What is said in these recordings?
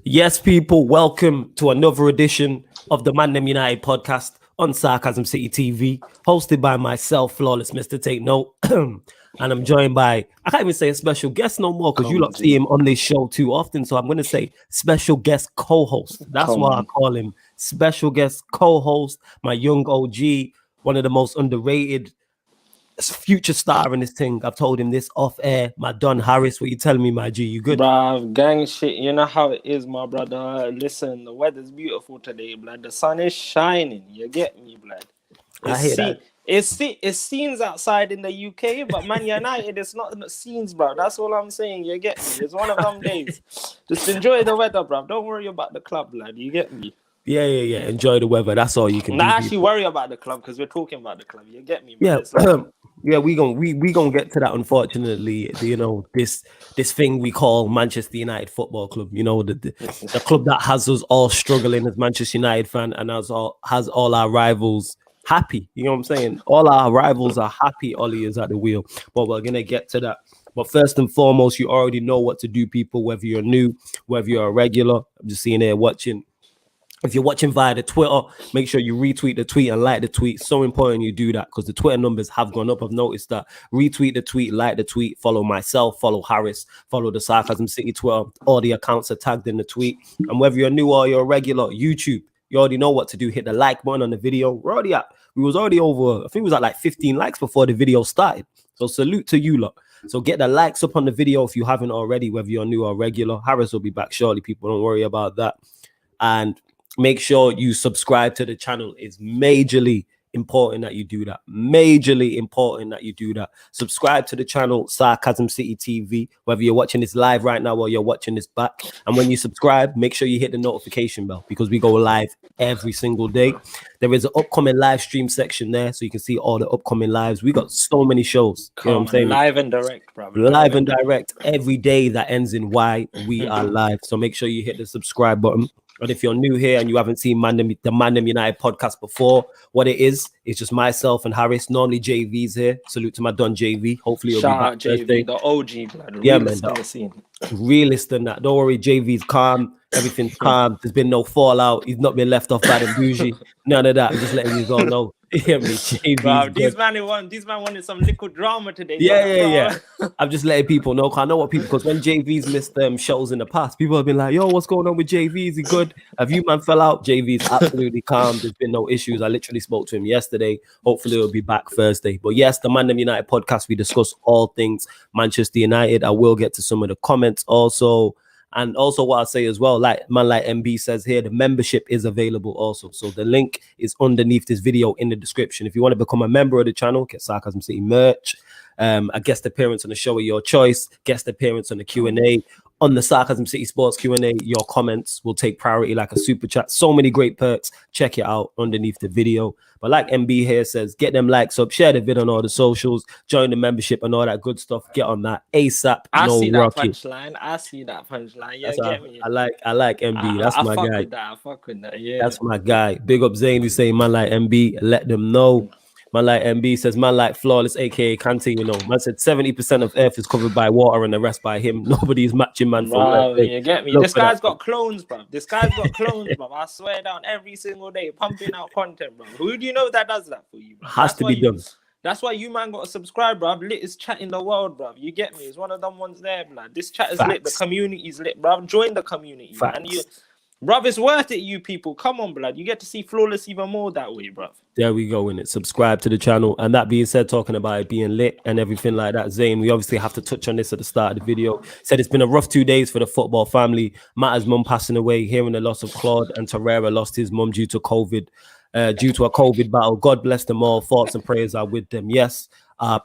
Yes, people, welcome to another edition of the ManDem United podcast on Sarcasm City TV, hosted by myself, Flawless Mr. Take Note. And I'm joined by, I can't even say a special guest no more because you lot see him on this show too often. So I'm going to say special guest co-host. That's why I call him special guest co-host, my young OG, one of the most underrated future star in this thing. I've told him this off air. My Don Harris, what you telling me, my G? You good? Bruv, gang shit. You know how it is, my brother. Listen, the weather's beautiful today, blood. The sun is shining. You get me, blood. I hear that. It's scenes outside in the UK, but Man United, it's not scenes, bro. That's all I'm saying. You get me? It's one of them days. Just enjoy the weather, bro. Don't worry about the club, blood. You get me? Yeah. Enjoy the weather. That's all you can do. I actually worry about the club because we're talking about the club. You get me? Man? Yeah. We gonna get to that. Unfortunately, you know, this thing we call Manchester United Football Club. You know, the club that has us all struggling as Manchester United fan and has all our rivals happy. You know what I'm saying? All our rivals are happy. Ollie is at the wheel, but we're gonna get to that. But first and foremost, you already know what to do, people. Whether you're new, whether you're a regular, I'm just seeing there watching. If you're watching via the Twitter, make sure you retweet the tweet and like the tweet. So important you do that because the Twitter numbers have gone up. I've noticed that. Retweet the tweet, like the tweet, follow myself, follow Harris, follow the Sarcasm City Twitter. All the accounts are tagged in the tweet. And whether you're new or you're a regular, YouTube, you already know what to do. Hit the like button on the video. We was already over, I think it was at like 15 likes before the video started. So salute to you lot. So get the likes up on the video if you haven't already, whether you're new or regular. Harris will be back shortly, people. Don't worry about that. And make sure you subscribe to the channel. It's majorly important that you do that. Majorly important that you do that. Subscribe to the channel, Sarcasm City TV, whether you're watching this live right now or you're watching this back. And when you subscribe, make sure you hit the notification bell because we go live every single day. There is an upcoming live stream section there, so you can see all the upcoming lives. We got so many shows. You know what I'm saying? Live and direct, bro. Live and direct every day that ends in Y. We are live. So make sure you hit the subscribe button. And if you're new here and you haven't seen the ManDem United podcast before, what it is, it's just myself and Harris. Normally JV's here. Salute to my Don JV. Hopefully it'll Shout be back out JV, the OG, blood. Yeah, man. Realist than that. Don't worry, JV's calm. Everything's calm. There's been no fallout. He's not been left off by the bougie. None of that. I'm just letting you all know. Yeah, me, these man wanted some liquid drama today. Yeah. I'm just letting people know. I know what people, because when JV's missed shows in the past, people have been like, yo, what's going on with JV? Is he good? Have you man fell out? JV's absolutely calm. There's been no issues. I literally spoke to him yesterday. Hopefully he'll be back Thursday. But yes, the ManDem United podcast, we discuss all things Manchester United. I will get to some of the comments also. And also what I'll say as well, like MB says here, the membership is available also. So the link is underneath this video in the description. If you want to become a member of the channel, get Sarcasm City merch, a guest appearance on the show of your choice, guest appearance on the Q&A, on the Sarcasm City Sports Q&A, your comments will take priority like a super chat. So many great perks. Check it out underneath the video. But like MB here says, get them likes up, share the video on all the socials, join the membership and all that good stuff. Get on that ASAP. I see that punchline. Yeah, get me. I like MB. That's my guy. I fuck with that. Yeah, that's my guy. Big up Zane who's saying man like MB. Let them know. Man like MB says, man like Flawless, aka Kante, you know. Man said 70% of Earth is covered by water and the rest by him. Nobody's matching man from wow, you get me? This guy's got clones, bro. Bro. I swear down every single day, pumping out content, bro. Who do you know that does that for you, bro? Has to be done. That's why you man got to subscribe, bro. Litest chat in the world, bro. You get me? It's one of them ones there, bro. This chat is lit. The community's lit, bro. Join the community, man. Bruv, it's worth it, you people. Come on, blood. You get to see Flawless even more that way, bruv. There we go, innit? Subscribe to the channel. And that being said, talking about it being lit and everything like that, Zane, we obviously have to touch on this at the start of the video. Said it's been a rough 2 days for the football family. Matta's mum passing away, hearing the loss of Claude, and Torreira lost his mum due to COVID, due to a COVID battle. God bless them all. Thoughts and prayers are with them. Yes.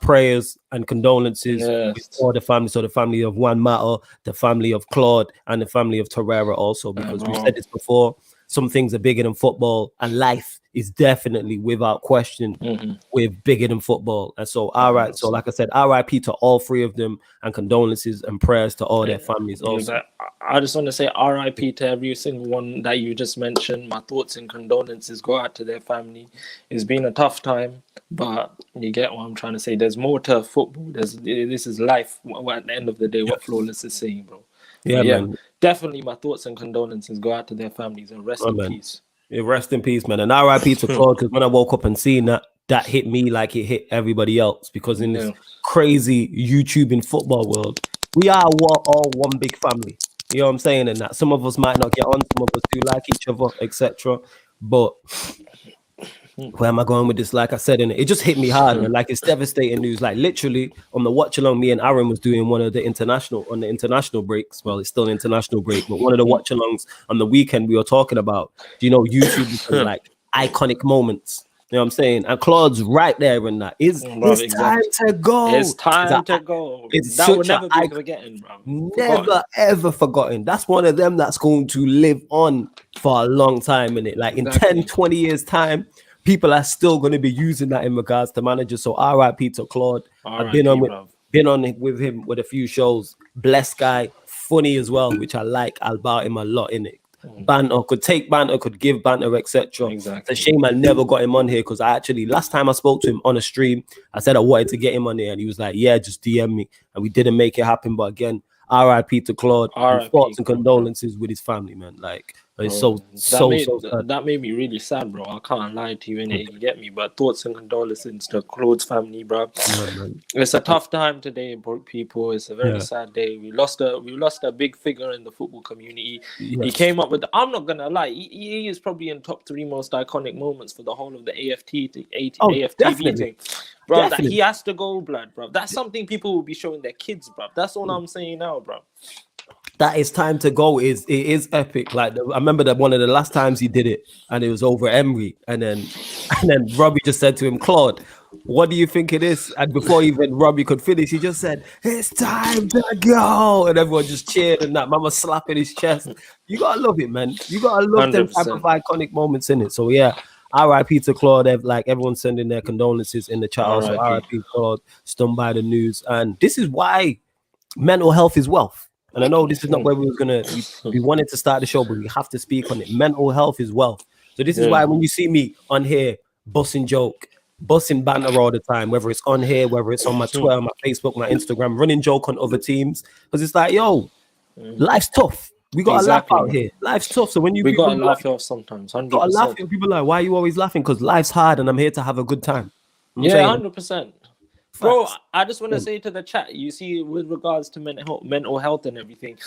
Prayers and condolences with all the families. So the family of Juan Mata, the family of Claude, and the family of Torreira also, because we've said this before, some things are bigger than football, and life is definitely, without question, with bigger than football. And so, all right. So, like I said, RIP to all three of them, and condolences and prayers to all their families also. I just want to say RIP to every single one that you just mentioned. My thoughts and condolences go out to their family. It's been a tough time, but you get what I'm trying to say. There's more to football. This is life. At the end of the day, what Flawless is saying, bro. Yeah, man. definitely my thoughts and condolences go out to their families and rest in peace. Yeah, rest in peace, man. And RIP to Claude, because when I woke up and seen that, that hit me like it hit everybody else. Because in this crazy YouTube in football world, we are all one big family. You know what I'm saying? And that some of us might not get on, some of us do like each other, etc. But where am I going with this? Like I said, it just hit me hard, man. Like it's devastating news. Like literally on the watch along, me and Aaron was doing one of the international breaks. Well, it's still an international break, but one of the watch alongs on the weekend we were talking about, YouTube and like iconic moments. You know what I'm saying? And Claude's right there in that. It's time to go. It's time to go. That will never be forgotten, bro. Never ever forgotten. That's one of them that's going to live on for a long time in it. Like in 10, 20 years time, people are still going to be using that in regards to managers. So RIP to Claude. I've been on with him with a few shows. Blessed guy, funny as well, which I like. I'll about him a lot in it. Banter, could give banter, etc. Exactly. It's a shame I never got him on here because last time I spoke to him on a stream, I said I wanted to get him on here and he was like, yeah, just DM me. And we didn't make it happen. But again, RIP to Claude. Thoughts and condolences with his family, man. Like, it's so sad. That made me really sad, bro. I can't lie to you, innit? You get me? But thoughts and condolences to Claude's family, bro. Yeah, it's a tough time today, bro, people. It's a very sad day. We lost a big figure in the football community. Yes. He came up with I'm not gonna lie, he is probably in top 3 most iconic moments for the whole of the AFTV thing. Bro, that he has to go, blood, bro. That's something people will be showing their kids, bro. That's all I'm saying now, bro. That is time to go. It is epic. Like I remember that one of the last times he did it, and it was over Emery, and then Robbie just said to him, Claude, what do you think it is? And before even Robbie could finish, he just said, it's time to go, and everyone just cheered and that. Man was slapping his chest. You gotta love it, man. You gotta love 100%. Them type of iconic moments in it. So yeah. RIP to Claude. Like everyone's sending their condolences in the chat. Also, RIP Claude, stunned by the news. And this is why mental health is wealth. And I know this is not where we wanted to start the show, but we have to speak on it. Mental health is wealth. So this is why when you see me on here, busting banter all the time, whether it's on here, whether it's on my Twitter, my Facebook, my Instagram, running joke on other teams, because it's like, yo, life's tough. We got to laugh out here. Life's tough. So when we got to laugh off sometimes. 100%. Got to laugh. People are like, why are you always laughing? Because life's hard and I'm here to have a good time. 100%. Bro, I just want to say to the chat, you see, with regards to mental health and everything,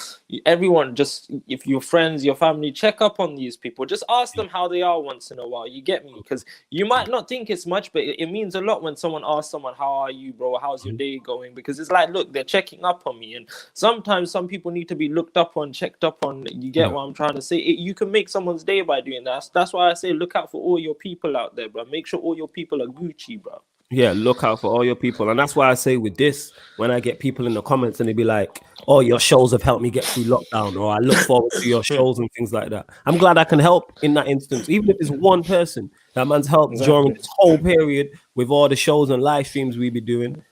everyone just, if your friends, your family, check up on these people. Just ask them how they are once in a while. You get me? Because you might not think it's much, but it means a lot when someone asks someone, how are you, bro? How's your day going? Because it's like, look, they're checking up on me. And sometimes some people need to be looked up on, checked up on. You get what I'm trying to say? You can make someone's day by doing that. That's why I say, look out for all your people out there, bro. Make sure all your people are Gucci, bro. Yeah, look out for all your people. And that's why I say with this, when I get people in the comments and they be like, oh, your shows have helped me get through lockdown, or I look forward to your shows and things like that. I'm glad I can help in that instance. Even if it's one person, that man's helped during this whole period with all the shows and live streams we be doing.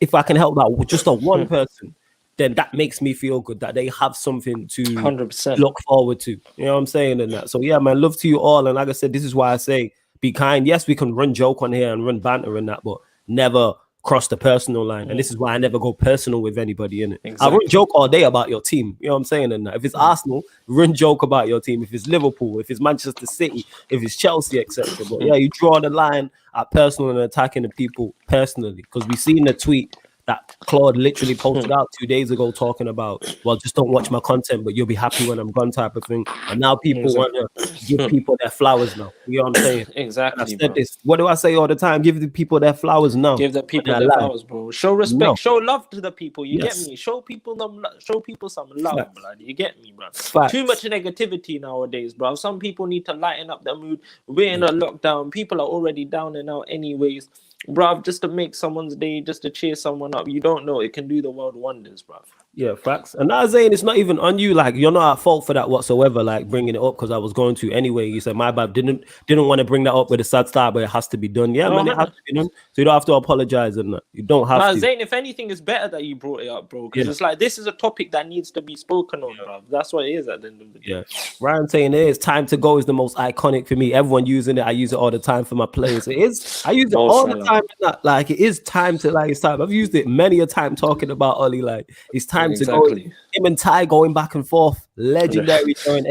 If I can help that with just a one person, then that makes me feel good that they have something to 100% look forward to. You know what I'm saying? And that. So yeah, man, love to you all. And like I said, this is why I say, be kind. Yes, we can run joke on here and run banter and that, but never cross the personal line. And this is why I never go personal with anybody in it. Exactly. I run joke all day about your team. You know what I'm saying? And that. If it's Arsenal, run joke about your team. If it's Liverpool, if it's Manchester City, if it's Chelsea, etc. But yeah, you draw the line at personal and attacking the people personally. Because we seen the tweet that Claude literally posted out 2 days ago talking about, well, just don't watch my content, but you'll be happy when I'm gone type of thing. And now people want to give people their flowers now. You know what I'm saying? Exactly. And I said this. What do I say all the time? Give the people their flowers now. Give the people their flowers, bro. Show respect. Show love to the people. You get me? Show people some love, blood. You get me, bro? Too much negativity nowadays, bro. Some people need to lighten up their mood. We're in a lockdown. People are already down and out anyways. Bruv, just to make someone's day, just to cheer someone up. You don't know. It can do the world wonders, bruv. Yeah, facts. And I'm saying it's not even on you. Like, you're not at fault for that whatsoever. Like, bringing it up because I was going to anyway. You said, my bad. Didn't want to bring that up with a sad start, but it has to be done. Yeah, man, it has to be done. So you don't have to apologize and that. You don't have to. Zayn, if anything, it's better that you brought it up, bro. Because it's like, this is a topic that needs to be spoken on, bruv. That's what it is at the end of the day. Yeah. Ryan saying it's time to go is the most iconic for me. Everyone using it. I use it all the time for my players. It is. I use it all the time. Like, it is time to, like, it's time. I've used it many a time talking about Ollie. Like, it's time time to go. Him and Ty going back and forth. Legendary during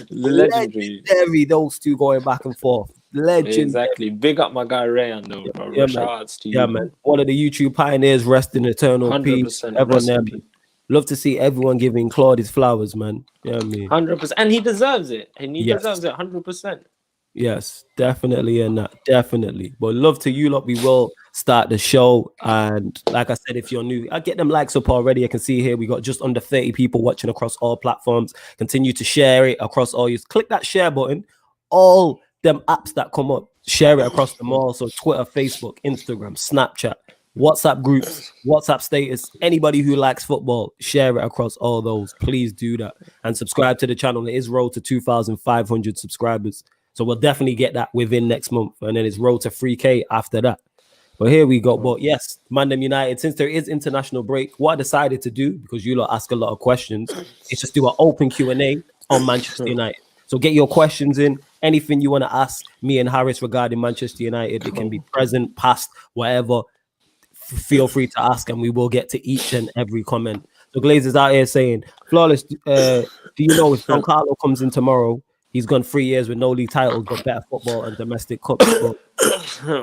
legendary, those two going back and forth. Legendary. Exactly. Big up my guy Ray, though, bro. Yeah, Shout outs to you. Yeah, man. One of the YouTube pioneers, rest in eternal peace. Everyone there. Love to see everyone giving Claude his flowers, man. You know what I mean? 100%. And he deserves it. And he deserves it 100%. Yes, definitely, and definitely. But love to you lot. We will start the show, and like I said, if you're new, I get them likes up already. I can see here we got just under 30 people watching across all platforms. Continue to share it across all. You click that share button. All them apps that come up, share it across them all. So Twitter, Facebook, Instagram, Snapchat, WhatsApp groups, WhatsApp status. Anybody who likes football, share it across all those. Please do that and subscribe to the channel. It is road to 2,500 subscribers. So we'll definitely get that within next month. And then it's road to 3K after that. But here we go. But yes, ManDem United, since there is international break, what I decided to do, because you lot ask a lot of questions, is just do an open Q&A on Manchester United. So get your questions in. Anything you want to ask me and Harris regarding Manchester United, it can be present, past, whatever. Feel free to ask and we will get to each and every comment. So Glaze is out here saying, Flawless, do you know if Don Carlo comes in tomorrow, he's gone 3 years with no league titles, got better football and domestic cups.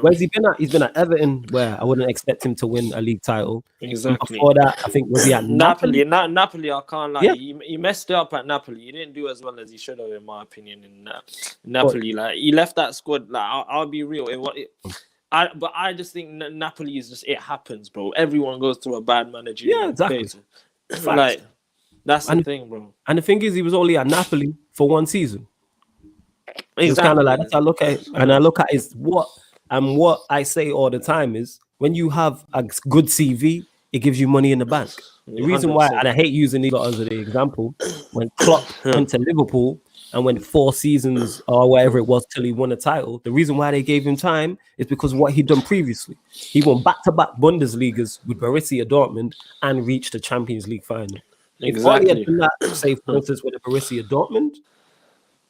Where's he been at? He's been at Everton, where I wouldn't expect him to win a league title. Exactly. And before that, I think, was he at Napoli? Napoli, I can't lie. Yeah. He messed it up at Napoli. He didn't do as well as he should have, in my opinion, in Napoli. Like, he left that squad. Like, I'll be real. But I just think Napoli is just, it happens, bro. Everyone goes through a bad manager. Yeah, exactly. Like, that's the thing, bro. And the thing is, he was only at Napoli for 1 season. It's kind of like, that's how I look at it. And I look at is what I say all the time is, when you have a good CV, it gives you money in the bank. The reason why, and I hate using these as the example, when Klopp went to Liverpool and went 4 seasons or whatever it was till he won a title, the reason why they gave him time is because of what he'd done previously. He won back-to-back Bundesligas with Borussia Dortmund and reached the Champions League final. Exactly. If he had done that, say for instance with the Borussia Dortmund,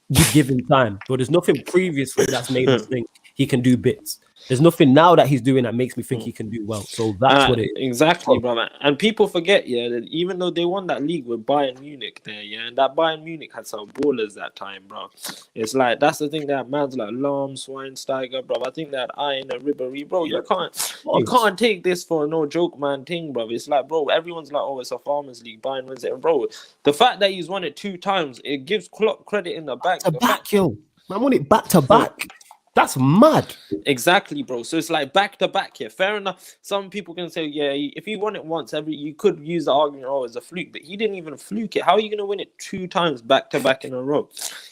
you give him time. But there's nothing previously that's made us think he can do bits. There's nothing now that he's doing that makes me think he can do well. So that's what it is. Exactly, brother. And people forget, that even though they won that league with Bayern Munich there, and that Bayern Munich had some ballers that time, bro. It's like, that's the thing that man's like Lahm, Schweinsteiger, bro. I think that Iron and Ribéry, bro. You can't take this for no joke, man thing, bro. It's like, bro, everyone's like, oh, it's a Farmers League. Bayern wins it, bro. The fact that he's won it 2 times, it gives Klopp credit in the bank. Yo, man, won it back to back. That's mad. Exactly, bro. So it's like back to back here. Fair enough. Some people can say, if he won it once, you could use the argument, it's a fluke, but he didn't even fluke it. How are you going to win it 2 times back to back in a row?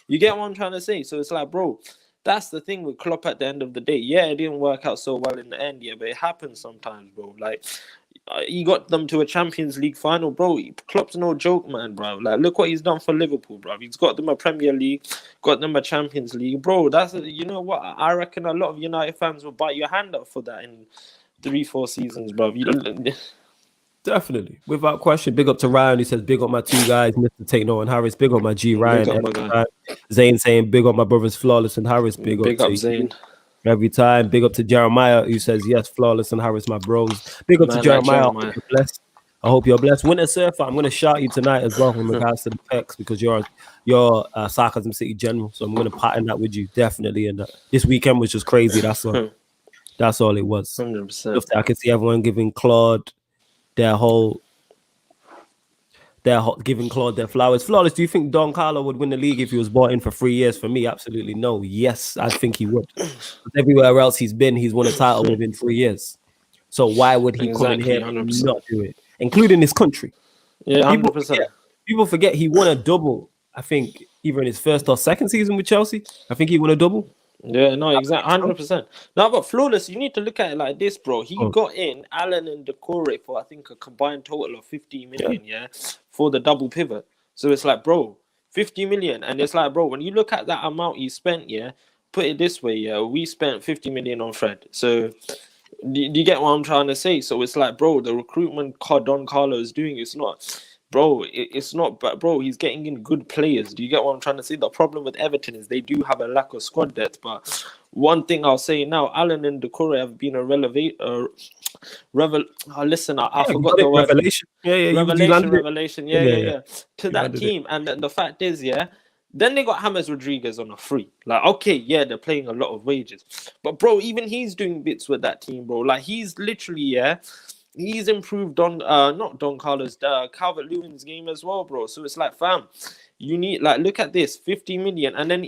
You get what I'm trying to say? So it's like, bro, that's the thing with Klopp at the end of the day. Yeah, it didn't work out so well in the end, but it happens sometimes, bro. Like, he got them to a Champions League final, bro. Klopp's no joke, man, bro. Like, look what he's done for Liverpool, bro. He's got them a Premier League, got them a Champions League, bro. You know what? I reckon a lot of United fans will bite your hand up for that in 3-4 seasons, bro. Definitely, without question. Big up to Ryan. He says, "Big up my 2 guys, Mr. Take No and Harris." Big up my G Ryan. Zane saying, "Big up my brothers Flawless and Harris." Big up Zane. Every time. Big up to Jeremiah, who says, "Yes, Flawless and Harris, my bros." Big up to Jeremiah. I hope you're blessed. Winter Surfer, I'm going to shout you tonight as well in regards to the pecs, because you're Sarcasm City General. So I'm going to pattern that with you, definitely. And this weekend was just crazy. That's all it was. 100%. I can see everyone giving Claude giving Claude their flowers. Flawless, do you think Don Carlo would win the league if he was bought in for 3 years? For me, absolutely no. Yes, I think he would. Everywhere else he's been, he's won a title within 3 years. So why would he come in here 100%. And not do it, including this country? Yeah, 100%. People forget he won a double, I think, either in his first or second season with Chelsea. I think he won a double. Yeah, no, exactly, 100%. Now, but Flawless, you need to look at it like this, bro. He got in Allen and Decore for, I think, a combined total of 50 million, for the double pivot. So it's like, bro, 50 million. And it's like, bro, when you look at that amount he spent, put it this way, we spent 50 million on Fred. So do you get what I'm trying to say? So it's like, bro, the recruitment Don Carlo is doing, it's not bro, it's not. But bro, he's getting in good players. Do you get what I'm trying to say? The problem with Everton is they do have a lack of squad depth. But one thing I'll say now, Alan and Decore have been a listen, I Yeah, you forgot got the it. word. Revelation. Yeah, you landed it. Revelation. Yeah, Yeah, yeah, yeah. yeah. To You that landed it. team, and the fact is, yeah. Then they got James Rodriguez on a free. Like, okay, yeah, they're paying a lot of wages, but bro, even he's doing bits with that team, bro. Like, he's literally, yeah, he's improved on not Don Carlos, Calvert-Lewin's game as well, bro. So it's like, fam, you need, like, look at this, 50 million, and then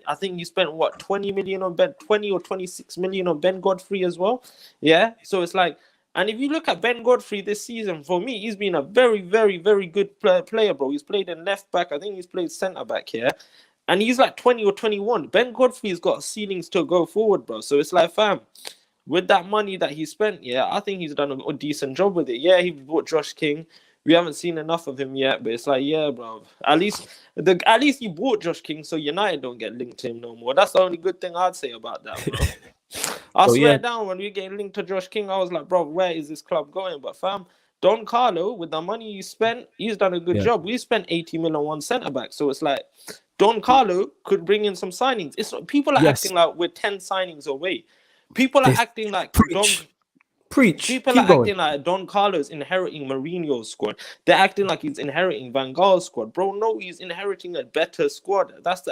I think you spent what, 20 million on Ben, 20 or 26 million on Ben Godfrey as well. Yeah, so it's like, and if you look at Ben Godfrey this season, for me, he's been a very, very, very good player, bro. He's played in left back. I think he's played centre back here. And he's like 20 or 21. Ben Godfrey's got ceilings to go forward, bro. So it's like, fam, with that money that he spent, yeah, I think he's done a decent job with it. Yeah, he bought Josh King. We haven't seen enough of him yet, but it's like, yeah, bro. At least he bought Josh King, so United don't get linked to him no more. That's the only good thing I'd say about that, bro. I swear down, when we get linked to Josh King, I was like, bro, where is this club going? But fam, Don Carlo, with the money he spent, he's done a good job. We spent 80 million on one centre back, so it's like Don Carlo could bring in some signings. It's people are acting like we're 10 signings away. People are acting like People are acting like Don Carlos inheriting Mourinho's squad. They're acting like he's inheriting Van Gaal's squad. Bro, no, he's inheriting a better squad. At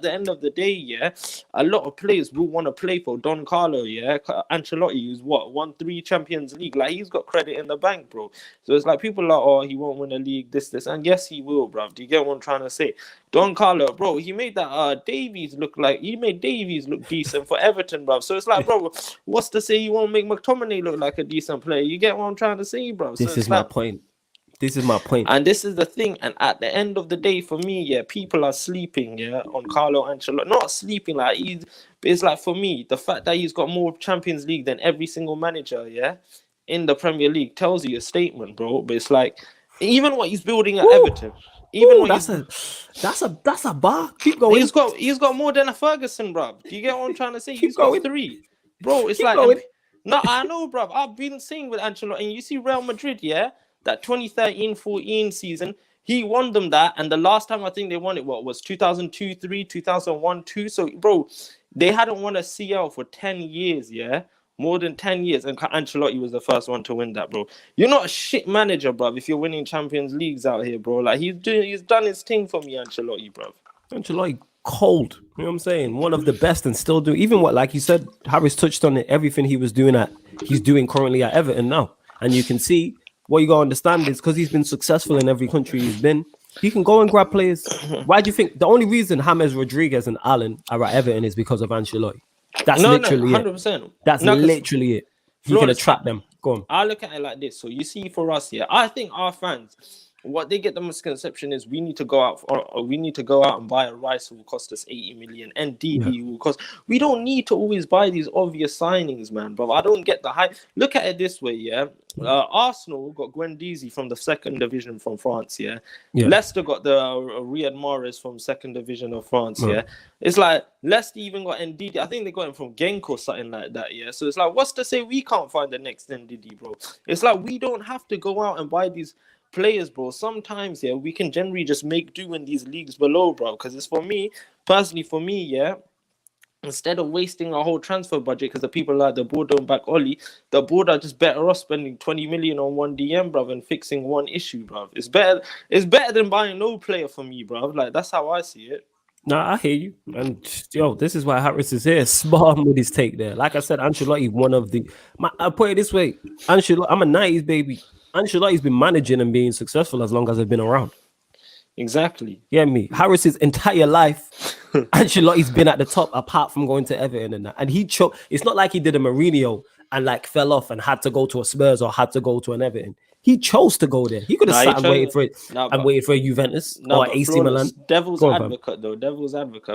the end of the day, yeah, a lot of players will want to play for Don Carlo, yeah. Ancelotti, who's won 3 Champions League. Like, he's got credit in the bank, bro. So it's like people are like, oh, he won't win a league, this. And yes, he will, bro. Do you get what I'm trying to say? Don Carlo, bro, he made that Davies look decent for Everton, bro. So it's like, bro, what's to say you won't make McTominay look like a decent player? You get what I'm trying to say, bro? This is my point. This is my point. And this is the thing. And at the end of the day, for me, yeah, people are sleeping, yeah, on Carlo Ancelotti. Not sleeping, like, but it's like, for me, the fact that he's got more Champions League than every single manager, yeah, in the Premier League tells you a statement, bro. But it's like, even what he's building at Everton. That's a bar. Keep going. He's got more than a Ferguson, bro. Do you get what I'm trying to say? He's got 3, bro. It's like no, I know, bro. I've been saying with Ancelotti, and you see Real Madrid, yeah, that 2013-14 season, he won them that, and the last time I think they won it, was 2002-3, 2001-2. So, bro, they hadn't won a CL for 10 years, yeah. More than 10 years, and Ancelotti was the first one to win that, bro. You're not a shit manager, bro, if you're winning Champions Leagues out here, bro. Like, he's done his thing for me, Ancelotti, bro. Ancelotti, cold. You know what I'm saying? One of the best, and still do. Even what, like you said, Harris touched on it. Everything he's doing currently at Everton now. And you can see, what you got to understand is because he's been successful in every country he's been, he can go and grab players. Why do you think the only reason James Rodriguez and Allen are at Everton is because of Ancelotti? That's literally 100%. It. That's literally it. You can attract them. Go on. I look at it like this. So you see, for us, yeah, I think our fans, what they get the misconception is we need to go out and buy a Rice who will cost us 80 million and DB will cost. We don't need to always buy these obvious signings, man. But I don't get the hype. Look at it this way, yeah. Arsenal got Guendouzi from the 2nd division from France, yeah. Leicester got the Riyad Mahrez from 2nd division of France, yeah. It's like Leicester even got Ndidi. I think they got him from Genk or something like that, yeah. So it's like, what's to say we can't find the next Ndidi, bro? It's like we don't have to go out and buy these players, bro. Sometimes, yeah, we can generally just make do in these leagues below, bro. Because it's for me, yeah. Instead of wasting a whole transfer budget, because the people like the board don't back Oli, the board are just better off spending 20 million on one DM, bro, and fixing one issue, bro. It's better than buying no player for me, bro. Like, that's how I see it. No, I hear you. And this is why Harris is here. Smart with his take there. Like I said, Ancelotti, I'll put it this way. Ancelotti, I'm a 90s baby. Ancelotti's been managing and being successful as long as I've been around. Exactly. Yeah, me. Harris's entire life, Ancelotti's been at the top apart from going to Everton and that. And he chose. It's not like he did a Mourinho and like fell off and had to go to a Spurs or had to go to an Everton. He chose to go there. He could have sat and waited for it waited for a Juventus or AC Milan. Devil's advocate,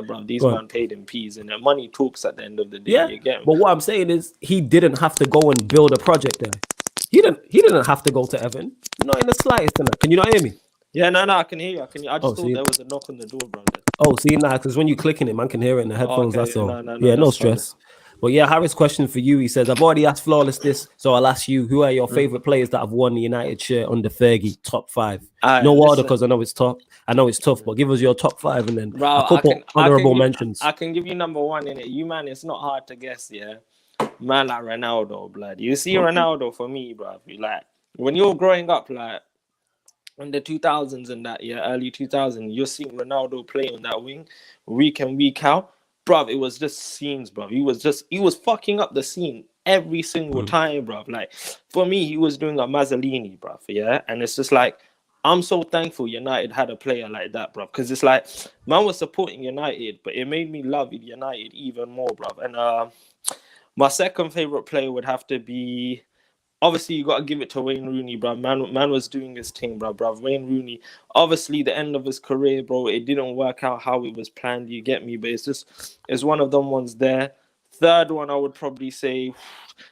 bro. These man paid in peas, and their money talks at the end of the day. Yeah, but what I'm saying is he didn't have to go and build a project there. He didn't have to go to Everton. Not in the slightest. Can you not hear me? Yeah, no, I can hear you. I just thought there was a knock on the door, bro. Oh, see, because when you clicking it, man can hear it in the headphones. That's all. No stress. But yeah, Harris' question for you. He says, I've already asked Flawless this, so I'll ask you, who are your favorite players that have won the United shirt under Fergie? Top 5. No order, because I know it's tough. But give us your top 5 and then bro, a couple honorable mentions. I can give you number 1 in it. You man, it's not hard to guess, yeah. Man like Ronaldo, blood. You see Ronaldo for me, bro. Like when you're growing up, like in the 2000s and that, yeah, early 2000s, you're seeing Ronaldo play on that wing week in, week out. Bruv, it was just scenes, bruv. He was fucking up the scene every single time, bruv. Like, for me, he was doing a Mazzolini, bruv, yeah? And it's just like, I'm so thankful United had a player like that, bruv. Because it's like, man was supporting United, but it made me love United even more, bruv. And my second favorite player would have to be... Obviously, you got to give it to Wayne Rooney, bro. Man was doing his thing, bro. Wayne Rooney, obviously, the end of his career, bro, it didn't work out how it was planned, you get me? But it's one of them ones there. Third one, I would probably say,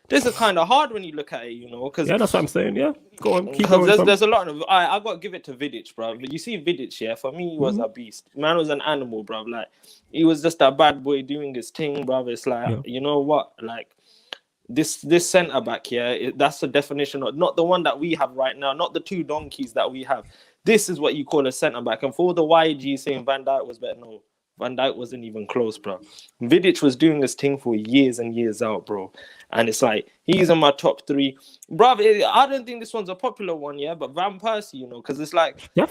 this is kind of hard when you look at it, you know? Yeah, that's what I'm saying, yeah. Go on, keep going. There's a lot of... I got to give it to Vidic, bro. You see Vidic, yeah? For me, he was a beast. Man was an animal, bro. Like, he was just a bad boy doing his thing, bro. It's like, you know what? Like, this centre back here, that's the definition of not the one that we have right now, not the two donkeys that we have. This is what you call a centre back. And for the YG saying Van Dijk was better, no, Van Dijk wasn't even close, bro. Vidic was doing this thing for years and years out, bro. And it's like, he's in my top 3. Bro, I don't think this one's a popular one, yeah, but Van Persie, you know, because it's like, the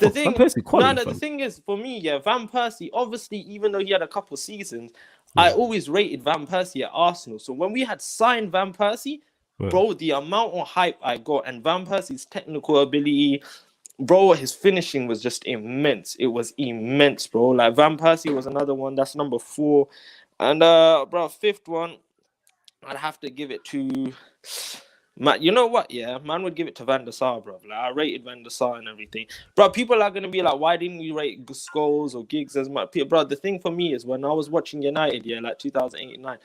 thing is, for me, yeah, Van Persie, obviously, even though he had a couple seasons, I always rated Van Persie at Arsenal. So when we had signed Van Persie, bro, the amount of hype I got and Van Persie's technical ability, bro, his finishing was just immense. It was immense, bro. Like, Van Persie was another one. That's number 4. And, bro, 5th one, I'd have to give it to... Man, you know what? Yeah, man would give it to Van der Sar, bro. Like, I rated Van der Sar and everything, bro. People are gonna be like, "Why didn't you rate Scholes or Giggs as much?" Bro, the thing for me is when I was watching United, yeah, like 2008-9,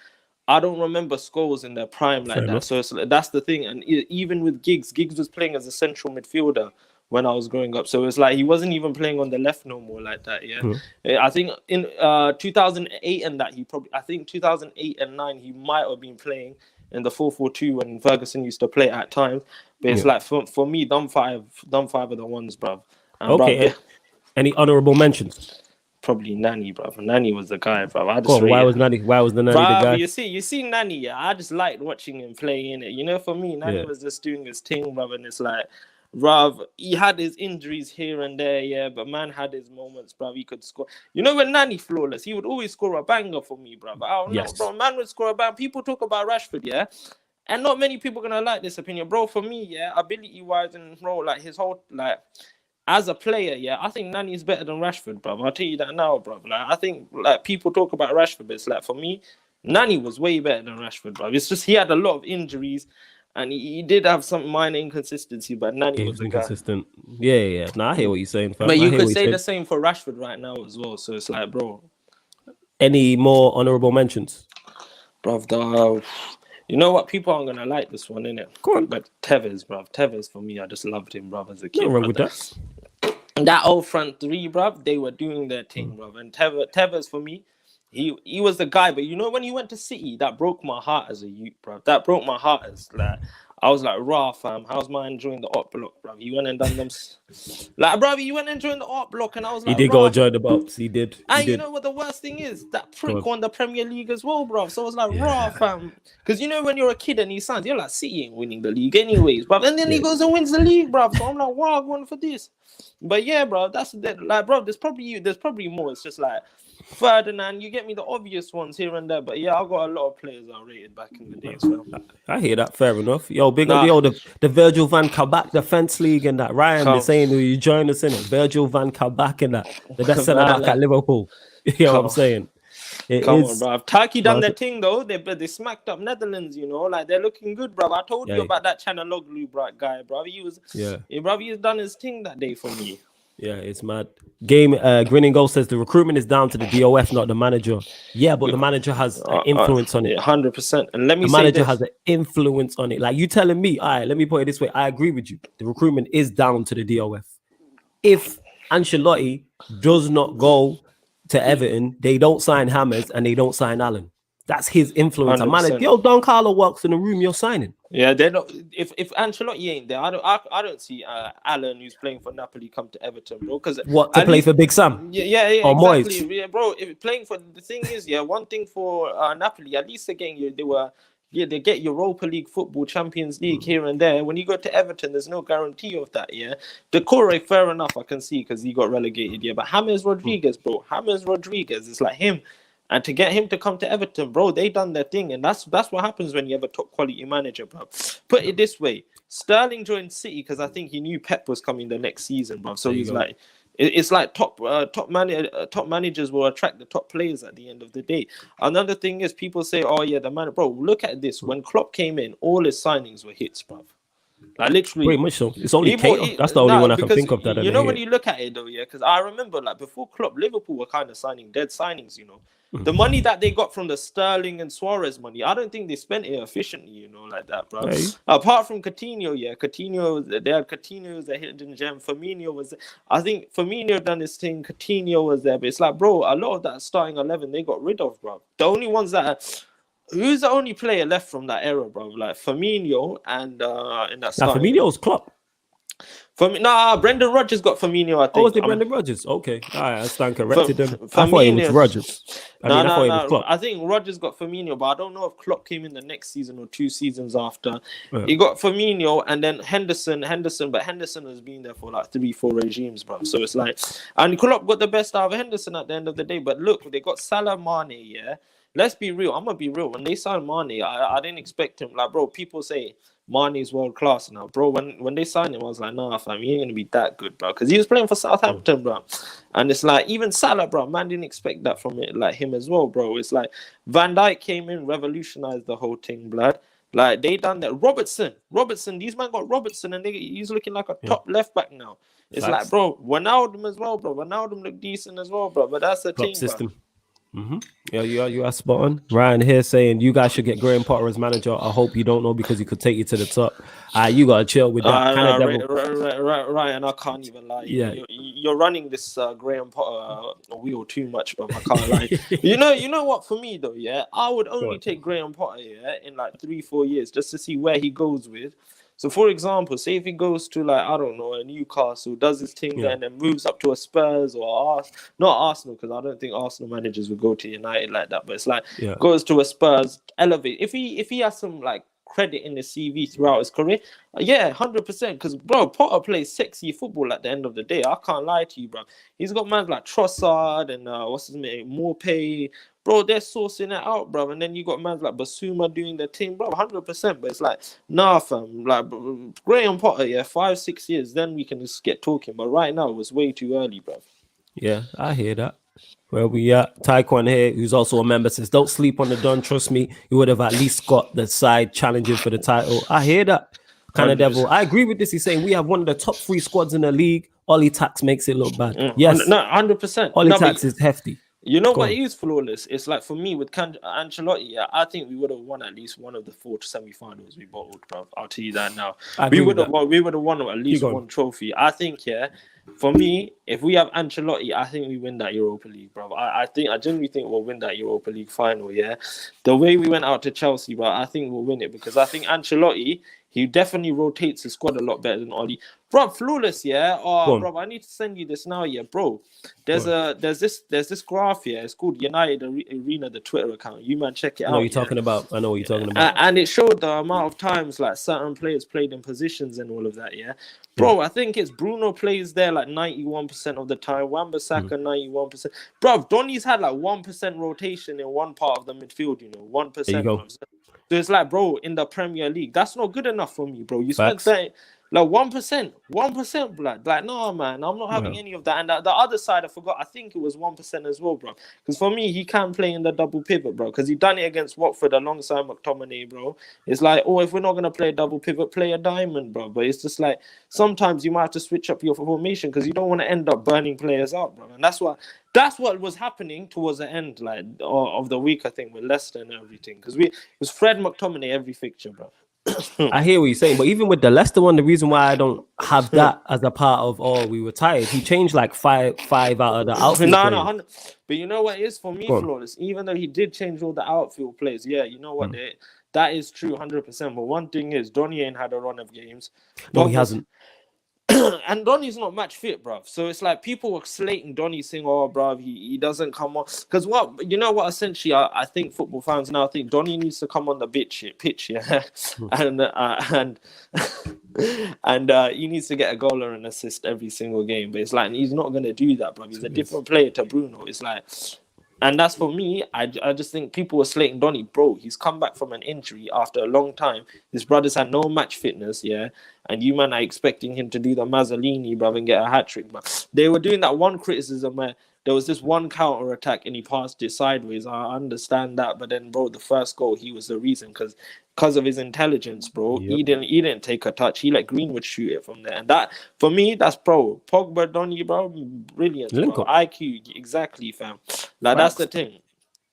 I don't remember Scholes in their prime like that. So that's the thing. And even with Giggs was playing as a central midfielder when I was growing up. So it's like he wasn't even playing on the left no more like that. Yeah, I think in 2008 and that 2008 and 9 he might have been playing in the 4-4-2 when Ferguson used to play at times. But it's like, for me, them five are the ones, bruv. And okay. Any honorable mentions? Probably Nani, bruv. Nani was the guy, bruv. Why was the Nani the guy? You see Nani, yeah, I just liked watching him play in it. You know, for me, Nani was just doing his thing, bruv. And it's like, bruv, he had his injuries here and there, yeah, but man had his moments, bruv. He could score. You know, when Nani flawless, he would always score a banger for me, bruv. I don't know, bro. Man would score a banger. People talk about Rashford, yeah, and not many people gonna like this opinion, bro. For me, yeah, ability-wise and bro, like his whole like as a player, yeah, I think Nani is better than Rashford, bruv. I'll tell you that now, bruv. Like, I think like people talk about Rashford, but it's like for me, Nani was way better than Rashford, bruv. It's just he had a lot of injuries. And he did have some minor inconsistency, but Nani was inconsistent. Yeah. Nah, I hear what you're saying, fam. But you could say the same for Rashford right now as well. So it's like, bro. Any more honorable mentions? Bruv, you know what? People aren't going to like this one, innit? Go on. But Tevez, bruv. Tevez, for me, I just loved him, bruv, as a kid. Nothing wrong with that. And that old front 3, bruv, they were doing their thing, bruv. And Tevez, for me, He was the guy, but you know when he went to City, that broke my heart as a youth, bro. That broke my heart as like I was like, raw fam, how's man enjoying the art block, bro? He went and done them like, bro, he went and joined the art block, and I was like, he did go join the box. He did. You know what the worst thing is? That prick won the Premier League as well, bro. So I was like, raw fam, because you know when you're a kid and he signs, you're like, City ain't winning the league anyways, bro. And then he goes and wins the league, bro. So I'm like, wow, I'm going for this. But yeah, bro, that's like, bro, there's probably more. It's just like Ferdinand, you get me, the obvious ones here and there, but yeah, I've got a lot of players I rated back in the days. So. I hear that, fair enough. Yo, big up the Virgil van Kabak Defense League and that. Ryan, they're saying you join us in it. Virgil van Kabak and that, the best centre back at Liverpool. You know what I'm saying? Come on, bro. Turkey done their thing though. They smacked up Netherlands, you know, like they're looking good, bro. I told you about that Chanaloglu guy, bro. He's done his thing that day for me. Yeah, it's mad. Grinning Goal says the recruitment is down to the DOF, not the manager. Yeah, but the manager has an influence on it. 100%. And let me say the manager has an influence on it. Like you telling me, all right, let me put it this way. I agree with you. The recruitment is down to the DOF. If Ancelotti does not go to Everton, they don't sign Hammers and they don't sign Allen. That's his influence. A man, 100%. yo, Don Carlo walks in the room, you're signing. Yeah, they're not. If Ancelotti ain't there, I don't see Alan, who's playing for Napoli, come to Everton, bro. Because what to play for Big Sam? Yeah, or exactly. Moyes. Yeah, bro. If playing for the thing is, yeah, one thing for Napoli, at least again, they get Europa League football, Champions League here and there. When you go to Everton, there's no guarantee of that. Yeah, Decore, fair enough, I can see because he got relegated. Yeah, but James Rodriguez, bro, James Rodriguez is like him. And to get him to come to Everton, bro, they done their thing. And that's what happens when you have a top quality manager, bro. Put it this way. Sterling joined City because I think he knew Pep was coming the next season, bro. So he's like, it's like top managers will attract the top players at the end of the day. Another thing is people say, oh, yeah, the man, bro, look at this. When Klopp came in, all his signings were hits, bro. Like literally, pretty much so. It's only Cater. That's the only one I can think of that. You know when you look at it though, yeah, because I remember like before Klopp, Liverpool were kind of signing dead signings. You know, the money that they got from the Sterling and Suarez money, I don't think they spent it efficiently. You know, like that, bro. Hey. Apart from Coutinho, yeah, they had Coutinho was a hidden gem. Firmino was, I think Firmino done his thing. Coutinho was there, but it's like, bro, a lot of that starting 11 they got rid of, bro. The only ones that. Who's the only player left from that era, bro? Like Firmino and in that. Now Firmino's Klopp. Brendan Rodgers got Firmino, I think. Oh, was it Brendan Rodgers? Okay. All right, I stand corrected them. I thought it was Rodgers. I think Rodgers got Firmino, but I don't know if Klopp came in the next season or 2 seasons after. Yeah. He got Firmino and then Henderson, but Henderson has been there for like 3-4 regimes, bro. So it's like, and Klopp got the best out of Henderson at the end of the day. But look, they got Salah, Mane, yeah. Let's be real. I'm gonna be real. When they signed Mane, I didn't expect him. Like, bro, people say Mane's world class now, bro. When they signed him, I was like, nah, fam, he ain't gonna be that good, bro. Because he was playing for Southampton, bro. And it's like even Salah, bro, man didn't expect that from it, like him as well, bro. It's like Van Dijk came in, revolutionized the whole thing, blood. Like they done that. Robertson, these man got Robertson, and he's looking like a top left back now. It's like, bro, Wijnaldum as well, bro. Wijnaldum look decent as well, bro. But that's the thing, system. Bro. Mm-hmm. Yeah, you are spot on. Ryan here saying you guys should get Graham Potter as manager. I hope you don't know because he could take you to the top. You gotta chill with that. Ryan, I can't even lie. Yeah, you're running this Graham Potter wheel too much, bro. I can't lie. you know what? For me though, yeah, I would only take Graham Potter in like 3-4 years just to see where he goes with. So, for example, say if he goes to, like, I don't know, a Newcastle, does his thing there, and then moves up to a Spurs or not Arsenal, because I don't think Arsenal managers would go to United like that. But it's like goes to a Spurs, elevate. If he has some like credit in the CV throughout his career, 100%. Because bro, Potter plays sexy football at the end of the day. I can't lie to you, bro. He's got man like Trossard and what's his name, Morpay. Bro, they're sourcing it out, bro. And then you got man like Basuma doing their thing, bro, 100%. But it's like, nah, fam. Like, Graham Potter, 5-6 years, then we can just get talking. But right now, it was way too early, bro. Yeah, I hear that. Where we at? Taekwon here, who's also a member, says, don't sleep on the Don. Trust me, you would have at least got the side challenging for the title. I hear that. Kind of devil. I agree with this. He's saying we have one of the top 3 squads in the league. Ollie Tax makes it look bad. Yes. No, 100%. Ollie Tax is hefty. You know what is flawless? It's like for me with Ancelotti, I think we would have won at least one of the 4 semi-finals we bottled, bro. I'll tell you that now. We would have won at least one trophy. I think, for me, if we have Ancelotti, I think we win that Europa League, bro. I genuinely think we'll win that Europa League final, The way we went out to Chelsea, bro, I think we'll win it because I think Ancelotti, he definitely rotates his squad a lot better than Oli. Bro, flawless, bro, I need to send you this now, bro. There's this graph, It's called United Arena, the Twitter account. You man, check it out. I know what you're talking about. And it showed the amount of times like certain players played in positions and all of that, Bro, I think it's Bruno plays there like 91% of the time. Wan-Bissaka 91%. Bro, Donny's had like 1% rotation in one part of the midfield, 1%. So it's like, bro, in the Premier League, that's not good enough for me, bro. You spent that. Like 1%, blood. Like, no, man, I'm not having any of that. And the other side, I forgot. I think it was 1% as well, bro. Because for me, he can play in the double pivot, bro. Because he done it against Watford alongside McTominay, bro. It's like, if we're not gonna play a double pivot, play a diamond, bro. But it's just like sometimes you might have to switch up your formation because you don't want to end up burning players out, bro. And that's what was happening towards the end, like of the week, I think, with Leicester and everything. Because it was Fred McTominay every fixture, bro. I hear what you're saying, but even with the Leicester one, the reason why I don't have that as a part of we were tired, he changed like five out of the outfield players. But you know what it is for me, Go on. Flawless. Even though he did change all the outfield players, yeah, you know what? That is true, 100%. But one thing is, Donny ain't had a run of games. No, he hasn't. And Donny's not match fit, bruv. So it's like people were slating Donny, saying, "Oh, bruv, he doesn't come on." Because what you know, what essentially I think football fans now think Donny needs to come on the pitch, yeah, and he needs to get a goal or an assist every single game. But it's like he's not gonna do that, bruv. He's a different player to Bruno. It's like. And that's for me. I just think people were slating Donny, bro. He's come back from an injury after a long time. His brothers had no match fitness, yeah. And you man are expecting him to do the Mazzolini, bro, and get a hat trick. But they were doing that one criticism where there was this one counter attack and he passed it sideways. I understand that, but then, bro, the first goal, he was the reason because of his intelligence, bro. Yep. He didn't take a touch. He let Greenwood shoot it from there, and that for me, that's pro. Pogba, Donny, bro, brilliant. Bro. IQ, exactly, fam. Like that's the thing.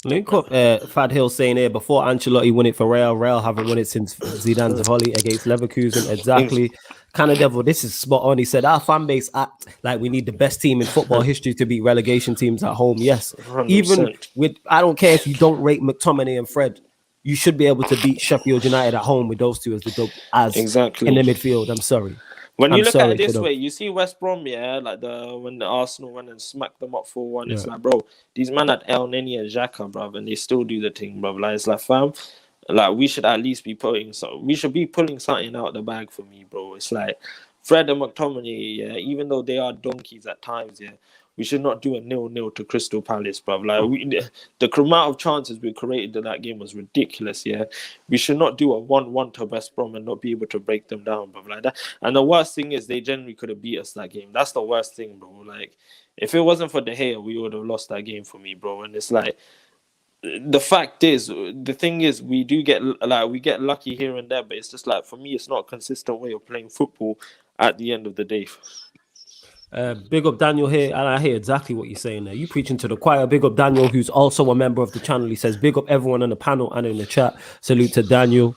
Link up, Fad Hill saying here, before Ancelotti won it for Real haven't won it since Zidane's volley against Leverkusen. Exactly. Kind of devil, this is spot on. He said, our fan base act like we need the best team in football history to beat relegation teams at home. Yes. 100%. Even with, I don't care if you don't rate McTominay and Fred, you should be able to beat Sheffield United at home with those two as in the midfield. I'm sorry. When you look at it this way, you see West Brom, yeah, like when the Arsenal went and smacked them up 4-1. It's like, bro, these men had El Neni and Xhaka, bro, and they still do the thing, bro. Like, it's like, fam, like we should at least be pulling something out of the bag for me, bro. It's like Fred and McTominay, yeah, even though they are donkeys at times, yeah. We should not do a 0-0 to Crystal Palace, bro. Like the amount of chances we created in that game was ridiculous. Yeah, we should not do a 1-1 to West Brom and not be able to break them down, bro. Like that. And the worst thing is they generally could have beat us that game. That's the worst thing, bro. Like if it wasn't for De Gea, we would have lost that game for me, bro. And it's like the fact is, the thing is, we get lucky here and there, but it's just like for me, it's not a consistent way of playing football. At the end of the day. Big up Daniel here, and I hear exactly what you're saying there. You preaching to the choir. Big up Daniel, who's also a member of the channel. He says, big up everyone on the panel and in the chat. Salute to Daniel.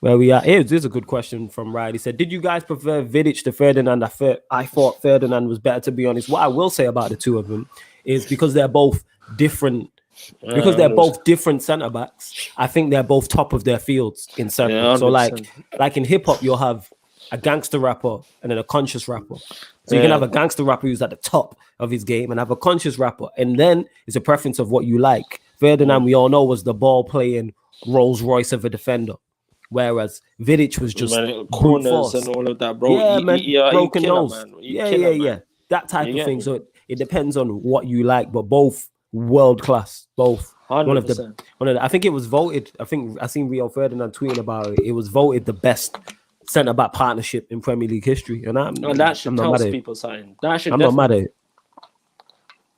Where we are. Here's a good question from Ryan. He said, did you guys prefer Vidic to Ferdinand? I thought Ferdinand was better, to be honest. What I will say about the two of them is because they're both different. Because they're both different centre backs, I think they're both top of their fields in centre. Yeah, so like in hip hop, you'll have a gangster rapper and then a conscious rapper. So you can have a gangster rapper who's at the top of his game and have a conscious rapper. And then it's a preference of what you like. Ferdinand, we all know, was the ball playing Rolls Royce of a defender. Whereas Vidic was just corners and all of that, bro. Yeah, man. Broken nose. Man. Yeah. That type of thing. So it depends on what you like, but both world class. Both. 100%. I think it was voted. I think I seen Rio Ferdinand tweeting about it. It was voted the best centre back partnership in Premier League history, and that should tell people something. I'm not mad at it.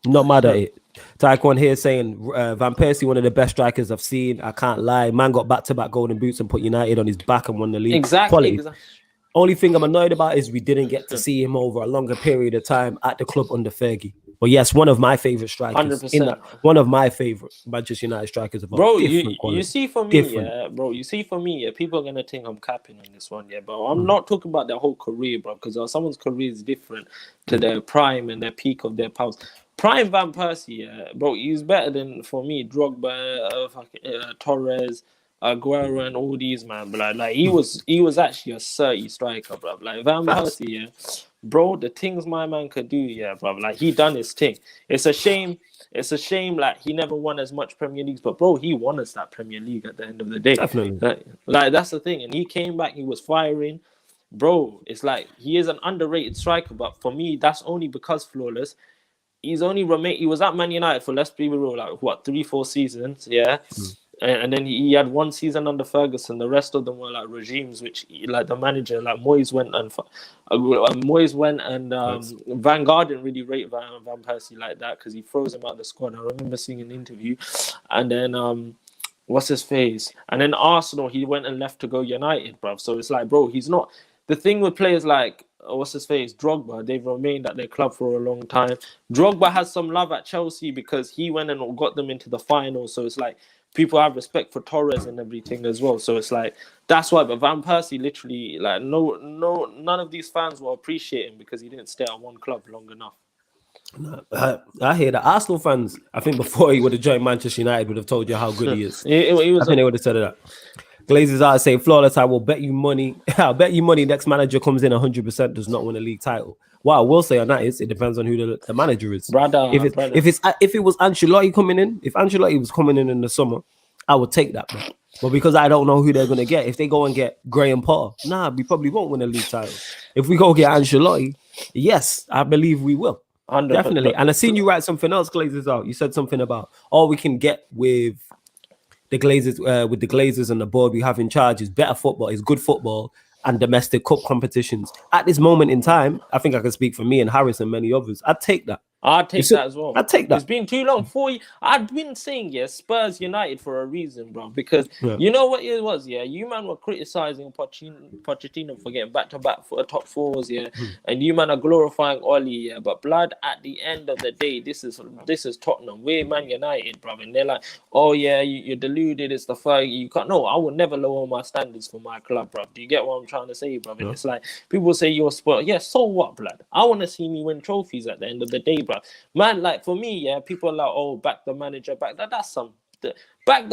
Not mad at it. Taekwon here saying Van Persie, one of the best strikers I've seen. I can't lie. Man got back-to-back golden boots and put United on his back and won the league. Exactly. Only thing I'm annoyed about is we didn't get to see him over a longer period of time at the club under Fergie. But yes, one of my favorite strikers. 100%. One of my favorite Manchester United strikers. Bro, you see for me, yeah, people are gonna think I'm capping on this one, yeah. But I'm not talking about their whole career, bro, because someone's career is different to their prime and their peak of their powers. Prime Van Persie, yeah, bro, he's better than, for me, Drogba, Torres, Aguero, and all these, man. But like he was actually a 30 striker, bro. Like Van Persie, yeah. Bro, the things my man could do, yeah, bro. Like he done his thing. It's a shame, like he never won as much Premier Leagues, but bro, he won us that Premier League at the end of the day. Definitely. Like that's the thing. And he came back, he was firing. Bro, it's like he is an underrated striker, but for me, that's only because Flawless. He was at Man United for, let's be real, like what, 3-4 seasons, yeah. And then he had one season under Ferguson. The rest of them were like regimes, which like the manager, like Moyes went and Van Gaal didn't really rate Van Persie like that because he froze him out of the squad. I remember seeing an interview, and then what's his face? And then Arsenal, he went and left to go United, bruv. So it's like, bro, he's not the thing with players like what's his face, Drogba. They've remained at their club for a long time. Drogba has some love at Chelsea because he went and got them into the final. So it's like, people have respect for Torres and everything as well. So it's like that's why. But Van Persie, literally, like none of these fans will appreciate him because he didn't stay at one club long enough. I hear that Arsenal fans, I think before he would have joined Manchester United, would have told you how good he is. He was I think they would have said that. Glazers out saying flawless. I will bet you money. I'll bet you money. Next manager comes in 100% does not win a league title. What I will say on that is it depends on who the manager is. Brother, if it was Ancelotti coming in, if Ancelotti was coming in the summer, I would take that, man. But because I don't know who they're gonna get, if they go and get Graham Potter, we probably won't win a league title. If we go get Ancelotti, yes, I believe we will. 100%. Definitely. And I seen you write something else, Glazers out. You said something about all we can get with the Glazers and the board we have in charge is better football, is good football and domestic cup competitions. At this moment in time, I think I can speak for me and Harris and many others. I'd take that. I'd take that as well. I'd take that. It's been too long. I've been saying, Spurs United for a reason, bro. Because you know what it was, you man were criticizing Pochettino for getting back-to-back for top fours, and you man are glorifying Oli, but blood, at the end of the day, this is Tottenham. We're Man United, bro. And they're like, oh yeah, you're deluded. It's the fight. You can't. No, I would never lower my standards for my club, bro. Do you get what I'm trying to say, bro? Yeah. It's like people say you're spoiled. Yeah, so what, blood? I want to see me win trophies at the end of the day, bro. Man, like for me, people are like, oh, back the manager, back the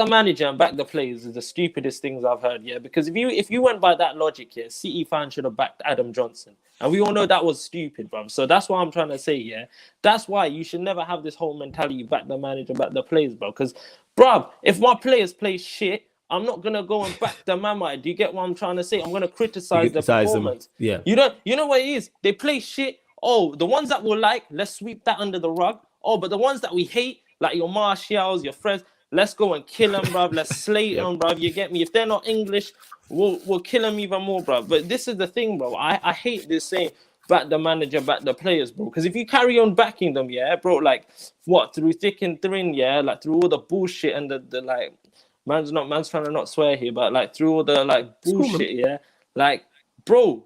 manager and back the players is the stupidest things I've heard, because if you went by that logic, City fans should have backed Adam Johnson. And we all know that was stupid, bro. So that's what I'm trying to say, That's why you should never have this whole mentality, back the manager, back the players, bro. Because, bro, if my players play shit, I'm not gonna go and back the man. Do you get what I'm trying to say? I'm gonna criticize the performance. Them. Yeah. You know what it is? They play shit. Oh, the ones that we like, let's sweep that under the rug. Oh, but the ones that we hate, like your Martials, your friends, let's go and kill them, bruv. Let's slay them, bruv. You get me? If they're not English, we'll kill them even more, bruv. But this is the thing, bro. I hate this saying, back the manager, back the players, bro. Because if you carry on backing them, bro, like, what, through thick and thin, like, through all the bullshit and the like, man's trying to not swear here, but, like, through all the, like, bullshit, like, bro,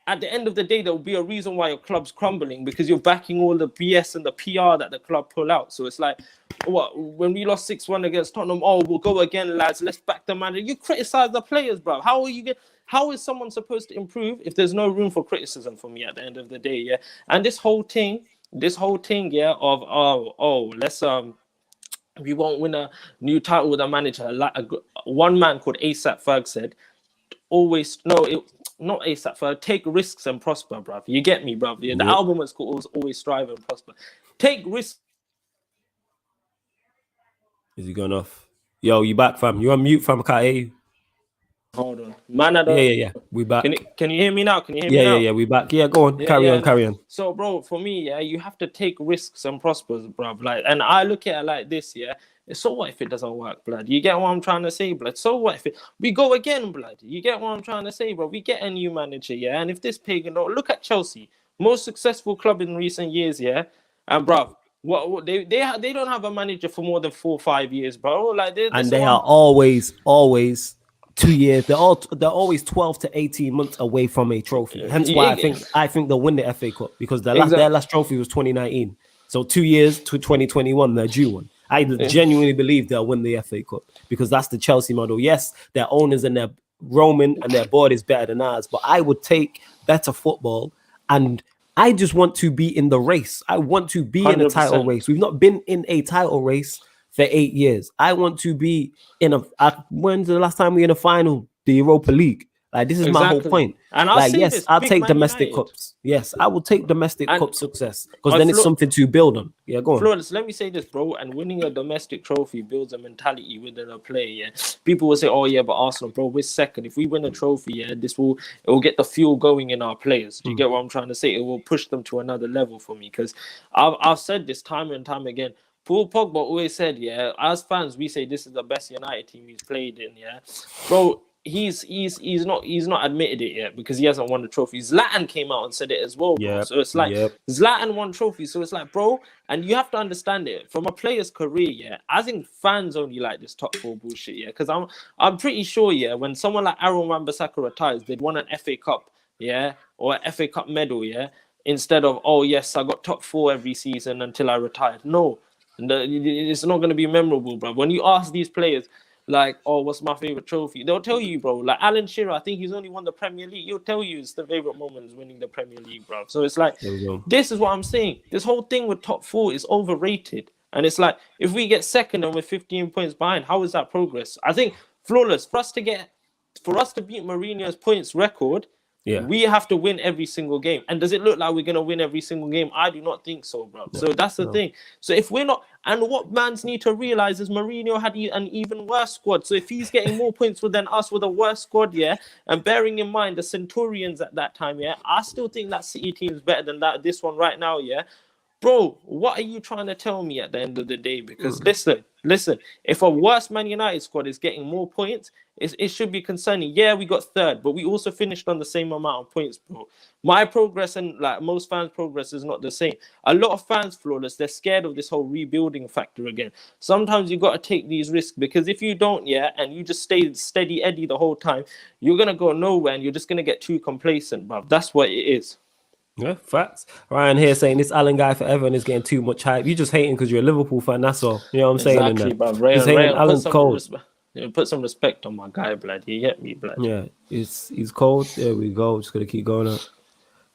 at the end of the day, there will be a reason why your club's crumbling because you're backing all the BS and the PR that the club pull out. So it's like, what, when we lost 6-1 against Tottenham, oh, we'll go again, lads, let's back the manager. You criticize the players, bro. How is someone supposed to improve if there's no room for criticism for me at the end of the day, And this whole thing, of, let's, we won't win a new title with a manager. Like one man called ASAP Ferg said, not ASAP Ferg, take risks and prosper, bruv. You get me, bruv. The album was called Always Strive and Prosper. Take risks. Is he going off? Yo, you back, fam? You on mute, fam? I can't hear you. Hold on. Man, I don't... Yeah. We back. Can you hear me now? Can you hear me now? Yeah, we back. Yeah, go on. Carry on. So, bro, for me, you have to take risks and prosper, bruv. Like, and I look at it like this, So what if it doesn't work, blood? You get what I'm trying to say, blood? So what if we go again, blood? You get what I'm trying to say, bro? We get a new manager, And if this pagan, look at Chelsea, most successful club in recent years, And bruv, what they don't have a manager for more than 4 or 5 years, bro. Like they are always 2 years. They're always 12 to 18 months away from a trophy. Hence why I think they'll win the FA Cup because their last trophy was 2019. So 2 years to 2021, they're due one. I genuinely believe they'll win the FA Cup because that's the Chelsea model. Yes, their owners and their Roman and their board is better than ours, but I would take better football and I just want to be in the race. I want to be 100%. In a title race. We've not been in a title race for 8 years. I want to be in when's the last time we were in a final? The Europa League. Like, this is my whole point. And I'll take domestic cups. Yes, I will take domestic cup success because then it's something to build on. Yeah, go on. Flawless, let me say this, bro. And winning a domestic trophy builds a mentality within a player. People will say, "Oh yeah, but Arsenal, bro, we're second. If we win a trophy, it will get the fuel going in our players." Do you get what I'm trying to say? It will push them to another level for me because I've said this time and time again. Paul Pogba always said, as fans, we say this is the best United team he's played in, bro. He's not admitted it yet because he hasn't won the trophy. Zlatan came out and said it as well, bro. So it's like Zlatan won trophies. So it's like, bro, and you have to understand it from a player's career, I think fans only like this top four bullshit, because I'm pretty sure, when someone like Aaron Wan-Bissaka retires, they'd want an FA Cup, or an FA Cup medal, instead of, oh yes, I got top four every season until I retired. No. It's not going to be memorable, bro. When you ask these players, like, oh, what's my favorite trophy? They'll tell you, bro. Like Alan Shearer, I think he's only won the Premier League. He'll tell you it's the favorite moment is winning the Premier League, bro. So it's like, this is what I'm saying. This whole thing with top four is overrated. And it's like, if we get second and we're 15 points behind, how is that progress? I think flawless for us to beat Mourinho's points record. Yeah, we have to win every single game. And does it look like we're going to win every single game? I do not think so, bro. So that's the thing. So if we're not... And what mans need to realize is Mourinho had an even worse squad. So if he's getting more points than us with a worse squad, yeah, and bearing in mind the Centurions at that time, yeah, I still think that City team is better than this one right now, yeah. Bro, what are you trying to tell me at the end of the day? Because listen, if a worse Man United squad is getting more points, it should be concerning. Yeah, we got third, but we also finished on the same amount of points, bro. My progress and like most fans' progress is not the same. A lot of fans, flawless, they're scared of this whole rebuilding factor again. Sometimes you got to take these risks because if you don't, yeah, and you just stay steady Eddie the whole time, you're going to go nowhere and you're just going to get too complacent, bro. That's what it is. Yeah, facts. Ryan here saying this Allen guy for Everton is getting too much hype. You just hating because you're a Liverpool fan, that's all. You know what I'm saying? Exactly, bro. Allen's cold. Put some respect on my guy, blood. You get me, blood. Yeah, he's cold. There we go. Just gonna keep going up.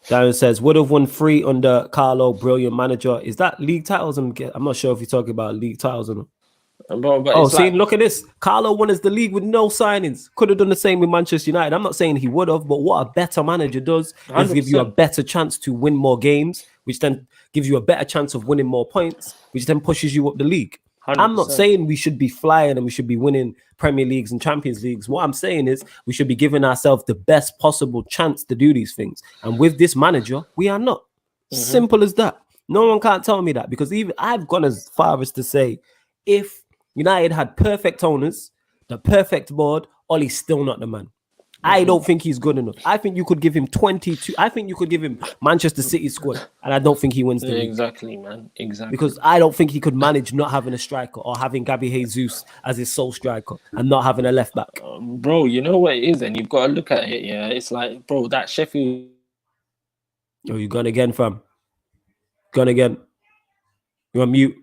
Darren says would have won 3 under Carlo, brilliant manager. Is that league titles? I'm not sure if you're talking about league titles or not. But see, look at this. Carlo won us the league with no signings. Could have done the same with Manchester United. I'm not saying he would have, but what a better manager does 100%. Is give you a better chance to win more games, which then gives you a better chance of winning more points, which then pushes you up the league. 100%. I'm not saying we should be flying and we should be winning Premier Leagues and Champions Leagues. What I'm saying is we should be giving ourselves the best possible chance to do these things. And with this manager, we are not. Simple as that. No one can't tell me that because even I've gone as far as to say if United had perfect owners, the perfect board, Ollie's still not the man. I don't think he's good enough. I think you could give him 22. I think you could give him Manchester City squad, and I don't think he wins the league. Exactly, man. Exactly. Because I don't think he could manage not having a striker or having Gabby Jesus as his sole striker and not having a left back. Bro, you know what it is, and you've got to look at it. Yeah, it's like, bro, that Sheffield. Oh, you gone again, fam? Gone again? You on mute?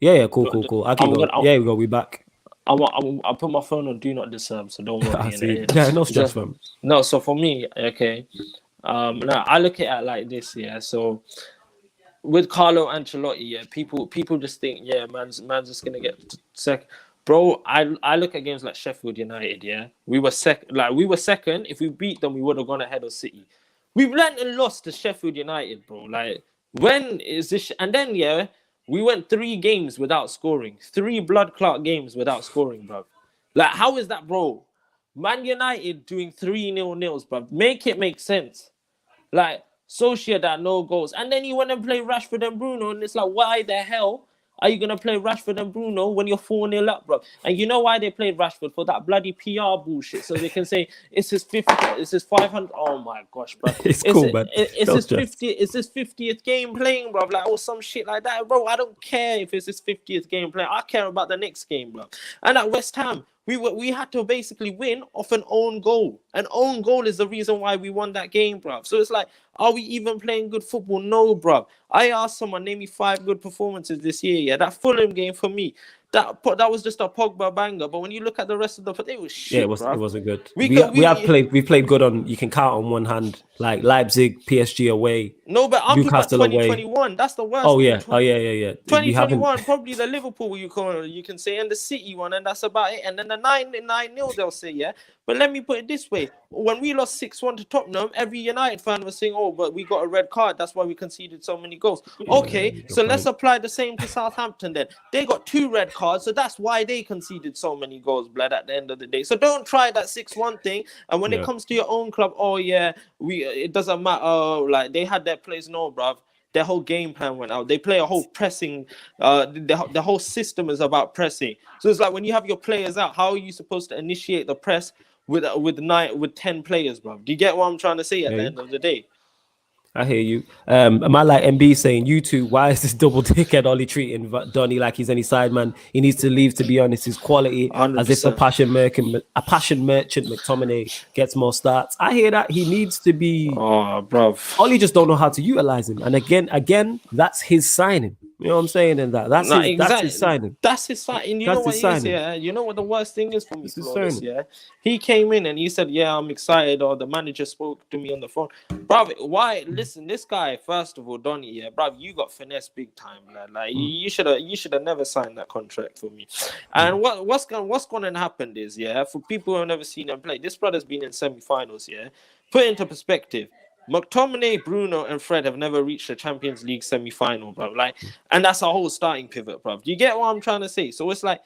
Yeah, cool. I'll keep going. Yeah, we go. We back. I'll put my phone on do not disturb, so don't worry. Yeah, no stress, fam. No, so for me, okay. Now I look at it like this, yeah. So with Carlo Ancelotti, yeah, people just think, yeah, man's just gonna get second. Bro, I look at games like Sheffield United, yeah. We were second. If we beat them, we would have gone ahead of City. We went and lost to Sheffield United, bro. Like, when is this? And then, yeah. We went 3 games without scoring. 3 blood clot games without scoring, bro. Like, how is that, bro? Man United doing 3-0-0s, bro. Make it make sense. Like, Sociedad, no goals. And then you went and play Rashford and Bruno, and it's like, why the hell are you going to play Rashford and Bruno when you're 4-0 up, bro? And you know why they played Rashford? For that bloody PR bullshit. So they can say, it's his 50, it's his 500. Oh, my gosh, bro. It's cool, man. It's his 50th game playing, bro. Like, or some shit like that. Bro, I don't care if it's his 50th game playing. I care about the next game, bro. And at West Ham, we had to basically win off an own goal. An own goal is the reason why we won that game, bro. So it's like, are we even playing good football? No, bro. I asked someone, name me 5 good performances this year. Yeah, that Fulham game for me, that was just a Pogba banger. But when you look at the rest of it was shit. Yeah, it wasn't good. We played good on. You can count on one hand, like Leipzig, PSG away. No, but I'm Newcastle talking about 2021. Away. That's the worst. Oh yeah, 2021, probably the Liverpool you can say, and the City one, and that's about it. And then the 9-0 they'll say, yeah. But let me put it this way: when we lost 6-1 to Tottenham, every United fan was saying, "Oh, but we got a red card. That's why we conceded so many goals." Okay, so let's apply the same to Southampton. Then they got 2 red cards, so that's why they conceded so many goals, blood. At the end of the day, so don't try that 6-1 thing. And when it comes to your own club, oh yeah, it doesn't matter. Like they had their plays, no, bruv. Their whole game plan went out. They play a whole pressing. The whole system is about pressing. So it's like when you have your players out, how are you supposed to initiate the press with 10 players, bro? Do you get what I'm trying to say at the end of the day? I hear you. Am I like MB saying, you two, why is this double dickhead Ollie treating Donny like he's any side man? He needs to leave, to be honest. His quality 100%. As if a passion merchant McTominay gets more starts. I hear that. He needs to be... Oh, bro. Ollie just don't know how to utilize him. And again, that's his signing. You know what I'm saying? And that's Nah, that's his exactly. signing. That's his signing. You know That's what his it is, signing. yeah? You know what the worst thing is for me, That's his Flawless, signing. yeah? He came in and he said, yeah, I'm excited, or the manager spoke to me on the phone. Bruv, why? Listen, this guy, first of all, Donny, yeah, bruv, you got finesse big time, lad. Like, you should have never signed that contract for me. And what's going to happen is, yeah, for people who have never seen him play, this brother's been in semi-finals, yeah? Put into perspective, McTominay, Bruno, and Fred have never reached a Champions League semi-final, bro. Like, and that's a whole starting pivot, bro. Do you get what I'm trying to say? So it's like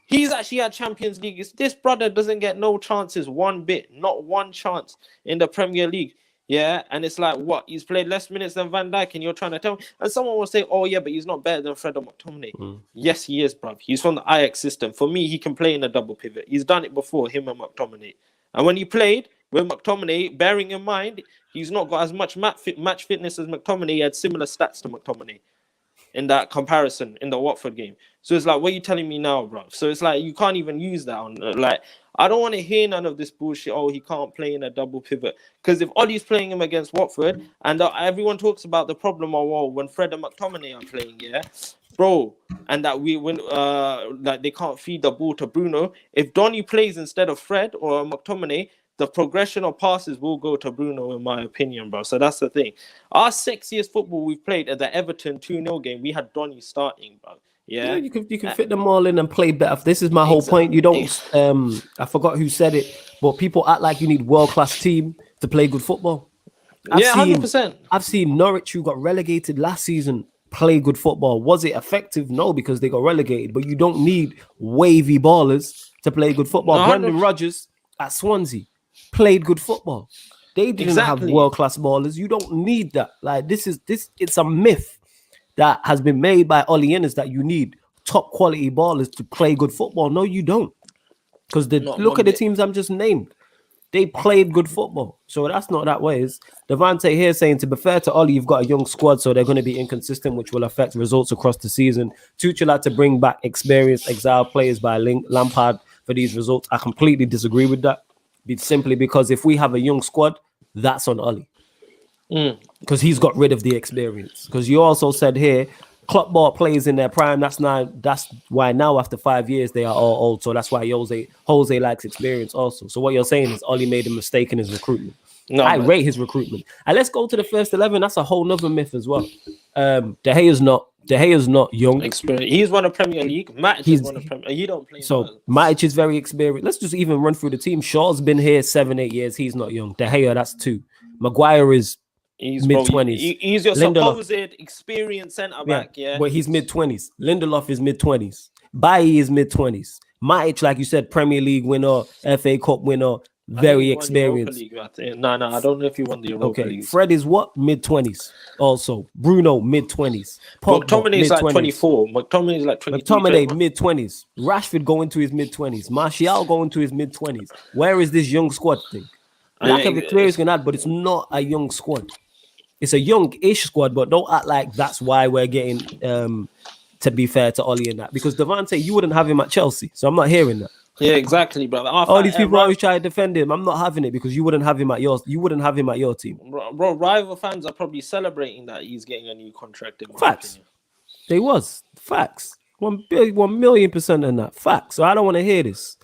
he's actually had Champions League. This brother doesn't get no chances one bit, not one chance in the Premier League. Yeah, and it's like what he's played less minutes than Van Dijk, and you're trying to tell me. And someone will say, "Oh yeah, but he's not better than Fred or McTominay." Yes, he is, bro. He's from the Ajax system. For me, he can play in a double pivot. He's done it before, him and McTominay. And when he played with McTominay, bearing in mind he's not got as much match fitness as McTominay, he had similar stats to McTominay in that comparison in the Watford game. So it's like, what are you telling me now, bro? So it's like you can't even use that on like. I don't want to hear none of this bullshit. Oh, he can't play in a double pivot because if Ollie's playing him against Watford, and everyone talks about the problem of when Fred and McTominay are playing, yeah, bro, and that that they can't feed the ball to Bruno. If Donny plays instead of Fred or McTominay, the progression of passes will go to Bruno, in my opinion, bro. So that's the thing. Our sexiest football we've played at the Everton 2-0 game, we had Donny starting, bro. Yeah, Yeah, you can fit them all in and play better. This is my whole point. You don't. I forgot who said it, but people act like you need world-class team to play good football. Yeah, 100%. I've seen Norwich, who got relegated last season, play good football. Was it effective? No, because they got relegated. But you don't need wavy ballers to play good football. No, Brendan Rodgers at Swansea played good football. They didn't have world-class ballers. You don't need that. Like this. It's a myth that has been made by Ollie Innes that you need top quality ballers to play good football. No, you don't. Because look at the teams I'm just named. They played good football. So that's not that way. It's Devante here saying, to be fair to Ollie, you've got a young squad, so they're going to be inconsistent, which will affect results across the season. Tuchel had to bring back experienced exiled players by Lampard for these results. I completely disagree with that. Simply because if we have a young squad, that's on Ollie. Because he's got rid of the experience. Because you also said here, Klopp bought players in their prime. That's why now after 5 years they are all old. So that's why Jose likes experience also. So what you're saying is Ollie made a mistake in his recruitment. No, I rate his recruitment. And let's go to the first 11. That's a whole nother myth as well. De Gea's not young. Experience. He's won a Premier League. Matic has won a Premier League. He don't play. So Matic is very experienced. Let's just even run through the team. Shaw's been here 7-8 years. He's not young. De Gea, that's 2. Maguire is mid-20s. He's your supposed experienced centre back, yeah. But he's mid-20s. Lindelof is mid-20s. Bailly is mid-20s. Matic, like you said, Premier League winner, FA Cup winner, very experienced. No, I don't know if he won the Europa League. Fred is what? Mid-20s also. Bruno, mid-20s. McTominay is like 24. McTominay is like 23. McTominay, mid-20s. Rashford going to his mid-20s. Martial going to his mid-20s. Where is this young squad thing? Lack of experience can add, but it's not a young squad. It's a young-ish squad, but don't act like that's why we're getting, to be fair to Ollie in that. Because Devante, you wouldn't have him at Chelsea, so I'm not hearing that. Yeah, exactly, brother. All these people always try to defend him. I'm not having it because you wouldn't have him at your team. Bro, rival fans are probably celebrating that he's getting a new contract. In my opinion. They was. Facts. 1,000,000% in that. Facts. So I don't want to hear this.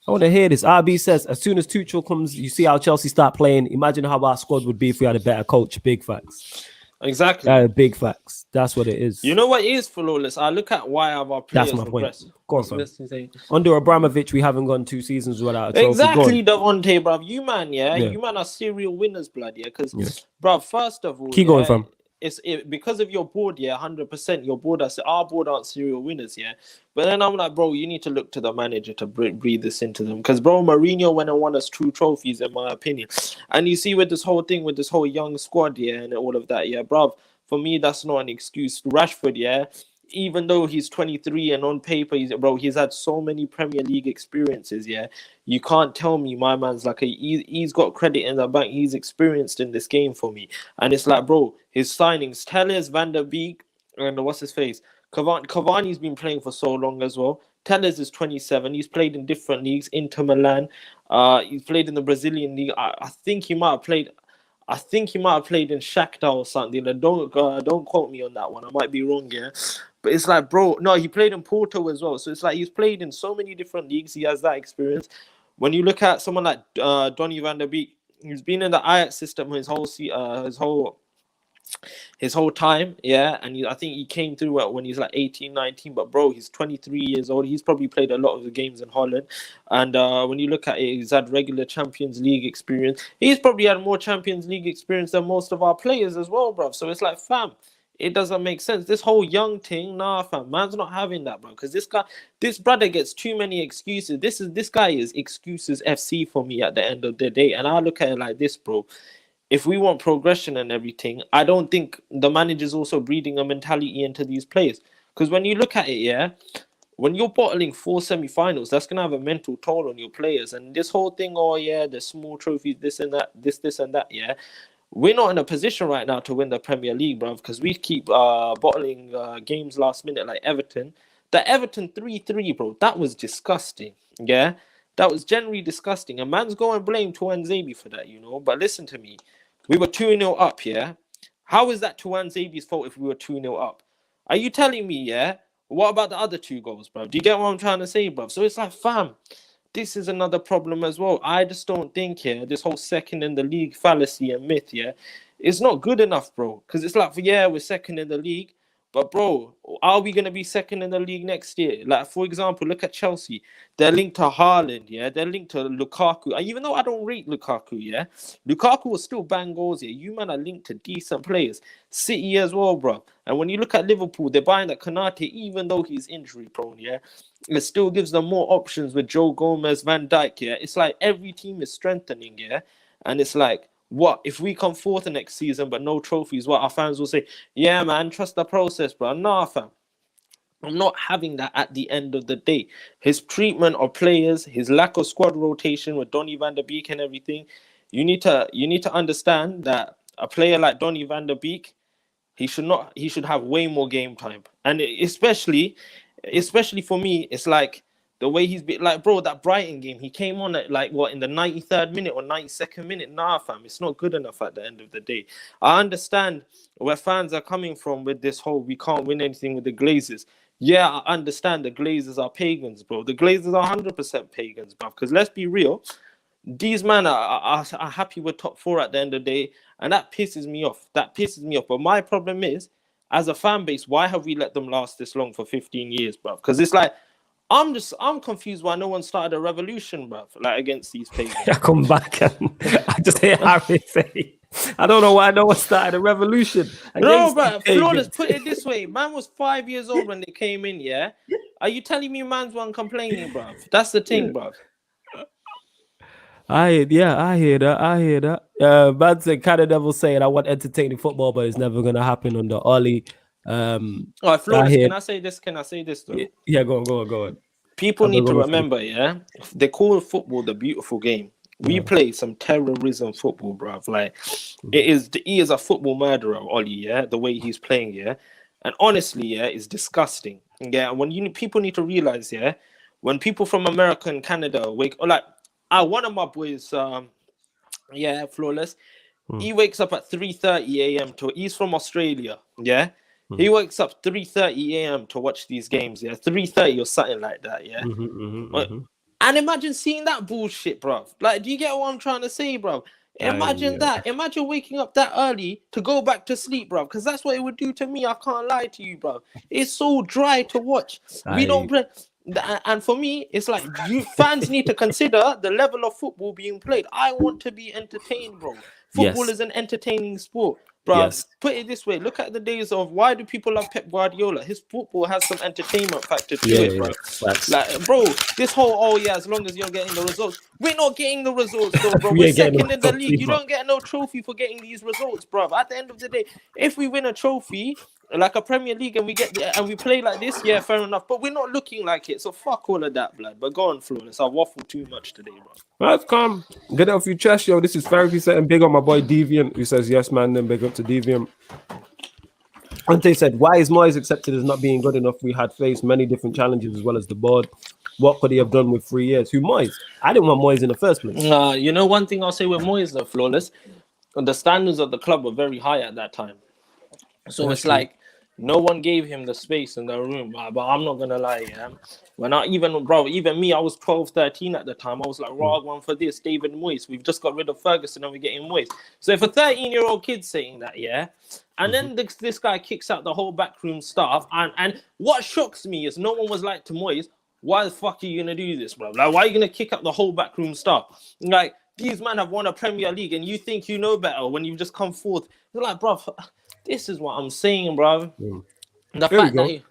RB says, as soon as Tuchel comes, you see how Chelsea start playing. Imagine how our squad would be if we had a better coach. Big facts. Exactly. Big facts. That's what it is. You know what is flawless? I look at why our players. That's my point. Go on, under Abramovich, we haven't gone 2 seasons without a trophy. Exactly, Devontae, bruv. You man, you man are serial winners, blood, yeah. Because, bruv, first of all, keep going from. It's because of your board, 100%. Your board, our board aren't serial winners, But then I'm like, bro, you need to look to the manager to breathe this into them. Because, bro, Mourinho went and won us 2 trophies, in my opinion. And you see with this whole thing, with this whole young squad, and all of that, bruv. For me, that's not an excuse. Rashford, even though he's 23 and on paper, he's had so many Premier League experiences, You can't tell me my man's like he's got credit in the bank. He's experienced in this game for me. And it's like, bro, his signings, Telles, Van der Beek, and what's his face? Cavani's been playing for so long as well. Telles is 27. He's played in different leagues, Inter Milan. He's played in the Brazilian league. I think he might have played in Shakhtar or something. Don't quote me on that one. I might be wrong, But it's like, bro, no, he played in Porto as well. So it's like he's played in so many different leagues. He has that experience. When you look at someone like Donny van der Beek, he's been in the Ajax system his whole time, yeah, and I think he came through when he's like 18, 19, but bro, he's 23 years old. He's probably played a lot of the games in Holland, and when you look at it, he's had regular Champions League experience. He's probably had more Champions League experience than most of our players as well, bro. So it's like, fam, it doesn't make sense. This whole young thing, nah, fam, man's not having that, bro, because this brother gets too many excuses. This guy is excuses FC for me at the end of the day, and I look at it like this, bro. If we want progression and everything, I don't think the manager's also breeding a mentality into these players. Because when you look at it, yeah, when you're bottling 4 semi-finals, that's going to have a mental toll on your players. And this whole thing, oh yeah, the small trophies, this and that, this and that, yeah. We're not in a position right now to win the Premier League, bro, because we keep bottling games last minute like Everton. The Everton 3-3, bro, that was disgusting, yeah. That was generally disgusting. And man's going to blame Tuan Zabi for that, you know. But listen to me. We were 2-0 up, yeah? How is that Tuan Zabi's fault if we were 2-0 up? Are you telling me, yeah? What about the other 2 goals, bro? Do you get what I'm trying to say, bro? So it's like, fam, this is another problem as well. I just don't think, yeah, this whole second in the league fallacy and myth, yeah, it's not good enough, bro. Because it's like, yeah, we're second in the league. But, bro, are we going to be second in the league next year? Like, for example, look at Chelsea. They're linked to Haaland, yeah? They're linked to Lukaku. And even though I don't rate Lukaku, yeah? Lukaku will still bang goals, yeah? You, man, are linked to decent players. City as well, bro. And when you look at Liverpool, they're buying that Konate, even though he's injury-prone, yeah? It still gives them more options with Joe Gomez, Van Dijk, yeah? It's like every team is strengthening, yeah? And it's like, what if we come fourth the next season but no trophies? What our fans will say, yeah, man, trust the process, bro. Nah, fam. I'm not having that at the end of the day. His treatment of players, his lack of squad rotation with Donny van der Beek and everything, you need to understand that a player like Donny van der Beek, he should have way more game time. And especially for me, it's like the way he's been, like, bro, that Brighton game, he came on at like what in the 93rd minute or 92nd minute. Nah, fam, it's not good enough at the end of the day. I understand where fans are coming from with this whole we can't win anything with the Glazers. Yeah, I understand the Glazers are pagans, bro. The Glazers are 100% pagans, bro. Because let's be real, these men are happy with top 4 at the end of the day, and that pisses me off. But my problem is, as a fan base, why have we let them last this long for 15 years, bro? Because it's like, I'm confused why no one started a revolution, bro, like against these pagans. I come back and I just hear Harry say, I don't know why no one started a revolution. No, bro, Flawless, put it this way. Man was 5 years old when they came in, yeah? Are you telling me man's one complaining, bro? That's the thing, bro. I hear that. Man said, Canada Devil saying, I want entertaining football, but it's never going to happen under Ollie. Flawless, can I say this though? Yeah, go on. People need to remember, yeah, they call football the beautiful game. We play some terrorism football, bruv. Like, he is a football murderer, Ollie, yeah, the way he's playing, yeah. And honestly, yeah, it's disgusting. Yeah, when people need to realize, yeah, when people from America and Canada wake, or like, one of my boys, Flawless, he wakes up at 3:30 a.m. He's from Australia, yeah. He wakes up 3:30 a.m. to watch these games, yeah, 3:30 or something like that, yeah. And imagine seeing that bullshit, bro. Like, do you get what I'm trying to say, bro? Imagine that. Imagine waking up that early to go back to sleep, bro. Because that's what it would do to me. I can't lie to you, bro. It's so dry to watch. We don't play. And for me, it's like you fans need to consider the level of football being played. I want to be entertained, bro. Football is an entertaining sport. Bro, put it this way. Look at the days of why do people love Pep Guardiola? His football has some entertainment factor to it, bro. Like, bro, this whole, as long as you're getting the results. We're not getting the results, though, bro. We're second in the league. You don't get no trophy for getting these results, bro. At the end of the day, if we win a trophy, like a Premier League, and we play like this, yeah, fair enough. But we're not looking like it. So fuck all of that, blood. But go on, Flawless. I waffle too much today, bro. Let's come. Get it off your chest, yo. This is Therapy Setting. Big on my boy Deviant, who says, yes, man. Then big up to Deviant. Ante said, why is Moyes accepted as not being good enough? We had faced many different challenges as well as the board. What could he have done with 3 years? Who, Moyes? I didn't want Moyes in the first place. You know, one thing I'll say with Moyes, though, Flawless, the standards of the club were very high at that time. So it's like, No one gave him the space in the room, but I'm not gonna lie, yeah. When even me, I was 12, 13 at the time. I was like, raw one for this, David Moyes. We've just got rid of Ferguson and we're getting Moyes. So if a 13-year-old kid's saying that, yeah, and then this guy kicks out the whole backroom staff, and what shocks me is no one was like to Moyes, why the fuck are you gonna do this, bro? Like, why are you gonna kick out the whole backroom staff? Like, these men have won a Premier League and you think you know better when you've just come forth. You're like, bro, this is what I'm saying, bro. The Here fact we go. that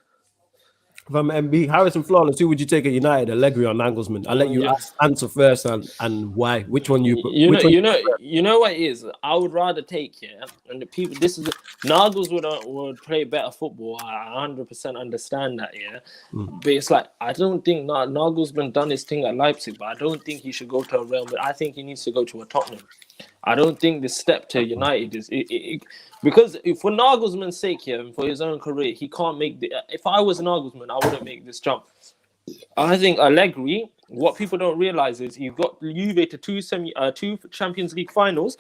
If I'm MB, Harrison Flawless, who would you take at United, Allegri or Nagelsmann? I'll let you answer first and why. Which one you put? you know what it is. I would rather take and the people. This is Nagels would play better football. I 100% understand that, but it's like I don't think Nagelsmann done his thing at Leipzig, but I don't think he should go to a Real Madrid. I think he needs to go to a Tottenham. I don't think the step to United is because for Nagelsmann's sake and for his own career, he can't make the. If I was Nagelsmann, I wouldn't make this jump. I think Allegri. What people don't realize is he got Juve to two Champions League finals,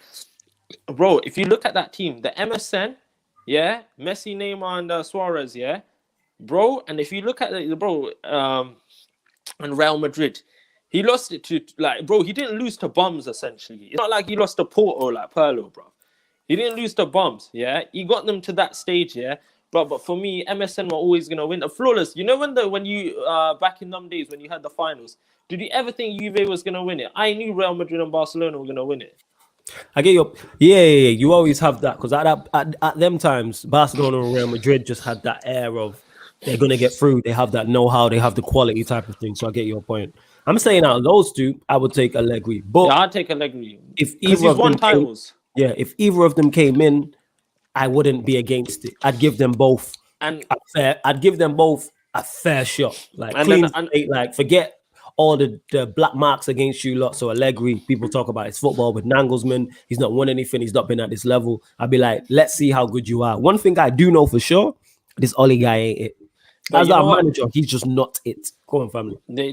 bro. If you look at that team, the MSN, Messi, Neymar, and Suarez, bro. And if you look at and Real Madrid. He lost it to, he didn't lose to bums, essentially. It's not like he lost to Porto, like Pirlo, bro. He didn't lose to bums, He got them to that stage, Bro, but for me, MSN were always going to win. Flawless, you know when you, back in them days, when you had the finals, did you ever think Juve was going to win it? I knew Real Madrid and Barcelona were going to win it. I get your... Yeah. You always have that, because at them times, Barcelona and Real Madrid just had that air of they're going to get through. They have that know-how. They have the quality type of thing. So I get your point. I'm saying out of those two, I would take Allegri. But I'd take Allegri. If either of them titles. If either of them came in, I wouldn't be against it. I'd give them both a fair shot. Like forget all the black marks against you lot. So Allegri, people talk about his football with Nagelsmann. He's not won anything. He's not been at this level. I'd be like, let's see how good you are. One thing I do know for sure, this Oli guy ain't it. As our manager, he's just not it. Go on, family. They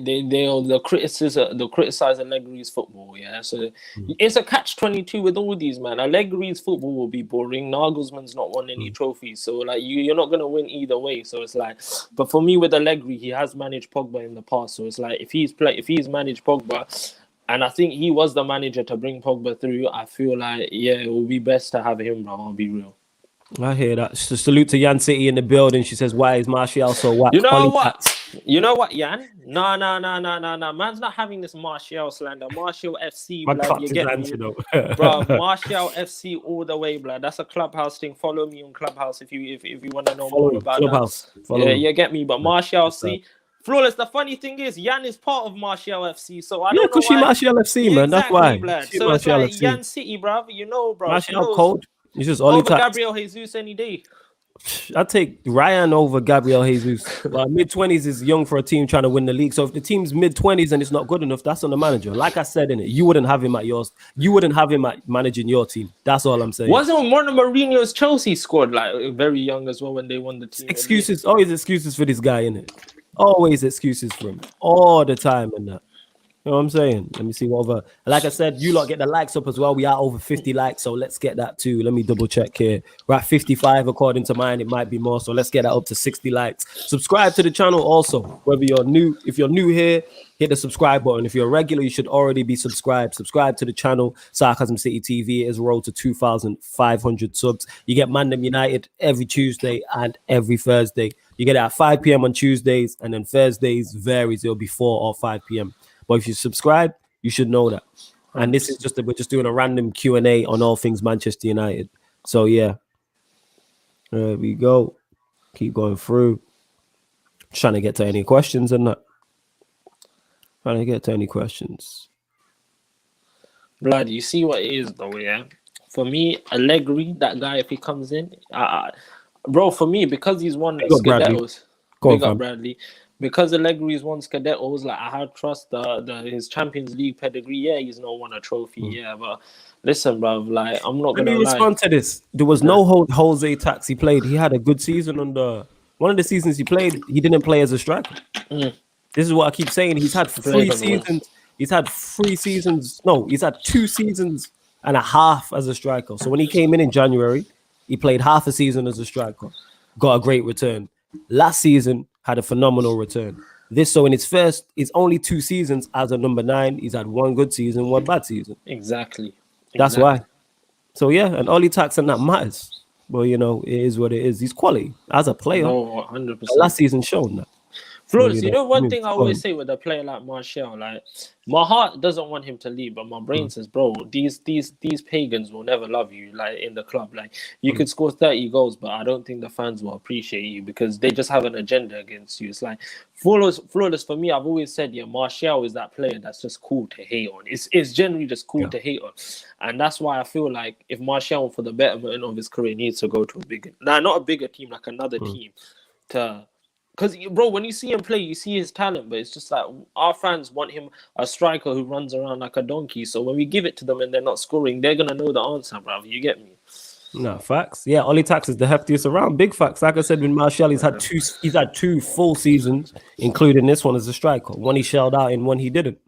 criticize Allegri's football, So it's a catch-22 with all these, man. Allegri's football will be boring. Nagelsmann's not won any trophies, so like you're not gonna win either way. So it's like, but for me with Allegri, he has managed Pogba in the past, so it's like if he's managed Pogba, and I think he was the manager to bring Pogba through. I feel like it will be best to have him, bro. I'll be real. I hear that. So salute to Yan City in the building. She says, "Why is Martial so whack?" You know what? You know what, Yan? No. Man's not having this Martial slander. Martial FC, blood. You get me, bro? Martial FC all the way, blood. That's a Clubhouse thing. Follow me on Clubhouse if you want to know more about Clubhouse. You get me. But Martial FC. Flawless. The funny thing is, Yan is part of Martial FC, so I don't know because she Martial FC, man. That's why. Blood. So it's like FC. Yan City, bro. You know, bro. Martial cold. It's just all over Gabriel Jesus any day. I take Ryan over Gabriel Jesus. Mid-20s is young for a team trying to win the league. So if the team's mid-20s and it's not good enough, that's on the manager. Like I said in it, you wouldn't have him at yours. You wouldn't have him at managing your team. That's all I'm saying. Wasn't one of Mourinho's Chelsea squad like very young as well when they won the team? Excuses, always excuses for this guy, innit? Always excuses for him. All the time and that. You know what I'm saying? Let me see what other. Like I said, you lot get the likes up as well. We are over 50 likes, so let's get that too. Let me double check here. We're at 55 according to mine. It might be more, so let's get that up to 60 likes. Subscribe to the channel also. Whether you're new, if you're new here, hit the subscribe button. If you're a regular, you should already be subscribed. Subscribe to the channel. Sarcasm City TV is rolled to 2,500 subs. You get ManDem United every Tuesday and every Thursday. You get it at 5 p.m. on Tuesdays, and then Thursdays varies. It'll be 4 or 5 p.m. But if you subscribe, you should know that. And this is we're just doing a random Q&A on all things Manchester United. So yeah, there we go. Keep going through. Trying to get to any questions and that. Trying to get to any questions. Blood, you see what it is though, yeah? For me, Allegri, that guy, if he comes in, bro, for me, because he's won Scudettos. Big up Bradley. Because Allegri's won Scudettos, like I had trust his Champions League pedigree. Yeah, he's not won a trophy. But listen, bro, like I'm not gonna respond to this. There was no Jose Tax he played. He had a good season under one of the seasons he played. He didn't play as a striker. This is what I keep saying. He's had 3 seasons. He's had 3 seasons. No, he's had 2 seasons and a half as a striker. So when he came in January, he played half a season as a striker. got a great return. Last season had a phenomenal return. So in it's only 2 seasons as a number 9. He's had one good season, one bad season. Exactly. That's why. So yeah, and Oli tax and that matters. But you know, it is what it is. He's quality as a player. No, 100%. Last season shown that. Flawless, you know one thing I always say with a player like Martial, like my heart doesn't want him to leave, but my brain says, bro, these pagans will never love you like in the club. Like you could score 30 goals, but I don't think the fans will appreciate you because they just have an agenda against you. It's like flawless for me, I've always said, yeah, Martial is that player that's just cool to hate on. It's generally just cool to hate on. And that's why I feel like if Martial, for the betterment of his career, needs to go to not a bigger team, like another team because, bro, when you see him play, you see his talent, but it's just like our fans want him a striker who runs around like a donkey. So when we give it to them and they're not scoring, they're going to know the answer, bro. You get me? No, facts. Yeah, Oli Tax is the heftiest around. Big facts. Like I said, with Martial, he's had 2 full seasons, including this one as a striker. One he shelled out and one he didn't.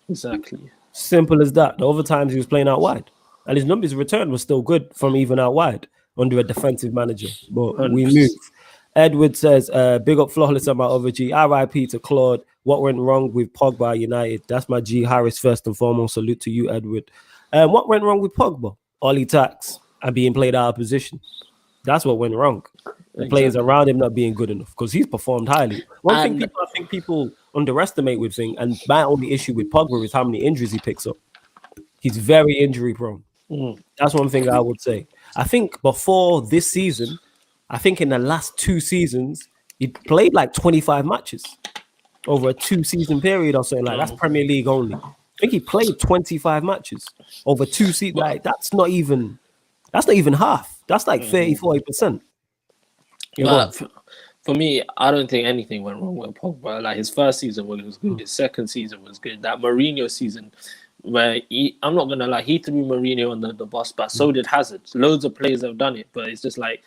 Exactly. Simple as that. The other times he was playing out wide. And his return was still good from even out wide under a defensive manager. But 100%. We move. Edward says, big up Flawless on my other G. RIP to Claude. What went wrong with Pogba United? That's my G. Harris first and foremost. Salute to you, Edward. What went wrong with Pogba? Oli Tax and being played out of position. That's what went wrong. The players around him not being good enough because he's performed highly. One thing I think people underestimate with thing, and my only issue with Pogba is how many injuries he picks up. He's very injury prone. That's one thing I would say. I think before this season, I think in the last 2 seasons, he played like 25 matches over a 2-season period or something like that. That's Premier League only. I think he played 25 matches over 2 seasons. Like that's not even half. That's like 30-40%. For me, I don't think anything went wrong with Pogba. Like his first season was good. His second season was good. That Mourinho season, where I'm not gonna lie, he threw Mourinho on the bus, but so did Hazard. Loads of players have done it, but it's just like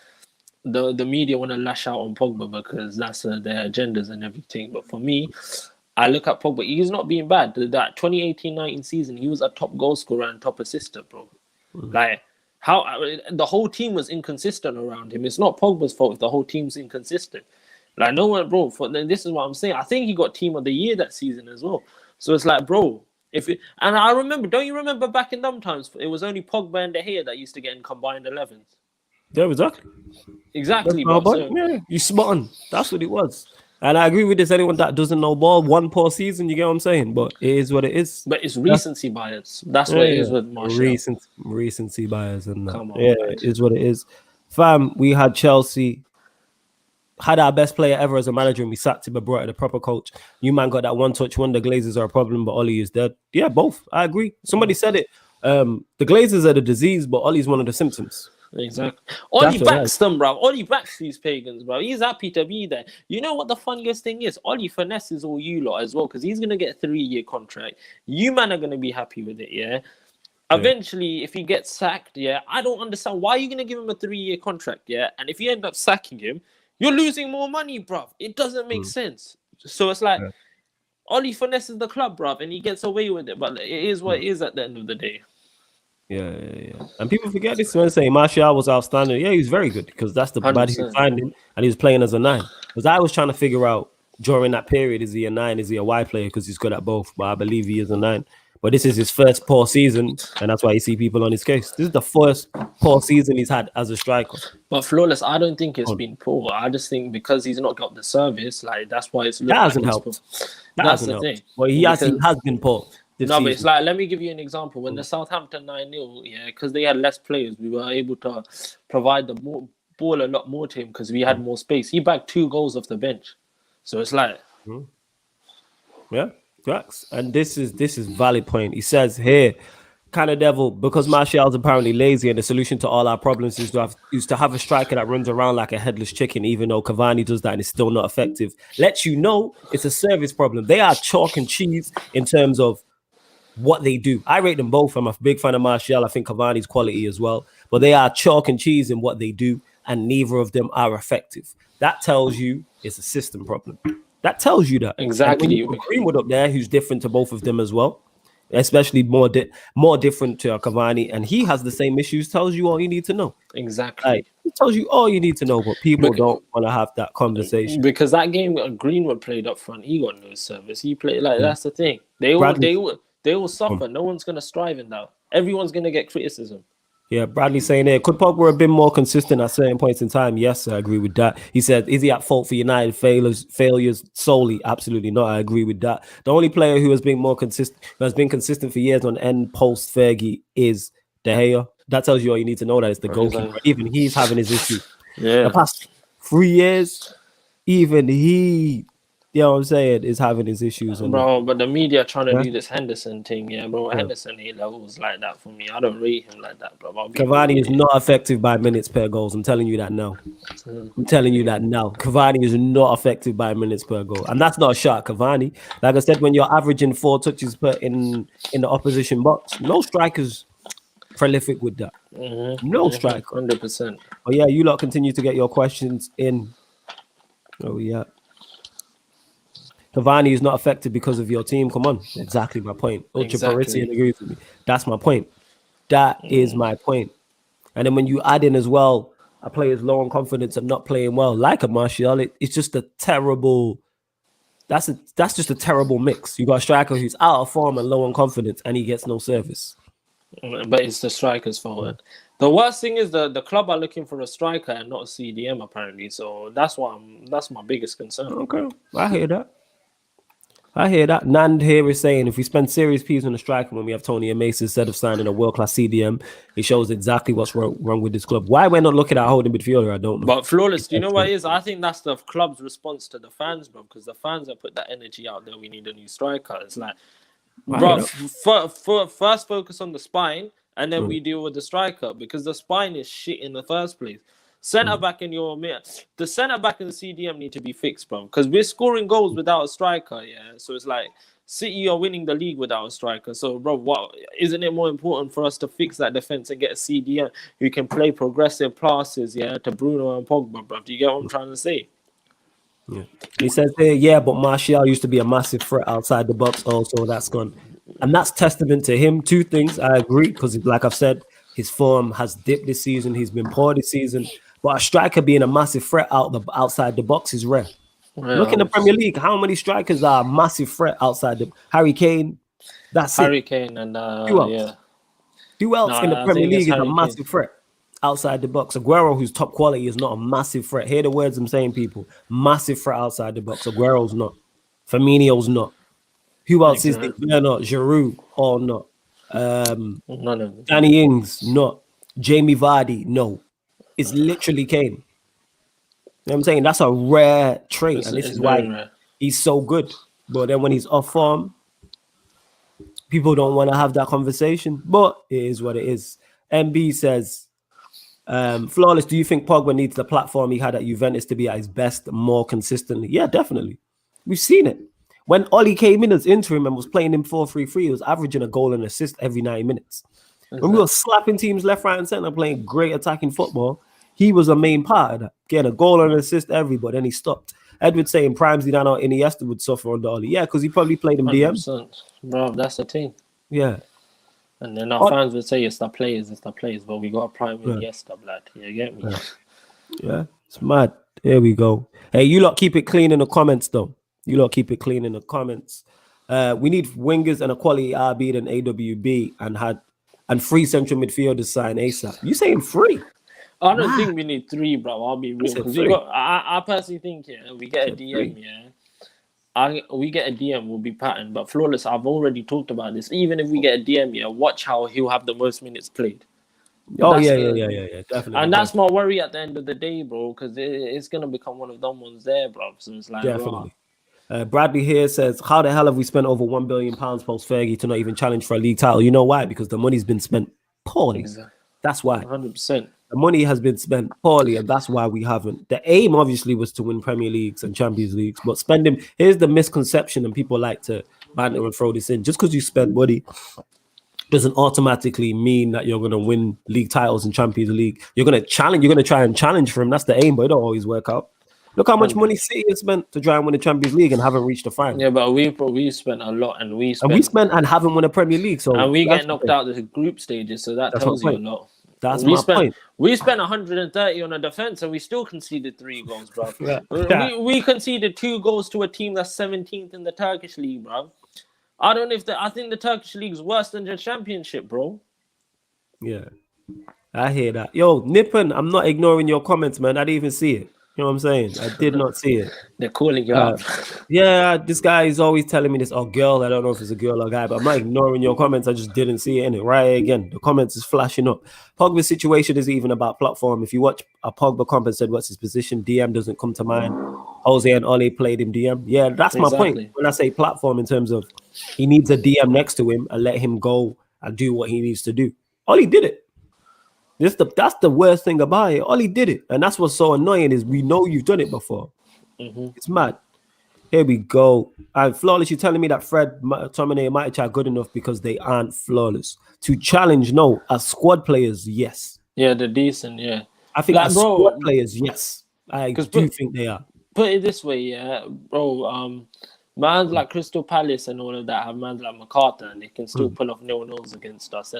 the media want to lash out on Pogba because that's their agendas and everything. But for me, I look at Pogba. He's not being bad. That 2018-19 season, he was a top goal scorer and top assister, bro. Like the whole team was inconsistent around him. It's not Pogba's fault if the whole team's inconsistent. Like no one, bro. This is what I'm saying. I think he got team of the year that season as well. So it's like, bro. And I remember, don't you remember back in them times? It was only Pogba and De Gea that used to get in combined 11s. Yeah, exactly. Bro. Yeah, you spot on. That's what it was. And I agree with this. Anyone that doesn't know ball, one poor season, you get what I'm saying? But it is what it is. But it's recency bias. That's what it is with Martial. Recency bias and that. Come on, it is what it is. Fam, we had Chelsea, had our best player ever as a manager, and we sacked him and brought in a proper coach. You man got that one touch wonder. Glazers are a problem, but Oli is dead. Yeah, both. I agree. Somebody said it. The Glazers are the disease, but Oli's one of the symptoms. Exactly. Oli backs them, bro. Oli backs these pagans, bro. He's happy to be there. You know what the funniest thing is? Oli finesses all you lot as well because he's going to get a 3-year contract. You man are going to be happy with it, yeah? Eventually, if he gets sacked, I don't understand. Why are you going to give him a 3-year contract, and if you end up sacking him, you're losing more money, bro. It doesn't make sense. So it's like, Oli finesses the club, bro, and he gets away with it. But it is what it is at the end of the day. Yeah. And people forget this when saying Martial was outstanding. Yeah, he was very good because that's the bad he was finding, and he was playing as a 9. Because I was trying to figure out during that period, is he a 9? Is he a wide player? Because he's good at both. But I believe he is a 9. But this is his first poor season, and that's why you see people on his case. This is the first poor season he's had as a striker. But Flawless, I don't think it's been poor. I just think because he's not got the service, like that's why it's that hasn't helped. That's the thing. Well, he has been poor. But it's like, let me give you an example. When the Southampton 9-0, because they had less players, we were able to provide the ball a lot more to him because we had more space. He bagged 2 goals off the bench. So it's like... Yeah, facts. And this is valid point. He says here, kind of devil, because Martial's apparently lazy and the solution to all our problems is to have a striker that runs around like a headless chicken, even though Cavani does that and it's still not effective. Lets you know it's a service problem. They are chalk and cheese in terms of what they do. I rate them both. I'm a big fan of Martial. I think Cavani's quality as well. But they are chalk and cheese in what they do, and neither of them are effective. That tells you it's a system problem. That tells you that. Exactly. Greenwood up there, who's different to both of them as well. especially more different to Cavani, and he has the same issues. Tells you all you need to know. Exactly. Like, it tells you all you need to know, but people don't want to have that conversation. Because that game Greenwood played up front, he got no service. He played that's the thing. They all suffer. No one's gonna strive in that. Everyone's gonna get criticism. Yeah, Bradley saying there, could Pogba have been more consistent at certain points in time? Yes, I agree with that. He said, is he at fault for United failures solely? Absolutely not. I agree with that. The only player who has been more consistent, who has been consistent for years on end post Fergie is De Gea. That tells you all you need to know, that it's the goalkeeper. Even he's having his issues. Yeah. The past 3 years, even he, you know what I'm saying, is having his issues. Bro, but the media trying to do this Henderson thing, bro. Henderson ain't levels like that for me. I don't rate him like that, bro. Cavani is not effective by minutes per goals. I'm telling you that now. I'm telling you that now. Cavani is not effective by minutes per goal. And that's not a shot, Cavani. Like I said, when you're averaging 4 touches per in the opposition box, no striker's prolific with that. No striker. 100%. Oh, yeah, you lot continue to get your questions in. Oh, yeah. Cavani is not affected because of your team. Come on. Exactly my point. Ultra Parisian agrees with me. That's my point. That is my point. And then when you add in as well, a player's low on confidence and not playing well, like a Martial, it's just a terrible. That's just a terrible mix. You got a striker who's out of form and low on confidence, and he gets no service. But it's the striker's fault. The worst thing is the club are looking for a striker and not a CDM apparently. So that's my biggest concern. Okay, I hear that. Nand here is saying if we spend serious P's on the striker when we have Tony and Mason instead of signing a world-class CDM, it shows exactly what's wrong with this club. Why we're not looking at holding midfielder, I don't know. But Flawless, do you know what it is? I think that's the club's response to the fans, bro, because the fans have put that energy out there. We need a new striker. It's like, bro, first focus on the spine, and then we deal with the striker, because the spine is shit in the first place. Centre back the centre back and the CDM need to be fixed, bro. Because we're scoring goals without a striker, So it's like City are winning the league without a striker. So, bro, what isn't it more important for us to fix that defense and get a CDM who can play progressive passes, to Bruno and Pogba, bro? Do you get what I'm trying to say? Yeah. He says there, but Martial used to be a massive threat outside the box. Also, that's gone, and that's testament to him. 2 things, I agree, because like I've said, his form has dipped this season. He's been poor this season. But a striker being a massive threat outside the box is rare. Yeah, look in the Premier League, how many strikers are a massive threat outside the Harry Kane? That's Harry Kane and who else? Who else in the Premier League is a massive threat outside the box? Aguero, who's top quality, is not a massive threat. Hear the words I'm saying, people. Massive threat outside the box. Aguero's not. Firmino's not. Who else is there? They're not. Giroud or not. None of them. Danny Ings, not. Jamie Vardy, no. It's literally Kane. You know what I'm saying? That's a rare trait, and this is why he's so good. But then when he's off form, people don't want to have that conversation. But it is what it is. MB says, Flawless, do you think Pogba needs the platform he had at Juventus to be at his best more consistently? Yeah, definitely. We've seen it. When Oli came in as interim and was playing him 4-3-3, he was averaging a goal and assist every 90 minutes. When we were slapping teams left, right, and center, playing great attacking football, he was a main part of that. Getting a goal and an assist but then he stopped. Edward saying Prime Zidane or Iniesta would suffer under Oli. Yeah, because he probably played him DM. Bro, that's the thing. Yeah. And then our fans would say it's the players, but we got a Prime Iniesta, blood. You get me? Yeah, it's mad. Here we go. Hey, you lot keep it clean in the comments, though. We need wingers and a quality RB than AWB and 3 central midfielders sign ASAP. You saying 3? I don't think we need 3, bro. I'll be real. I personally think, we get a DM, we get a DM, we'll be patterned. But Flawless, I've already talked about this. Even if we get a DM, watch how he'll have the most minutes played. Definitely. And that's my worry at the end of the day, bro, because it's going to become one of them ones there, bro. So it's like, definitely. Bradley here says, how the hell have we spent over £1 billion post Fergie to not even challenge for a league title? You know why? Because the money's been spent poorly. Exactly. That's why. 100%. The money has been spent poorly, and that's why we haven't. The aim, obviously, was to win Premier Leagues and Champions Leagues, but spending, here's the misconception, and people like to banter and throw this in. Just because you spend money doesn't automatically mean that you're going to win league titles and Champions League. You're going to try and challenge for him. That's the aim, but it don't always work out. Look how much money City has spent to try and win the Champions League and haven't reached the final. Yeah, but we spent a lot, and we spent and haven't won a Premier League. So and we get knocked out the group stages. So that's tells you a lot. That's my point. We spent 130 on a defense, and we still conceded 3 goals, bro. We conceded 2 goals to a team that's 17th in the Turkish league, bro. I think the Turkish league is worse than the Championship, bro. Yeah, I hear that. Yo, Nippon, I'm not ignoring your comments, man. I didn't even see it. You know what I'm saying? I did not see it. They're calling you out. Yeah, this guy is always telling me this. Oh, girl, I don't know if it's a girl or a guy, but I'm not ignoring your comments. I just didn't see it in it. Right again, the comments is flashing up. Pogba's situation is even about platform. If you watch a Pogba comment and said, what's his position? DM doesn't come to mind. Jose and Ole played him DM. Yeah, that's my point. When I say platform, in terms of he needs a DM next to him and let him go and do what he needs to do. Ole did it. That's the worst thing about it. Ollie did it, and that's what's so annoying is we know you've done it before. It's mad. Here we go. And flawless, you're telling me that Fred, Tomine, and Matic are good enough because they aren't flawless to challenge? No, as squad players, yes. Yeah, they're decent. Yeah, I think as squad players, yes. I do think they are. Put it this way, yeah, bro. Mans like Crystal Palace and all of that have mans like MacArthur, and they can still pull off 0-0s against us.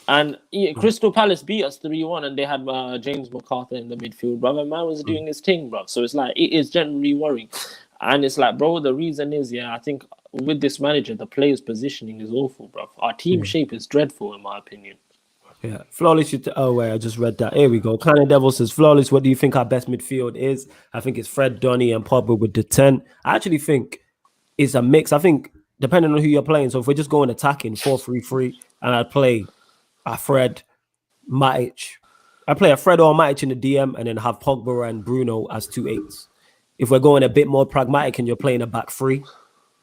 And Crystal Palace beat us 3-1, and they had James MacArthur in the midfield, bro. And man was doing his thing, bro. So it's like, it is generally worrying. And it's like, bro, the reason is, I think with this manager, the players' positioning is awful, bro. Our team shape is dreadful, in my opinion. Yeah, Flawless. Oh, wait, I just read that. Here we go. Kind of Devil says, Flawless, what do you think our best midfield is? I think it's Fred, Donny, and Pogba with the 10. I actually think it's a mix. I think depending on who you're playing. So if we're just going attacking 4-3-3, and I'd play a Fred, Matic. I play a Fred or Matic in the DM, and then have Pogba and Bruno as 2 8s. If we're going a bit more pragmatic and you're playing a back 3,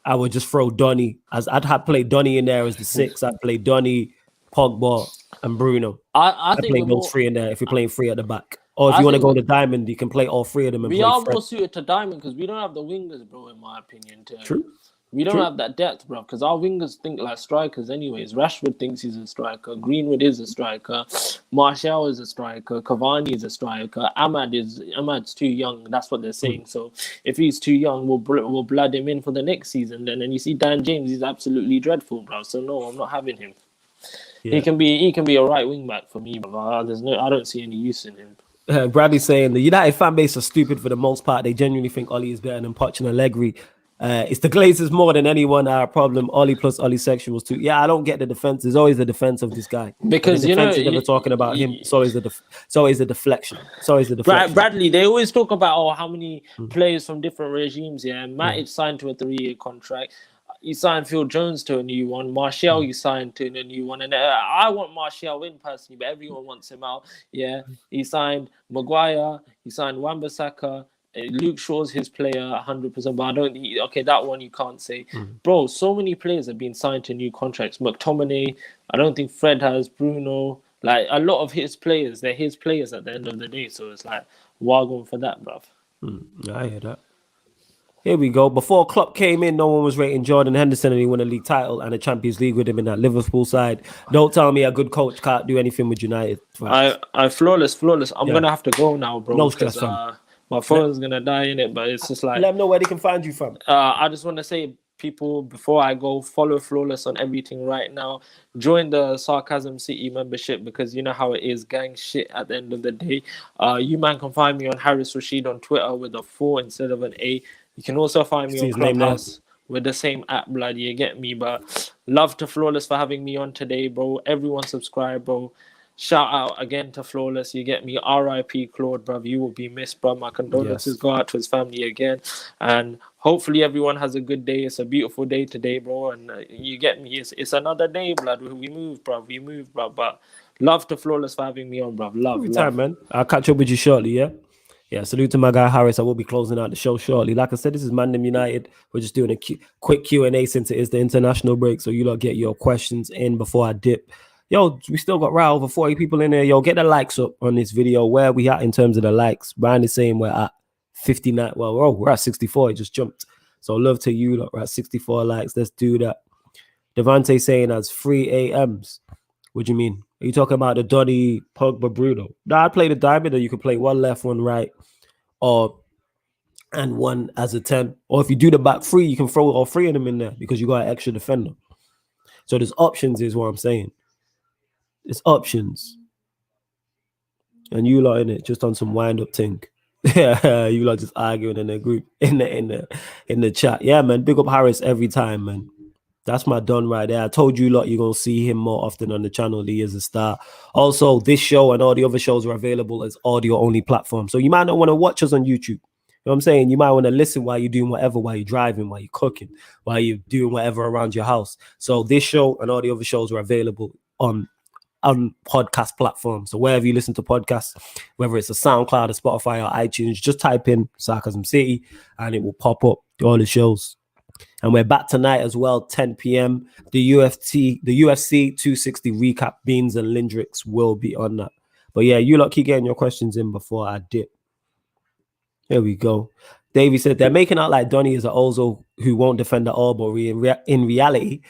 I would just throw Donny as I'd have played Donny in there as the 6. I'd play Donny, Pogba, and Bruno. I think play those 3 in there if you're playing 3 at the back. Or if you want to go to Diamond, you can play all 3 of them. And we are more suited to Diamond because we don't have the wingers, bro, in my opinion. True. We don't have that depth, bro, because our wingers think like strikers anyways. Rashford thinks he's a striker. Greenwood is a striker. Martial is a striker. Cavani is a striker. Ahmad's too young. That's what they're saying. So if he's too young, we'll blood him in for the next season. Then and you see Dan James, he's absolutely dreadful, bro. So no, I'm not having him. Yeah. He can be a right wing back for me, bro. I don't see any use in him. Bradley saying the United fan base are stupid for the most part. They genuinely think Oli is better than Poch and Allegri. It's the Glazers more than anyone our problem. Oli plus Oli sexuals too. Yeah, I don't get the defense. There's always the defense of this guy because the defense is never talking about him. It's always the deflection. It's always the deflection. Bradley, they always talk about how many players from different regimes. Yeah, Matic signed to a 3-year contract. You signed Phil Jones to a new one. Martial, you signed to a new one. And I want Martial in personally, but everyone wants him out. Yeah, he signed Maguire. He signed Wan-Bissaka. Luke Shaw's his player 100%, but I don't. Okay, that one you can't say, bro. So many players have been signed to new contracts. McTominay, I don't think Fred has. Bruno, like a lot of his players, they're his players at the end of the day. So it's like, why going for that, bruv? I hear that. Here we go. Before Klopp came in, no one was rating Jordan Henderson, and he won a league title and a Champions League with him in that Liverpool side. Don't tell me a good coach can't do anything with United. I flawless. I'm gonna have to go now, bro. No stress, fam. My phone's gonna die in it, but it's just like let them know where they can find you from. I just want to say, people, before I go, follow Flawless on everything right now. Join the Sarcasm City membership because you know how it is, gang shit at the end of the day. You man can find me on Harris Rashid on Twitter with a 4 instead of an A. You can also find me on Clubhouse with the same app, blood. You get me, but love to Flawless for having me on today, bro. Everyone subscribe, bro. Shout out again to Flawless. You get me. R.I.P. Claude, bruv. You will be missed, bruv. My condolences go out to his family again. And hopefully everyone has a good day. It's a beautiful day today, bro. And you get me. It's another day, blood. We move, bruv. We move, bruv. But love to Flawless for having me on, bruv. Love. Every time, man. I'll catch up with you shortly, yeah? Yeah, salute to my guy Harris. I will be closing out the show shortly. Like I said, this is ManDem United. We're just doing a quick Q&A since it is the international break. So you lot get your questions in before I dip. Yo, we still got right over 40 people in there. Yo, get the likes up on this video. Where we at in terms of the likes? Brian is saying we're at 59. Well, we're at 64. It just jumped. So love to you lot. We're at 64 likes. Let's do that. Devante saying as 3 AMs. What do you mean? Are you talking about the Donny, Pogba, Bruno? No, I'd play the diamond, or you could play one left, one right. Or and one as a 10. Or if you do the back three, you can throw all three of them in there because you got an extra defender. So there's options, is what I'm saying. It's options. And you lot in it just on some wind-up thing. Yeah, you lot just arguing in the group, in the chat. Yeah, man. Big up Harris every time, man. That's my done right there. I told you lot you're going to see him more often on the channel. He is a star. Also, this show and all the other shows are available as audio-only platforms. So you might not want to watch us on YouTube. You know what I'm saying? You might want to listen while you're doing whatever, while you're driving, while you're cooking, while you're doing whatever around your house. So this show and all the other shows are available on podcast platforms. So wherever you listen to podcasts, whether it's a SoundCloud, a Spotify, or iTunes, just type in Sarcasm City and it will pop up all the shows. And we're back tonight as well, 10 p.m. The UFC 260 recap, Beans and Lindrix will be on that. But yeah, you lot keep getting your questions in before I dip. Here we go. Davey said they're making out like Donny is an Ozo who won't defend at all, but in reality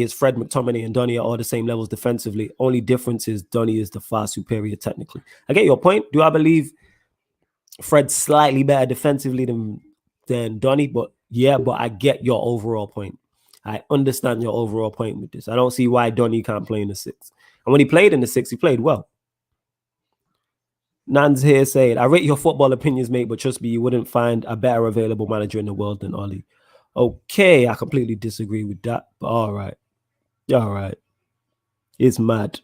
is Fred, McTominay, and Donny are all the same levels defensively. Only difference is Donny is the far superior technically. I get your point. Do I believe Fred's slightly better defensively than Donny? But yeah, but I get your overall point. I understand your overall point with this. I don't see why Donny can't play in the 6. And when he played in the 6, he played well. Nan's here saying, I rate your football opinions, mate, but trust me, you wouldn't find a better available manager in the world than Oli. Okay, I completely disagree with that, but all right. All right. It's mad.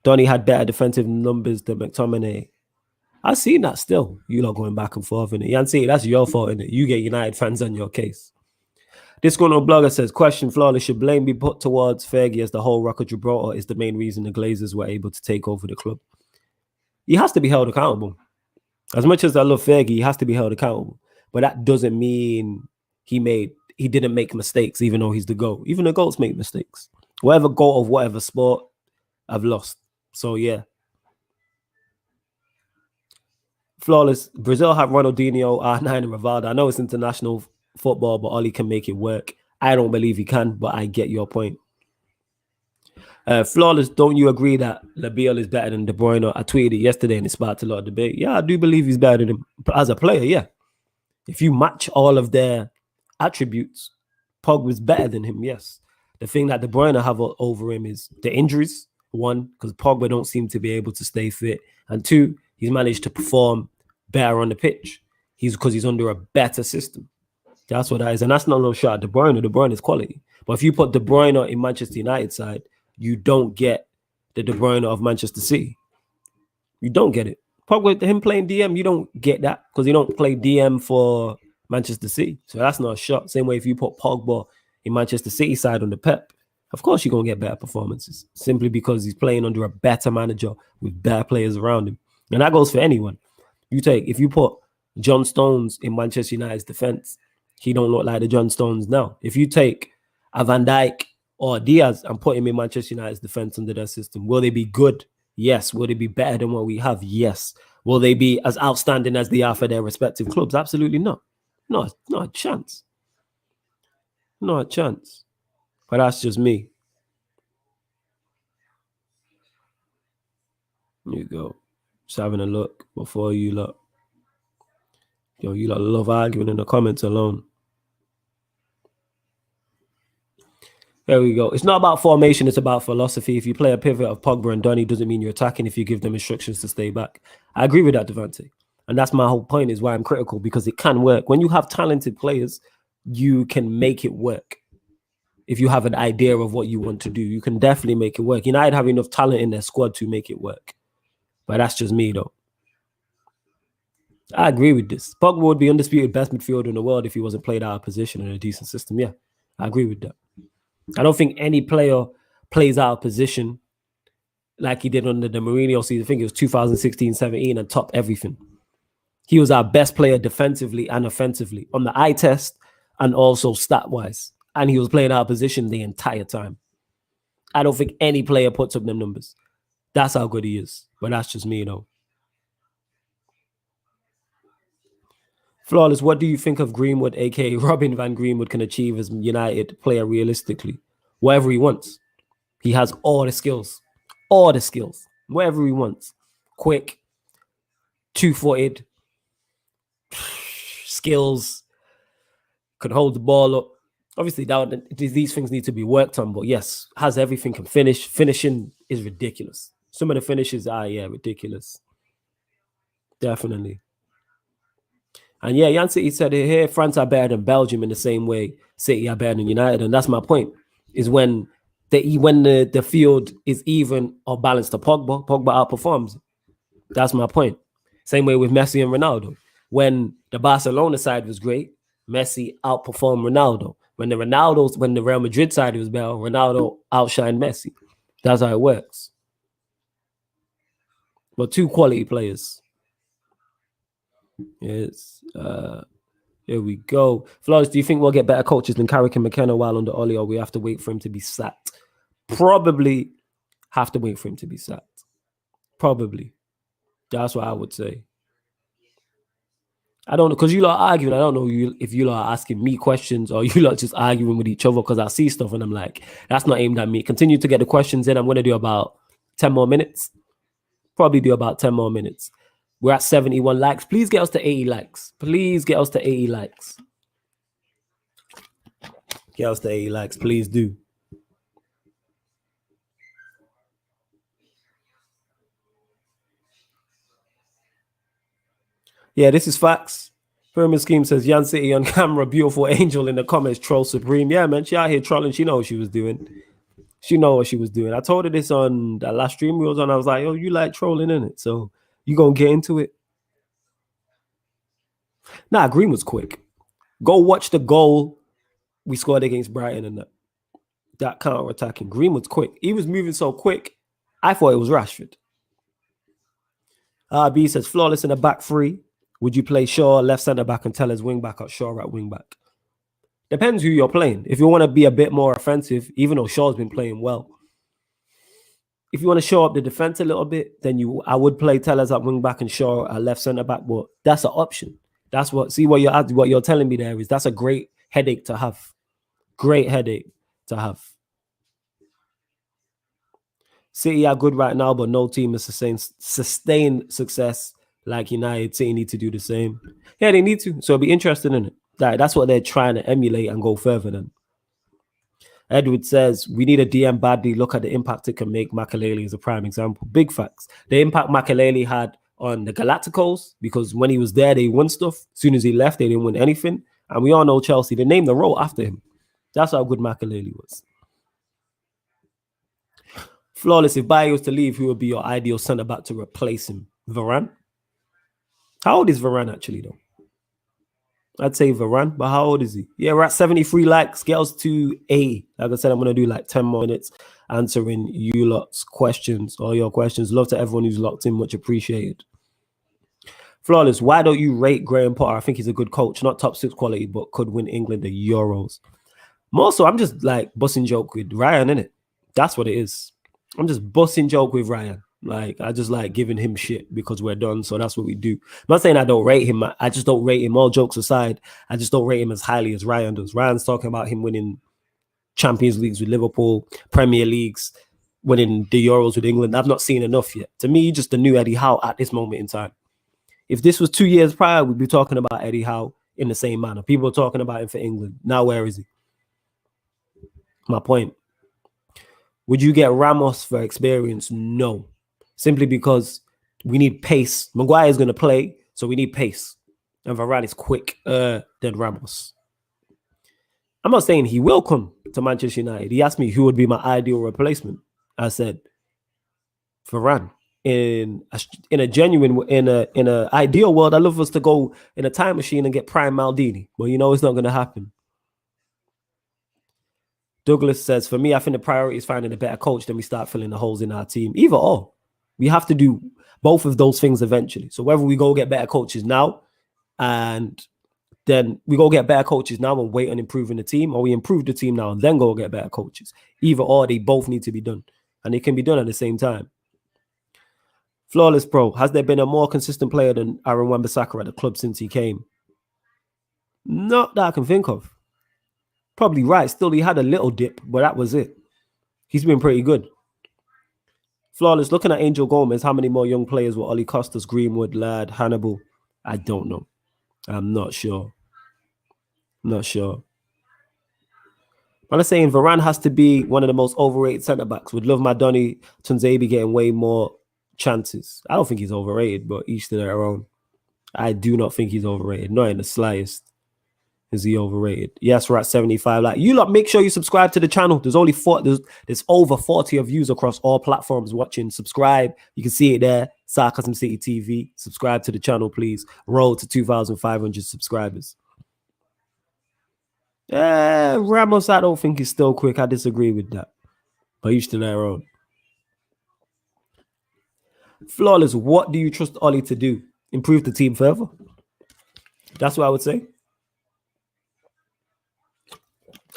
Donny had better defensive numbers than McTominay. I've seen that still. You lot going back and forth in it. You see, that's your fault in it. You get United fans on your case. This blogger says, question, Flawless, should blame be put towards Fergie as the whole Rock of Gibraltar is the main reason the Glazers were able to take over the club? He has to be held accountable. As much as I love Fergie, he has to be held accountable. But that doesn't mean he didn't make mistakes, even though he's the GOAT. Even the GOATs make mistakes. Whatever GOAT of whatever sport, I've lost. So yeah. Flawless. Brazil have Ronaldinho, R9, and Rivaldo. I know it's international football, but Oli can make it work. I don't believe he can, but I get your point. Flawless, don't you agree that Labiel is better than De Bruyne? I tweeted it yesterday and it sparked a lot of debate. Yeah, I do believe he's better than him as a player, yeah. If you match all of their attributes, Pogba's better than him, yes. The thing that De Bruyne have over him is the injuries. One, because Pogba don't seem to be able to stay fit. And two, he's managed to perform better on the pitch. Because he's under a better system. That's what that is. And that's not no shot at De Bruyne. De Bruyne is quality. But if you put De Bruyne in Manchester United side, you don't get the De Bruyne of Manchester City. You don't get it. Pogba, him playing DM, you don't get that because he don't play DM for Manchester City. So that's not a shot. Same way if you put Pogba in Manchester City side on the Pep, of course you're going to get better performances simply because he's playing under a better manager with better players around him. And that goes for anyone. If you put John Stones in Manchester United's defense, he don't look like the John Stones now. If you take a Van Dijk or Diaz and put him in Manchester United's defense under their system, will they be good? Yes. Will they be better than what we have? Yes. Will they be as outstanding as they are for their respective clubs? Absolutely not. Not a chance. Not a chance. But that's just me. Here you go. Just having a look before you lot. Yo, you lot love arguing in the comments alone. There we go. It's not about formation, it's about philosophy. If you play a pivot of Pogba and Donny, doesn't mean you're attacking if you give them instructions to stay back. I agree with that, Devante. And that's my whole point, is why I'm critical, because it can work. When you have talented players, you can make it work. If you have an idea of what you want to do, you can definitely make it work. United have enough talent in their squad to make it work. But that's just me, though. I agree with this. Pogba would be undisputed best midfielder in the world if he wasn't played out of position in a decent system. Yeah, I agree with that. I don't think any player plays out of position like he did under the Mourinho season. I think it was 2016-17 and topped everything. He was our best player defensively and offensively on the eye test and also stat-wise. And he was playing out of position the entire time. I don't think any player puts up them numbers. That's how good he is. But that's just me, though. Flawless, what do you think of Greenwood, aka Robin van Greenwood, can achieve as United player realistically? Whatever he wants. He has all the skills. All the skills. Whatever he wants. Quick, two-footed, skills, could hold the ball up. Obviously, these things need to be worked on, but yes, has everything can finish. Finishing is ridiculous. Some of the finishes are, ridiculous. Definitely. And yeah, Jan City said here, France are better than Belgium in the same way City are better than United. And that's my point, is when the field is even or balanced to Pogba outperforms. That's my point. Same way with Messi and Ronaldo. When the Barcelona side was great, Messi outperformed Ronaldo. When the Real Madrid side was better, Ronaldo outshined Messi. That's how it works. But two quality players. Yes. Here we go. Flores, do you think we'll get better coaches than Carrick and McKenna while under Oli, or we have to wait for him to be sacked? Probably have to wait for him to be sacked. Probably. That's what I would say. I don't know, because you lot are arguing. I don't know if you lot are asking me questions or you lot just arguing with each other, because I see stuff and I'm like, that's not aimed at me. Continue to get the questions in. I'm going to do about 10 more minutes. Probably do about 10 more minutes. We're at 71 likes. Please get us to 80 likes. Please get us to 80 likes. Get us to 80 likes. Please do. Yeah, this is facts. Pyramid Scheme says, Jan City on camera, beautiful angel in the comments, troll supreme. Yeah, man, she out here trolling. She know what she was doing. She know what she was doing. I told her this on that last stream we was on. I was like, oh, you like trolling, innit? So you gonna get into it? Nah, Green was quick. Go watch the goal we scored against Brighton and that counter-attacking. Green was quick. He was moving so quick, I thought it was Rashford. B says, flawless in the back three. Would you play Shaw left centre-back and Tellers wing-back or Shaw at wing-back? Depends who you're playing. If you want to be a bit more offensive, even though Shaw's been playing well, if you want to show up the defense a little bit, then I would play Tellers at wing-back and Shaw at left centre-back, but that's an option. That's what you're telling me there is that's a great headache to have. Great headache to have. City are good right now, but no team is sustained success like United. City need to do the same. Yeah, they need to. So it'll be interesting in it. That's what they're trying to emulate and go further than. Edward says, we need a DM badly. Look at the impact it can make. Makelele is a prime example. Big facts. The impact Makelele had on the Galacticos, because when he was there, they won stuff. As soon as he left, they didn't win anything. And we all know Chelsea. They named the role after him. That's how good Makelele was. Flawless, if Baye was to leave, who would be your ideal centre-back to replace him? Varane? How old is Varane actually, though? I'd say Varane, but how old is he? Yeah, we're at 73 likes. Get us to 80. Like I said, I'm going to do like 10 more minutes answering you lot's questions, all your questions. Love to everyone who's locked in. Much appreciated. Flawless, why don't you rate Graham Potter? I think he's a good coach. Not top 6 quality, but could win England the Euros. More so, I'm just like busting joke with Ryan, innit? That's what it is. I'm just busting joke with Ryan. Like, I just like giving him shit because we're done. So that's what we do. I'm not saying I don't rate him. I just don't rate him. All jokes aside, I just don't rate him as highly as Ryan does. Ryan's talking about him winning Champions Leagues with Liverpool, Premier Leagues, winning the Euros with England. I've not seen enough yet. To me, just the new Eddie Howe at this moment in time. If this was 2 years prior, we'd be talking about Eddie Howe in the same manner. People are talking about him for England. Now, where is he? My point. Would you get Ramos for experience? No. Simply because we need pace. Maguire is going to play, so we need pace. And Varane is quick than Ramos. I'm not saying he will come to Manchester United. He asked me who would be my ideal replacement. I said Varane. In a ideal world, I love us to go in a time machine and get prime Maldini. But you know it's not going to happen. Douglas says, for me, I think the priority is finding a better coach, then we start filling the holes in our team. Either or. We have to do both of those things eventually. So whether we go get better coaches now and then we go get better coaches now and wait on improving the team, or we improve the team now and then go get better coaches. Either or, they both need to be done. And they can be done at the same time. Flawless Pro, has there been a more consistent player than Aaron Wan-Bissaka at the club since he came? Not that I can think of. Probably right. Still, he had a little dip, but that was it. He's been pretty good. Flawless, looking at Angel Gomez, how many more young players were Oli Costas, Greenwood, Ladd, Hannibal? I don't know. I'm not sure. Not sure. I'm saying Varane has to be one of the most overrated centre backs. Would love Madoni Tunzebi getting way more chances. I don't think he's overrated, but each to their own. I do not think he's overrated. Not in the slightest. Is he overrated? Yes, we're at 75. Like, you lot, make sure you subscribe to the channel. There's only there's over 40 of views across all platforms watching. Subscribe. You can see it there. Sarcasm City TV. Subscribe to the channel, please. Road to 2,500 subscribers. Ramos, I don't think he's still quick. I disagree with that. But each to their own. Flawless, what do you trust Ollie to do? Improve the team further? That's what I would say.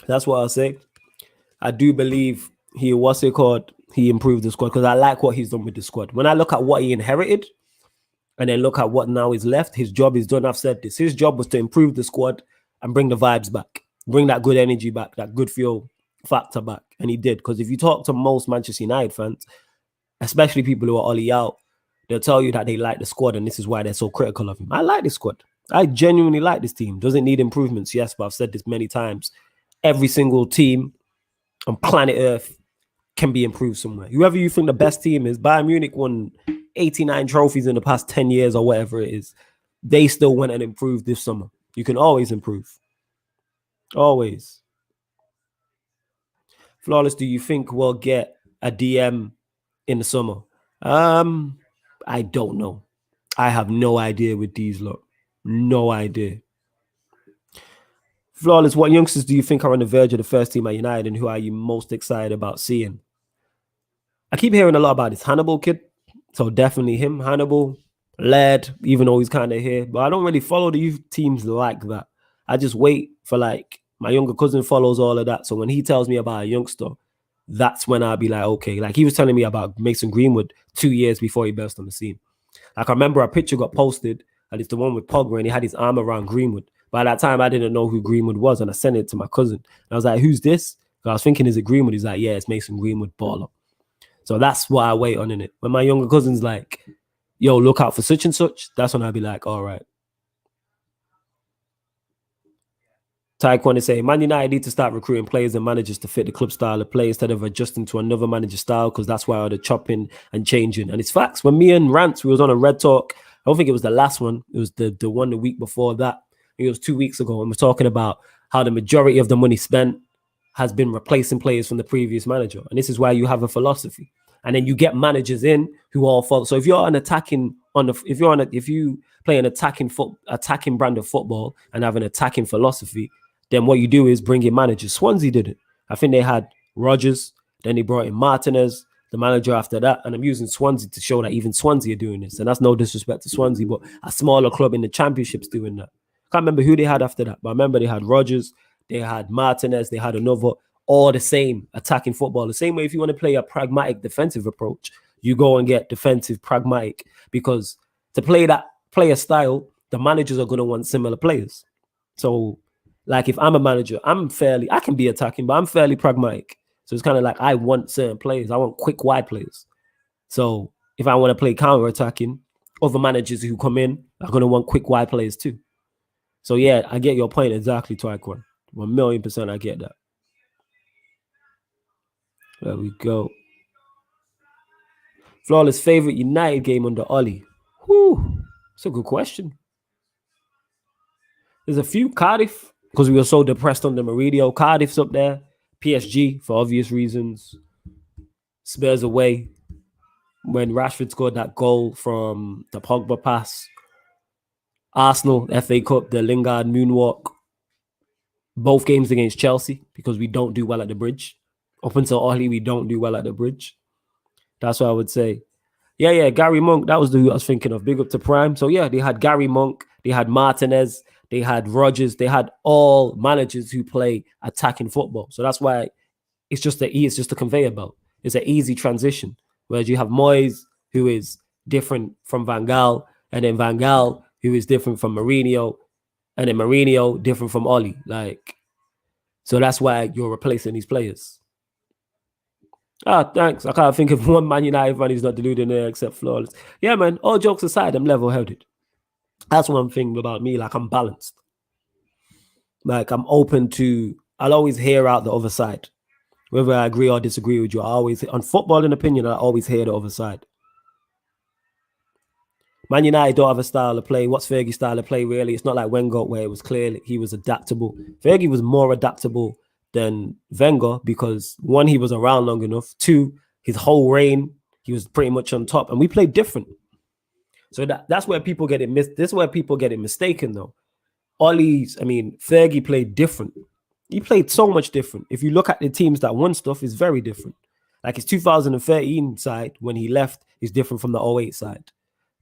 That's what I'll say. I do believe he improved the squad because I like what he's done with the squad. When I look at what he inherited and then look at what now is left, his job is done. I've said this. His job was to improve the squad and bring the vibes back, bring that good energy back, that good feel factor back. And he did. Because if you talk to most Manchester United fans, especially people who are Ollie out, they'll tell you that they like the squad and this is why they're so critical of him. I like this squad. I genuinely like this team. Doesn't need improvements, yes, but I've said this many times. Every single team on planet Earth can be improved somewhere. Whoever you think the best team is, Bayern Munich won 89 trophies in the past 10 years or whatever it is. They still went and improved this summer. You can always improve. Always. Flawless, do you think we'll get a DM in the summer? I don't know. I have no idea with these lot. No idea. Flawless, what youngsters do you think are on the verge of the first team at United and who are you most excited about seeing? I keep hearing a lot about this Hannibal kid. So definitely him, Hannibal, Laird, even though he's kind of here. But I don't really follow the youth teams like that. I just wait for like my younger cousin follows all of that. So when he tells me about a youngster, that's when I'll be like, okay. Like he was telling me about Mason Greenwood 2 years before he burst on the scene. Like I remember a picture got posted and it's the one with Pogba and he had his arm around Greenwood. By that time, I didn't know who Greenwood was, and I sent it to my cousin. And I was like, who's this? I was thinking, is it Greenwood? He's like, yeah, it's Mason Greenwood, baller. So that's what I wait on in it. When my younger cousin's like, yo, look out for such and such, that's when I'll be like, all right. Taekwondo is saying, Man United need to start recruiting players and managers to fit the club style of play instead of adjusting to another manager style, because that's why all the chopping and changing. And it's facts. When me and Rance, we was on a Red Talk, I don't think it was the last one. It was the one the week before that. It was 2 weeks ago, and we're talking about how the majority of the money spent has been replacing players from the previous manager. And this is why you have a philosophy. And then you get managers in who all follow. So if you're if you play an attacking brand of football and have an attacking philosophy, then what you do is bring in managers. Swansea did it. I think they had Rodgers, then they brought in Martinez, the manager after that. And I'm using Swansea to show that even Swansea are doing this. And that's no disrespect to Swansea, but a smaller club in the Championship's doing that. Can't remember who they had after that, but I remember they had Rodgers, they had Martinez, they had another, all the same attacking football. The same way if you want to play a pragmatic defensive approach, you go and get defensive pragmatic, because to play that player style, the managers are going to want similar players. So like if I'm a manager, I can be attacking, but I'm fairly pragmatic. So it's kind of like I want certain players. I want quick, wide players. So if I want to play counter-attacking, other managers who come in are going to want quick, wide players too. So yeah, I get your point exactly, Taekwondo. 1,000,000% I get that. There we go. Flawless favorite United game under Ollie. Whew, that's a good question. There's a few. Cardiff, because we were so depressed under Mourinho. Cardiff's up there. PSG, for obvious reasons. Spurs away. When Rashford scored that goal from the Pogba pass. Arsenal, FA Cup, the Lingard moonwalk. Both games against Chelsea, because we don't do well at the bridge. Up until Ollie, we don't do well at the bridge. That's what I would say. Yeah, Gary Monk, that was the who I was thinking of. Big up to Prime. So yeah, they had Gary Monk, they had Martinez, they had Rodgers, they had all managers who play attacking football. So that's why it's just a conveyor belt. It's an easy transition. Whereas you have Moyes, who is different from Van Gaal, and then Van Gaal, who is different from Mourinho, and then Mourinho different from Ollie. Like, so that's why you're replacing these players. Thanks. I can't think of one Man United fan who's not deluded there except Flawless. Yeah, man. All jokes aside, I'm level-headed. That's one thing about me. Like, I'm balanced. Like, I'm open to, I'll always hear out the other side. Whether I agree or disagree with you, I always, on footballing opinion, I always hear the other side. Man United don't have a style of play. What's Fergie's style of play, really? It's not like Wenger, where it was clear he was adaptable. Fergie was more adaptable than Wenger because, one, he was around long enough. Two, his whole reign, he was pretty much on top. And we played different. So that's where people get it this is where people get it mistaken, though. Fergie played different. He played so much different. If you look at the teams that won stuff, it's very different. Like his 2013 side, when he left, is different from the 08 side.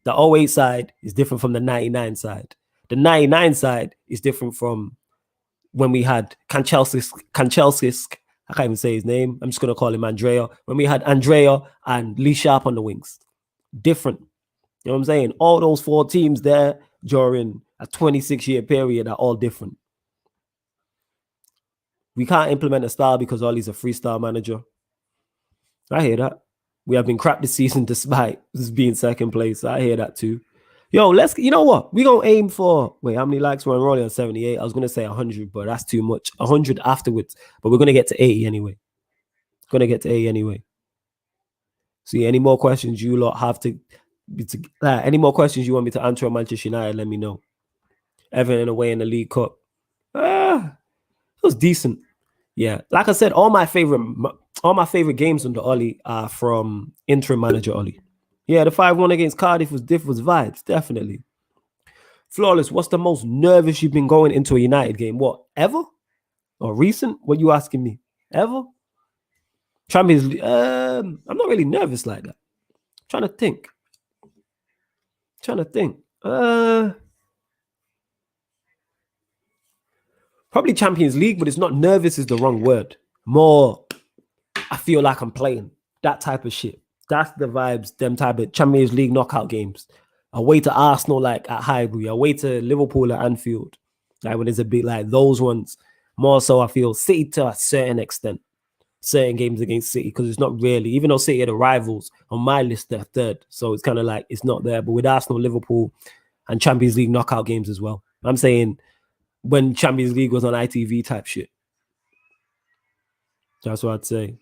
The 08 side is different from the 99 side. The 99 side is different from when we had Kanchelskis. I can't even say his name. I'm just going to call him Andrea. When we had Andrea and Lee Sharp on the wings. Different. You know what I'm saying? All those 4 teams there during a 26-year period are all different. We can't implement a style because Ollie's a freestyle manager. I hear that. We have been crap this season despite being second place. I hear that too. Yo, you know what? We're going to aim for, how many likes were on Rolling on 78? I was going to say 100, but that's too much. 100 afterwards. But we're going to get to 80 anyway. See, any more questions you lot have any more questions you want me to answer on Manchester United, let me know. Everton away in the League Cup. It was decent. Yeah, like I said, all my favorite games under Ollie are from interim manager Ollie. Yeah, the 5-1 against Cardiff was vibes, definitely. Flawless, what's the most nervous you've been going into a United game? What, ever? Or recent? What are you asking me? Ever? Champions League, I'm not really nervous like that. Trying to think. Probably Champions League, but it's not nervous is the wrong word. More, I feel like I'm playing. That type of shit. That's the vibes, them type of Champions League knockout games. Away to Arsenal, like at Highbury. Away to Liverpool at Anfield. Like when it's a bit like those ones. More so, I feel City to a certain extent. Certain games against City, because it's not really, even though City are the rivals, on my list, they're third. So it's kind of like, it's not there. But with Arsenal, Liverpool, and Champions League knockout games as well. I'm saying when Champions League was on ITV type shit. That's what I'd say.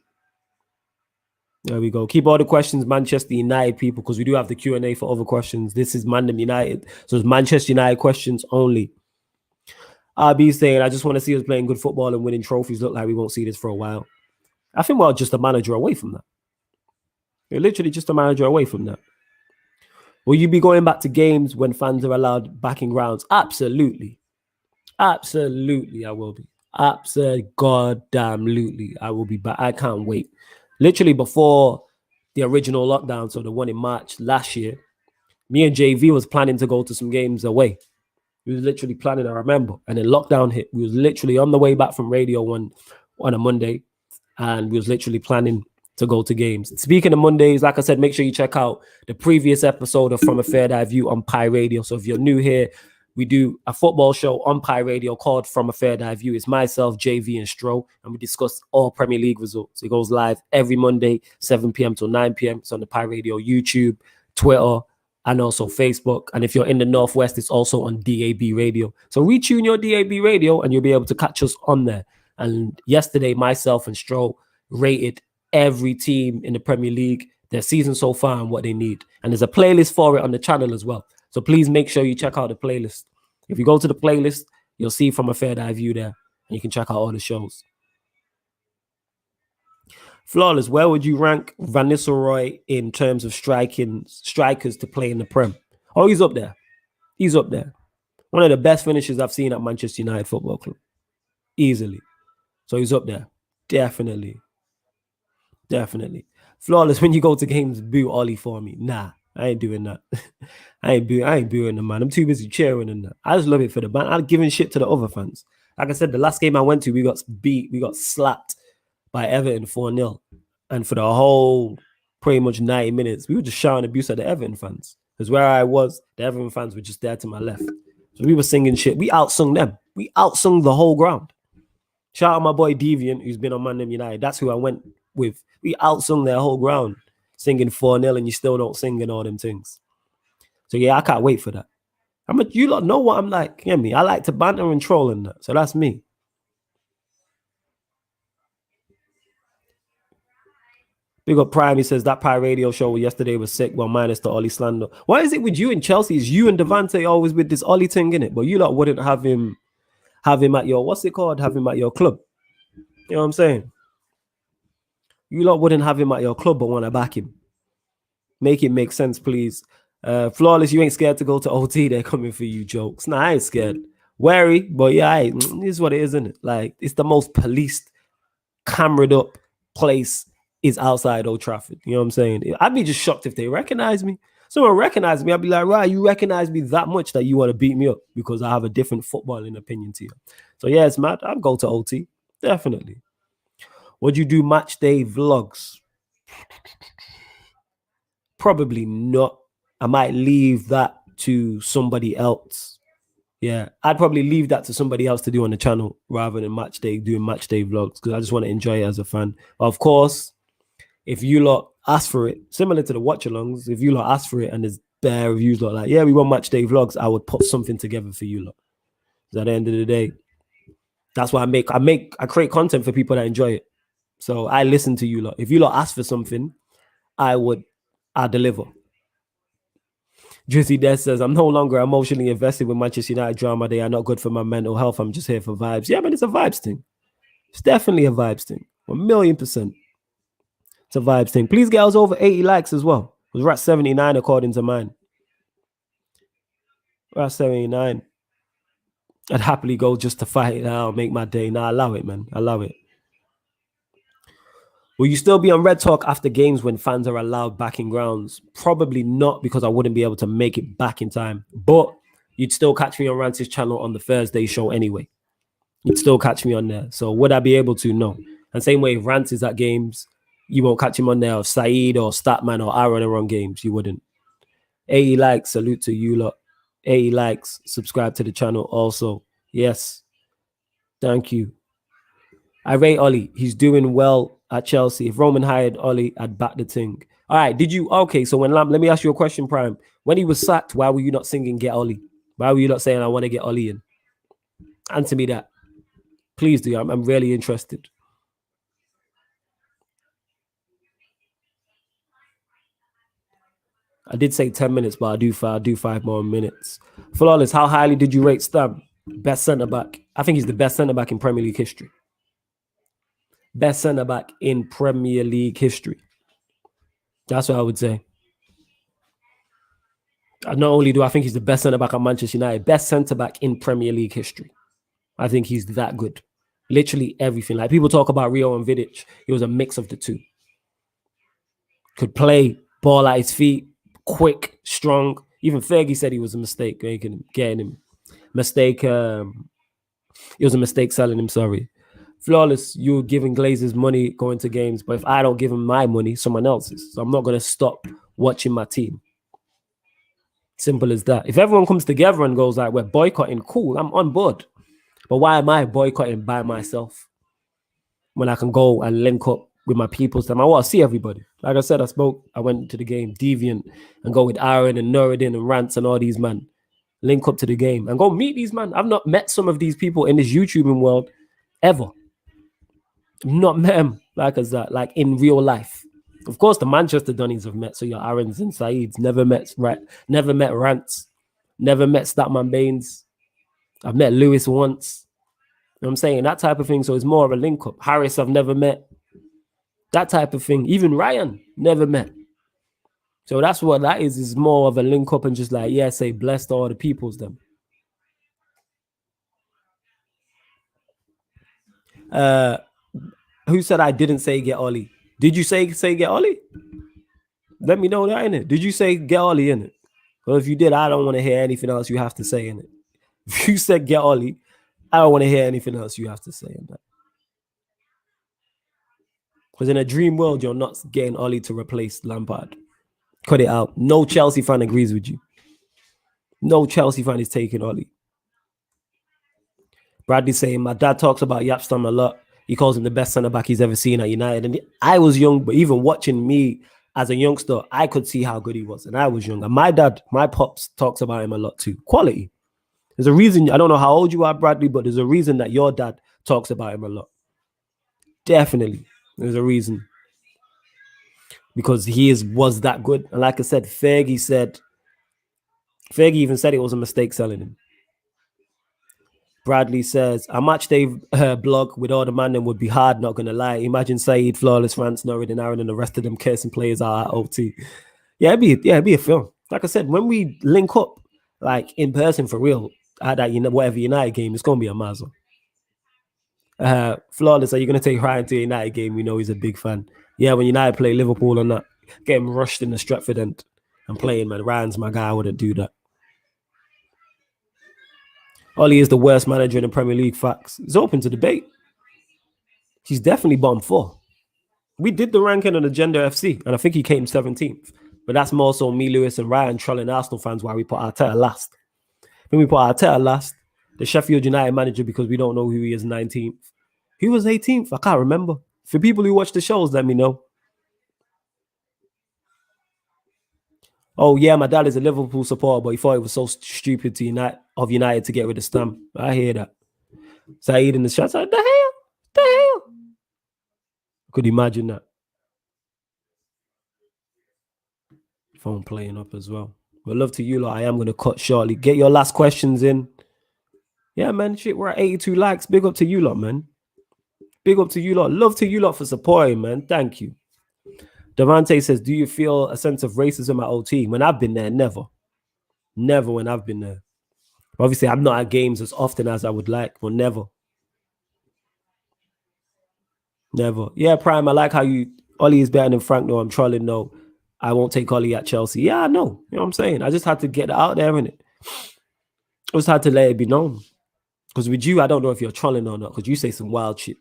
There we go. Keep all the questions Manchester United people, because we do have the Q&A for other questions. This is ManDem United. So it's Manchester United questions only. RB saying, I just want to see us playing good football and winning trophies. Look like we won't see this for a while. I think we're just a manager away from that. We're literally just a manager away from that. Will you be going back to games when fans are allowed backing rounds? Absolutely. Absolutely, I will be. Absolutely, I will be back. I can't wait. Literally before the original lockdown, so the one in March last year, me and JV was planning to go to some games away. We was literally planning, I remember. And then lockdown hit. We was literally on the way back from radio on a Monday. And we was literally planning to go to games. Speaking of Mondays, like I said, make sure you check out the previous episode of From a Fair Eye View on Pi Radio. So if you're new here, we do a football show on Pi Radio called From a Fair Eye View. It's myself, JV, and Stro, and we discuss all Premier League results. It goes live every Monday, 7 p.m. till 9 p.m. It's on the Pi Radio YouTube, Twitter, and also Facebook. And if you're in the Northwest, it's also on DAB Radio. So retune your DAB Radio, and you'll be able to catch us on there. And yesterday, myself and Stro rated every team in the Premier League, their season so far, and what they need. And there's a playlist for it on the channel as well. So please make sure you check out the playlist. If you go to the playlist, you'll see From a Fair Eye View there, and you can check out all the shows. Flawless, where would you rank Van Nistelrooy in terms of strikers to play in the Prem? Oh, he's up there. He's up there. One of the best finishes I've seen at Manchester United Football Club. Easily. So he's up there. Definitely. Flawless, when you go to games, boo Ollie for me. Nah, I ain't doing that. I ain't booing the man. I'm too busy cheering and that. I just love it for the man. I'm giving shit to the other fans. Like I said, the last game I went to, we got beat. We got slapped by Everton 4-0. And for the whole pretty much 90 minutes, we were just shouting abuse at the Everton fans. Because where I was, the Everton fans were just there to my left. So we were singing shit. We outsung them. We outsung the whole ground. Shout out my boy Deviant, who's been on ManDem United. That's who I went with. We outsung their whole ground, singing 4-0, and you still don't sing and all them things. So yeah, I can't wait for that. You lot know what I'm like. Hear me? I like to banter and troll and that. So that's me. Big up Prime. He says that Pie Radio show yesterday was sick. Well, minus the Ollie slander. Why is it with you in Chelsea? Is you and Devante always with this Ollie thing in it? But you lot wouldn't have him at your, what's it called? Have him at your club. You know what I'm saying? You lot wouldn't have him at your club, but want to back him. Make it make sense, please. Flawless, you ain't scared to go to OT. They're coming for you, jokes. Nah, I ain't scared. Wary, but yeah, this is what it is, isn't it? Like, it's the most policed, camered up place is outside Old Trafford. You know what I'm saying? I'd be just shocked if they recognize me. Someone recognize me, I'd be like, right, you recognize me that much that you want to beat me up because I have a different footballing opinion to you. So yeah, it's mad. I'd go to OT. Definitely. Would you do match day vlogs? Probably not. I might leave that to somebody else. Yeah, I'd probably leave that to somebody else to do on the channel rather than doing match day vlogs because I just want to enjoy it as a fan. But of course, if you lot ask for it, similar to the watch-alongs, if you lot ask for it and there's bare reviews like, yeah, we want match day vlogs, I would put something together for you lot. Because at the end of the day, that's why I create content for people that enjoy it. So I listen to you lot. If you lot ask for something, I deliver. Drizzy Des says, I'm no longer emotionally invested with Manchester United drama. They are not good for my mental health. I'm just here for vibes. Yeah, man, it's a vibes thing. It's definitely a vibes thing. 1,000,000%. It's a vibes thing. Please get us over 80 likes as well. We're at 79 according to mine. We're at 79. I'd happily go just to fight it out, make my day. Nah, allow it, man. Allow it. Will you still be on Red Talk after games when fans are allowed back in grounds? Probably not, because I wouldn't be able to make it back in time. But you'd still catch me on Rance's channel on the Thursday show anyway. You'd still catch me on there. So would I be able to? No. And same way, if Rance is at games, you won't catch him on there. If Saeed or Statman or Aaron are on games, you wouldn't. 80 likes, salute to you lot. 80 likes, subscribe to the channel also. Yes. Thank you. I rate Ollie. He's doing well at Chelsea. If Roman hired Ollie, I'd back the thing. All right, so when let me ask you a question, Prime. When he was sacked, why were you not singing Get Ollie? Why were you not saying I want to get Ollie in? Answer me that. Please do. I'm really interested. I did say 10 minutes, but I do 5 more minutes. Flawless, how highly did you rate Stam? Best centre-back. I think he's the best centre-back in Premier League history. Best centre-back in Premier League history. That's what I would say. Not only do I think he's the best centre-back at Manchester United, best centre-back in Premier League history. I think he's that good. Literally everything. Like people talk about Rio and Vidic. He was a mix of the two. Could play, ball at his feet, quick, strong. Even Fergie said he was a mistake getting him. It was a mistake selling him, sorry. Flawless, you're giving Glazers money going to games, but if I don't give him my money, someone else's. So I'm not going to stop watching my team. Simple as that. If everyone comes together and goes like, we're boycotting, cool, I'm on board. But why am I boycotting by myself when I can go and link up with my people? I want to see everybody. Like I said, I went to the game, Deviant, and go with Aaron and Nuruddin and Rance and all these man. Link up to the game and go meet these man. I've not met some of these people in this YouTubing world ever. Not met them like in real life. Of course, the Manchester Dunnies have met, so your Aarons and Saeeds. Never met Rance. Never met Statman Baines. I've met Lewis once. You know what I'm saying? That type of thing. So it's more of a link up. Harris, I've never met. That type of thing. Even Ryan, never met. So that's what that is more of a link up and just like, yeah, say blessed all the peoples them. Who said I didn't say get Ollie? Did you say get Ollie? Let me know that in it. Did you say get Ollie in it? Well, if you did, I don't want to hear anything else you have to say in it. If you said get Ollie, I don't want to hear anything else you have to say in that. Because in a dream world, you're not getting Ollie to replace Lampard. Cut it out. No Chelsea fan agrees with you. No Chelsea fan is taking Ollie. Bradley saying, my dad talks about Yapstam a lot. He calls him the best centre-back he's ever seen at United. And I was young, but even watching me as a youngster, I could see how good he was, and I was younger. My dad, my pops, talks about him a lot too. Quality. There's a reason. I don't know how old you are, Bradley, but there's a reason that your dad talks about him a lot. Definitely, there's a reason, because he was that good. And like I said, Fergie even said it was a mistake selling him. Bradley says, a match day blog with all the ManDem would be hard, not going to lie. Imagine Saeed, Flawless, France, Norrin, Aaron, and the rest of them cursing players are at OT. Yeah, it'd be a film. Like I said, when we link up, like in person for real, at that whatever United game, it's going to be a mazel. Flawless, are you going to take Ryan to a United game? We know he's a big fan. Yeah, when United play Liverpool and that, getting rushed in the Stretford end and playing, man. Ryan's my guy. I wouldn't do that. Ollie is the worst manager in the Premier League. Facts. It's open to debate. He's definitely bottom 4. We did the ranking on Agenda FC, and I think he came 17th. But that's more so me, Lewis, and Ryan trolling Arsenal fans why we put Arteta last. When we put Arteta last, the Sheffield United manager, because we don't know who he is, 19th. He was 18th. I can't remember. For people who watch the shows, let me know. Oh, yeah, my dad is a Liverpool supporter, but he thought it was so stupid to United to get rid of Stam. I hear that. Saeed in the shots, like, the hell? Could imagine that. Phone playing up as well. But love to you lot. I am going to cut shortly. Get your last questions in. Yeah, man. Shit, we're at 82 likes. Big up to you lot, man. Big up to you lot. Love to you lot for supporting, man. Thank you. Devante says, do you feel a sense of racism at OT? When I've been there, never. Never when I've been there. Obviously, I'm not at games as often as I would like, but never. Never. Yeah, Prime, I like how Ollie is better than Frank. No, I'm trolling. No, I won't take Ollie at Chelsea. Yeah, I know. You know what I'm saying? I just had to get it out there, innit? I just had to let it be known. Because with you, I don't know if you're trolling or not, because you say some wild shit.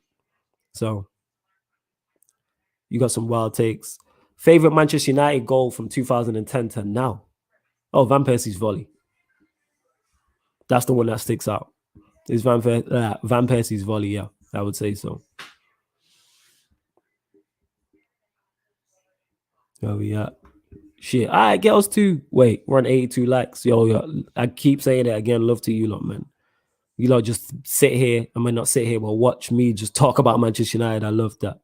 So, you got some wild takes. Favorite Manchester United goal from 2010 to now? Oh, Van Persie's volley. That's the one that sticks out. It's Van Persie's volley, yeah. I would say so. Oh, yeah. Shit. All right, girls too. Wait, we're on 82 likes. Yo, I keep saying it again. Love to you lot, man. You lot just sit here. I mean, not sit here, but watch me just talk about Manchester United. I love that.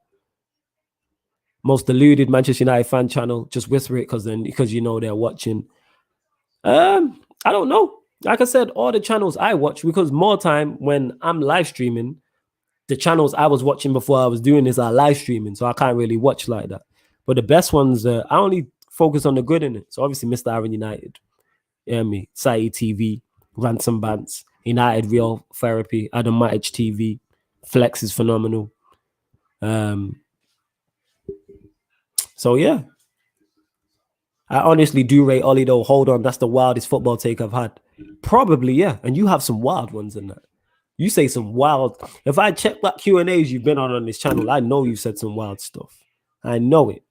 Most deluded Manchester United fan channel. Just whisper it because you know they're watching. I don't know. Like I said, all the channels I watch, because more time when I'm live streaming, the channels I was watching before I was doing this are live streaming, so I can't really watch like that. But the best ones, I only focus on the good in it. So obviously, Mr. Aaron United, Saeed TV, Ransom Bants, United Real Therapy, Adam Matic TV, Flex is phenomenal. So yeah, I honestly do rate Ollie though. Hold on, that's the wildest football take I've had. Probably, yeah. And you have some wild ones in that. You say some wild. If I check what Q&As you've been on this channel, I know you said some wild stuff. I know it.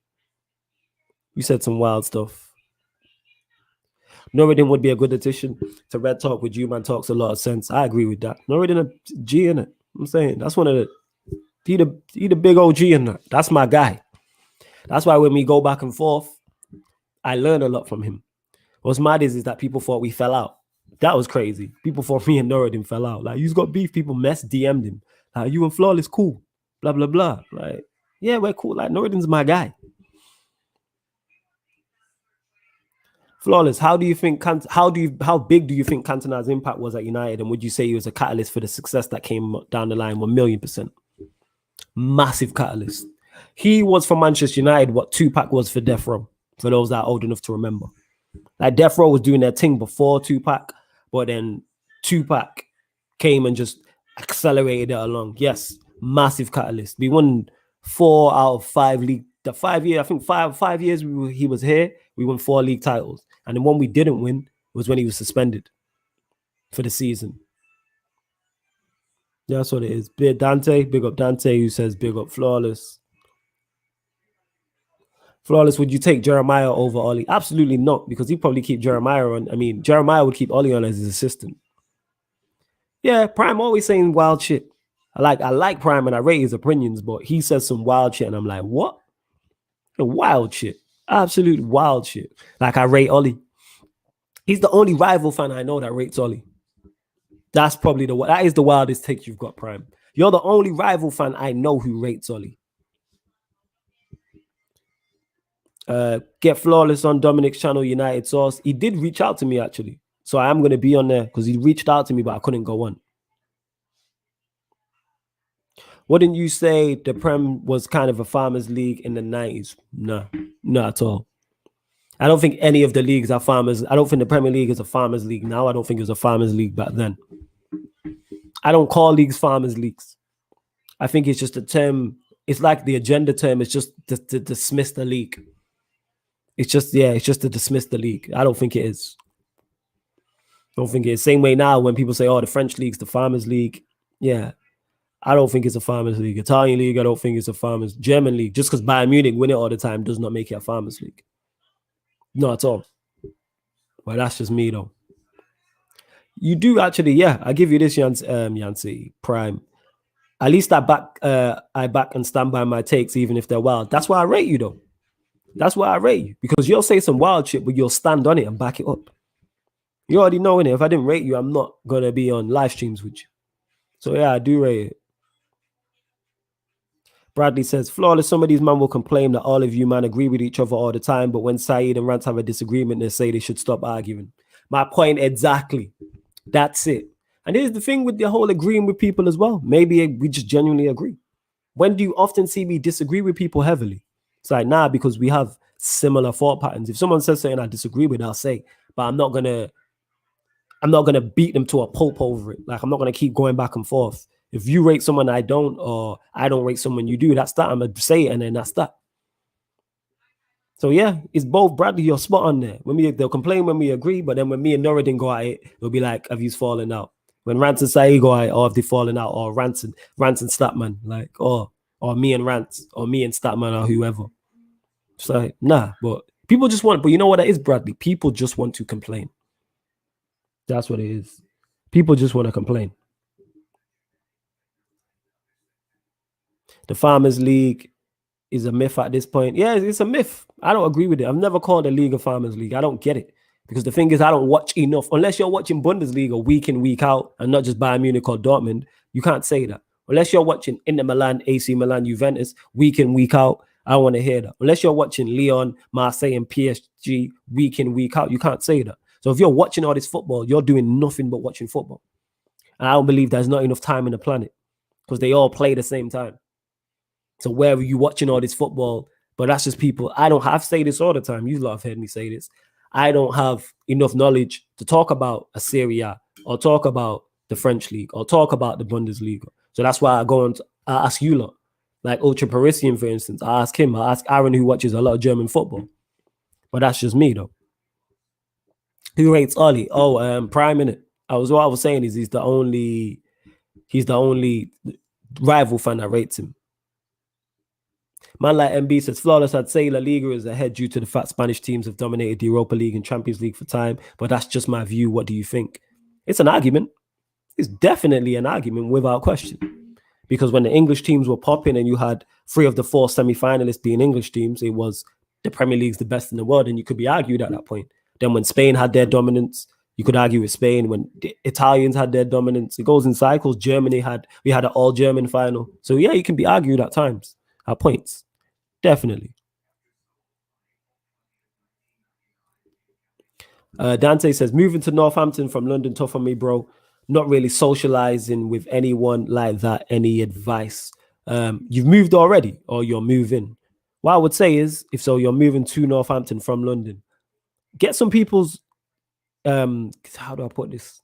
You said some wild stuff. Norridin would be a good addition to Red Talk with you, man. Talks a lot of sense. I agree with that. Norridin a G in it. I'm saying that's one of the he the big OG in that. That's my guy. That's why when we go back and forth, I learn a lot from him. What's mad is that people thought we fell out. That was crazy. People thought me and Norridin fell out. Like, you've got beef. People DM'd him. Like, you and Flawless cool. Blah, blah, blah. Like, yeah, we're cool. Like, Norridin's my guy. Flawless, how big do you think Cantona's impact was at United? And would you say he was a catalyst for the success that came down the line? 1,000,000%. Massive catalyst. He was for Manchester United what Tupac was for Death Row, for those that are old enough to remember. Like, Death Row was doing their thing before Tupac, but then Tupac came and just accelerated it along. Yes, massive catalyst. We won 4 out of 5 league. The 5 year, I think 5 years he was here, we won 4 league titles. And the one we didn't win was when he was suspended for the season. Yeah, that's what it is. Dante, big up Dante, who says big up Flawless. Flawless, would you take Jeremiah over Ollie? Absolutely not, because he'd probably keep Jeremiah on. I mean, Jeremiah would keep Ollie on as his assistant. Yeah, Prime always saying wild shit. I like Prime and I rate his opinions, but he says some wild shit and I'm like, what? The wild shit. Absolute wild shit. Like I rate Ollie. He's the only rival fan I know that rates Ollie. That's probably that is the wildest take you've got, Prime. You're the only rival fan I know who rates Ollie. Get Flawless on Dominic's channel, United Source. He did reach out to me actually. So I am going to be on there because he reached out to me, but I couldn't go on. Wouldn't you say the Prem was kind of a farmers league in the 90s? No, not at all. I don't think any of the leagues are farmers. I don't think the Premier League is a farmers league now. I don't think it was a farmers league back then. I don't call leagues farmers leagues. I think it's just a term. It's like the agenda term. It's just to dismiss the league. It's just to dismiss the league. I don't think it is. I don't think it is. Same way now when people say, oh, the French league's the farmers league. Yeah. I don't think it's a farmers league. Italian league, I don't think it's a farmers. German league, just because Bayern Munich win it all the time does not make it a farmers league. Not at all. Well, that's just me though. You do actually, yeah. I give you this, Yancy Prime. At least I back and stand by my takes, even if they're wild. That's why I rate you though. That's why I rate you, because you'll say some wild shit, but you'll stand on it and back it up. You already know it. If I didn't rate you, I'm not gonna be on live streams with you. So yeah, I do rate it. Bradley says, Flawless, some of these men will complain that all of you man agree with each other all the time, but when Saeed and Rance have a disagreement, they say they should stop arguing. My point exactly. That's it. And here's the thing with the whole agreeing with people as well. Maybe we just genuinely agree. When do you often see me disagree with people heavily? It's like, nah, because we have similar thought patterns. If someone says something I disagree with, I'll say, but I'm not gonna beat them to a pulp over it. Like, I'm not gonna keep going back and forth. If you rate someone I don't, or I don't rate someone you do, that's that. I'm going to say it, and then that's that. So, yeah, it's both. Bradley, you're spot on there. They'll complain when we agree, but then when me and Norridin go at it, it'll be like, have you fallen out? When Rance and Saeed go at it, or have they fallen out? Or Rance and Statman, like, or me and Rance, or me and Statman, or whoever. It's like, nah, but people just want, but you know what that is, Bradley? People just want to complain. That's what it is. People just want to complain. The Farmers League is a myth at this point. Yeah, it's a myth. I don't agree with it. I've never called a league a Farmers League. I don't get it. Because the thing is, I don't watch enough. Unless you're watching Bundesliga week in, week out, and not just Bayern Munich or Dortmund, you can't say that. Unless you're watching Inter Milan, AC Milan, Juventus, week in, week out, I don't want to hear that. Unless you're watching Lyon, Marseille, and PSG week in, week out, you can't say that. So if you're watching all this football, you're doing nothing but watching football. And I don't believe there's not enough time in the planet because they all play the same time. So where are you watching all this football? But that's just people. I don't have to say this all the time. You lot have heard me say this. I don't have enough knowledge to talk about a Serie A or talk about the French league or talk about the Bundesliga. So that's why I go on to ask you lot. Like Ultra Parisian, for instance. I ask him. I ask Aaron, who watches a lot of German football. But that's just me, though. Who rates Ollie? Oh, Prime in it. What I was saying is he's the only rival fan that rates him. Man like MB says, Flawless, I'd say La Liga is ahead due to the fact Spanish teams have dominated the Europa League and Champions League for time, but that's just my view. What do you think? It's an argument. It's definitely an argument without question. Because when the English teams were popping and you had 3 of the 4 semi-finalists being English teams, it was the Premier League's the best in the world, and you could be argued at that point. Then when Spain had their dominance, you could argue with Spain. When the Italians had their dominance, it goes in cycles. We had an all-German final. So yeah, you can be argued at times, at points. Definitely. Dante says, moving to Northampton from London, tough on me, bro. Not really socializing with anyone like that. Any advice? You've moved already, or you're moving? What I would say is, if so, you're moving to Northampton from London. Get some people's, how do I put this?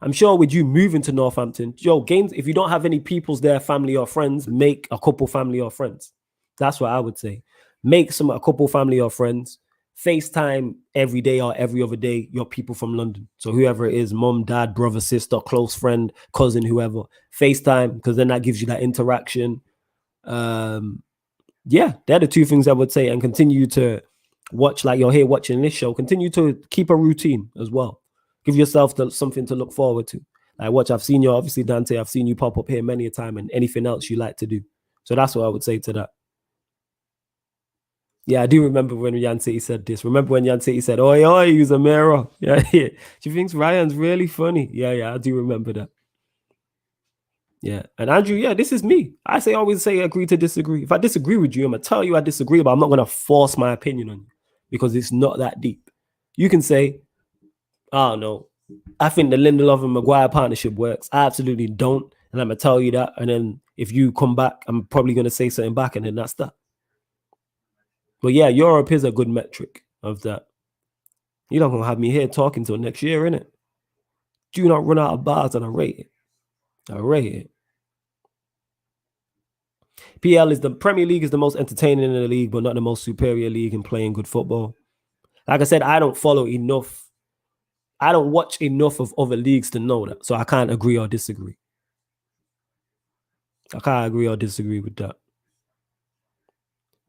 I'm sure with you moving to Northampton, games, if you don't have any peoples there, family or friends, make a couple family or friends. That's what I would say. Make a couple family or friends. FaceTime every day or every other day your people from London. So whoever it is, mom, dad, brother, sister, close friend, cousin, whoever. FaceTime, because then that gives you that interaction. Yeah, they're the 2 things I would say. And continue to watch, like you're here watching this show. Continue to keep a routine as well. Give yourself something to look forward to. Like watch, I've seen you, obviously, Dante, I've seen you pop up here many a time, and anything else you like to do. So that's what I would say to that. Yeah, I do remember when Jan City said this. Remember when Jan City said, "Oi, oi, use a mirror." Yeah, yeah. She thinks Ryan's really funny. Yeah, I do remember that. Yeah, and Andrew, yeah, this is me. I always say agree to disagree. If I disagree with you, I'm gonna tell you I disagree, but I'm not gonna force my opinion on you because it's not that deep. You can say, "Oh no, I think the Lindelof and Maguire partnership works." I absolutely don't, and I'm gonna tell you that. And then if you come back, I'm probably gonna say something back, and then that's that. But yeah, Europe is a good metric of that. You're not gonna have me here talking till next year, innit? Do not run out of bars, and I rate it. I rate it. PL is the Premier League is the most entertaining in the league, but not the most superior league in playing good football. Like I said, I don't follow enough. I don't watch enough of other leagues to know that. So I can't agree or disagree. I can't agree or disagree with that.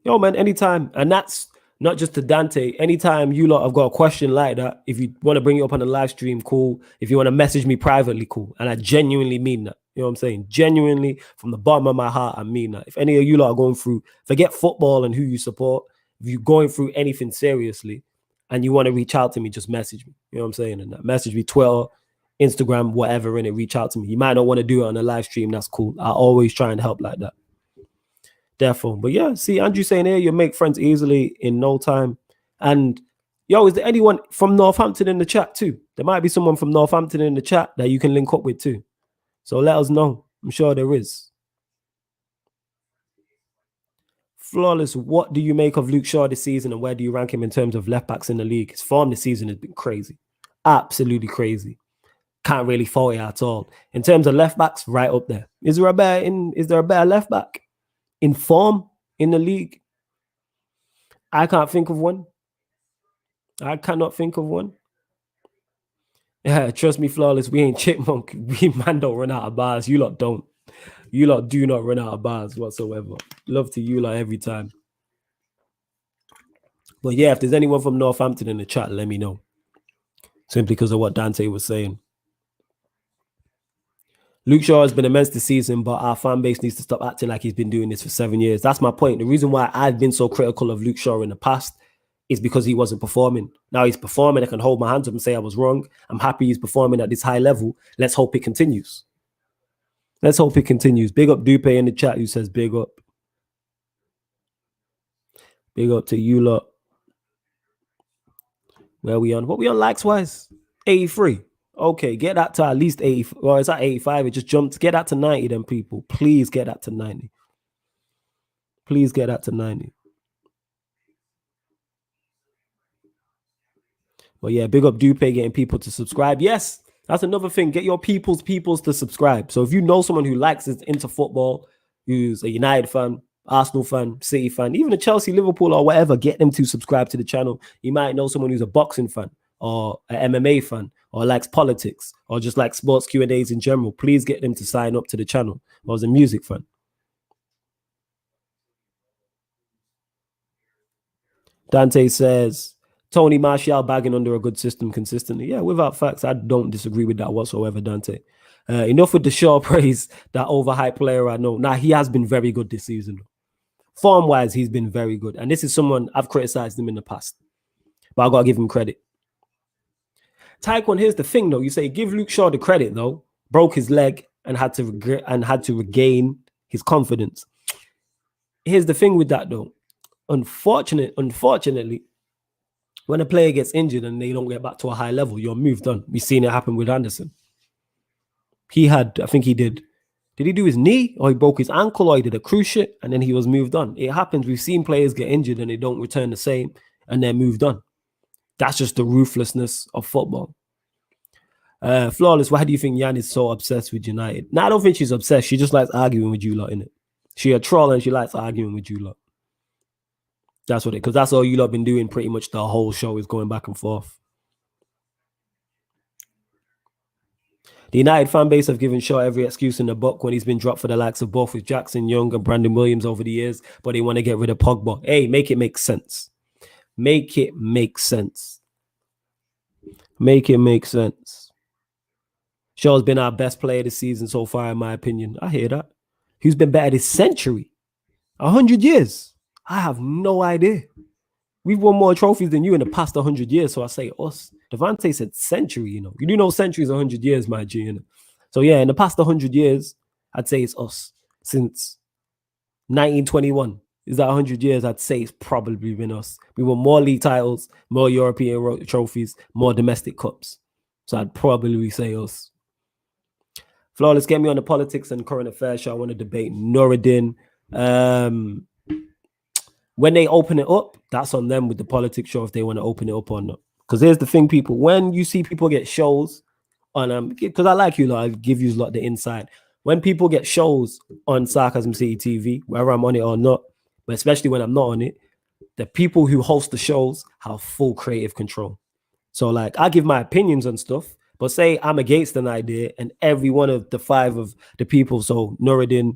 Yo, man, anytime. And that's not just to Dante. Anytime you lot have got a question like that, if you want to bring it up on the live stream, cool. If you want to message me privately, cool. And I genuinely mean that. You know what I'm saying? Genuinely, from the bottom of my heart, I mean that. If any of you lot are going through, forget football and who you support, if you're going through anything seriously and you want to reach out to me, just message me. You know what I'm saying? And that message me, Twitter, Instagram, whatever, and it reach out to me. You might not want to do it on a live stream. That's cool. I always try and help like that. Therefore, but yeah, see, Andrew saying here, you make friends easily in no time. And yo, is there anyone from Northampton in the chat too? There might be someone from Northampton in the chat that you can link up with too. So let us know. I'm sure there is. Flawless, what do you make of Luke Shaw this season and where do you rank him in terms of left backs in the league? His form this season has been crazy. Absolutely crazy. Can't really fault it at all. In terms of left backs, right up there. Is there a better left back in form in the league? I can't think of one. I cannot think of one. Yeah, trust me, Flawless. We ain't chipmunk. We man don't run out of bars. You lot don't. You lot do not run out of bars whatsoever. Love to you lot every time. But yeah, if there's anyone from Northampton in the chat, let me know. Simply because of what Dante was saying. Luke Shaw has been immense this season, but our fan base needs to stop acting like he's been doing this for 7 years. That's my point. The reason why I've been so critical of Luke Shaw in the past is because he wasn't performing. Now he's performing. I can hold my hands up and say I was wrong. I'm happy he's performing at this high level. Let's hope it continues. Let's hope it continues. Big up Dupe in the chat who says big up. Big up to you lot. Where we on? What we on likes-wise? 83. Okay, get that to at least 80. Well, it's at 85. It just jumped. Get that to 90 then, people. Please get that to 90. Please get that to 90. But yeah, big up Dupe getting people to subscribe. Yes, that's another thing. Get your peoples to subscribe. So if you know someone who likes is into football, who's a United fan, Arsenal fan, City fan, even a Chelsea, Liverpool or whatever, get them to subscribe to the channel. You might know someone who's a boxing fan or an MMA fan or likes politics or just like sports Q&As in general. Please get them to sign up to the channel. Or as a music fan. Dante says, Tony Martial bagging under a good system consistently. Yeah, without facts, I don't disagree with that whatsoever, Dante. Enough with the Shaw praise, that overhyped player I know. Now, he has been very good this season. Form-wise, he's been very good. And this is someone, I've criticized him in the past. But I've got to give him credit. Taekwon, here's the thing, though. You say, give Luke Shaw the credit, though. Broke his leg and had to regain his confidence. Here's the thing with that, though. Unfortunately, when a player gets injured and they don't get back to a high level, you're moved on. We've seen it happen with Anderson. I think he did he do his knee or he broke his ankle or he did a cruise ship and then he was moved on? It happens. We've seen players get injured and they don't return the same and they're moved on. That's just the ruthlessness of football. Flawless, why do you think Jan is so obsessed with United? No, I don't think she's obsessed. She just likes arguing with you lot, innit? She a troll and she likes arguing with you lot. That's what because that's all you lot been doing pretty much the whole show is going back and forth. The United fan base have given Shaw every excuse in the book when he's been dropped for the likes of both with Jackson Young and Brandon Williams over the years, but they want to get rid of Pogba. Hey, make it make sense. Make it make sense. Make it make sense. Shaw's been our best player this season so far, in my opinion. I hear that. Who's been better this century? 100 years. I have no idea. We've won more trophies than you in the past 100 years, so I say us. Devante said century, you know. You do know century is 100 years, my G, you know? So yeah, in the past 100 years, I'd say it's us. Since 1921, is that 100 years? I'd say it's probably been us. We won more league titles, more European trophies, more domestic cups. So I'd probably say us. Flawless, get me on the politics and current affairs show. I want to debate Nuruddin. When they open it up, that's on them with the politics show if they want to open it up or not. Because here's the thing, people, when you see people get shows on because I like you lot, I give you a lot the insight. When people get shows on Sarcasm City TV, whether I'm on it or not, but especially when I'm not on it, the people who host the shows have full creative control. So like I give my opinions on stuff, but say I'm against an idea and every one of the 5 of the people, so Nuruddin,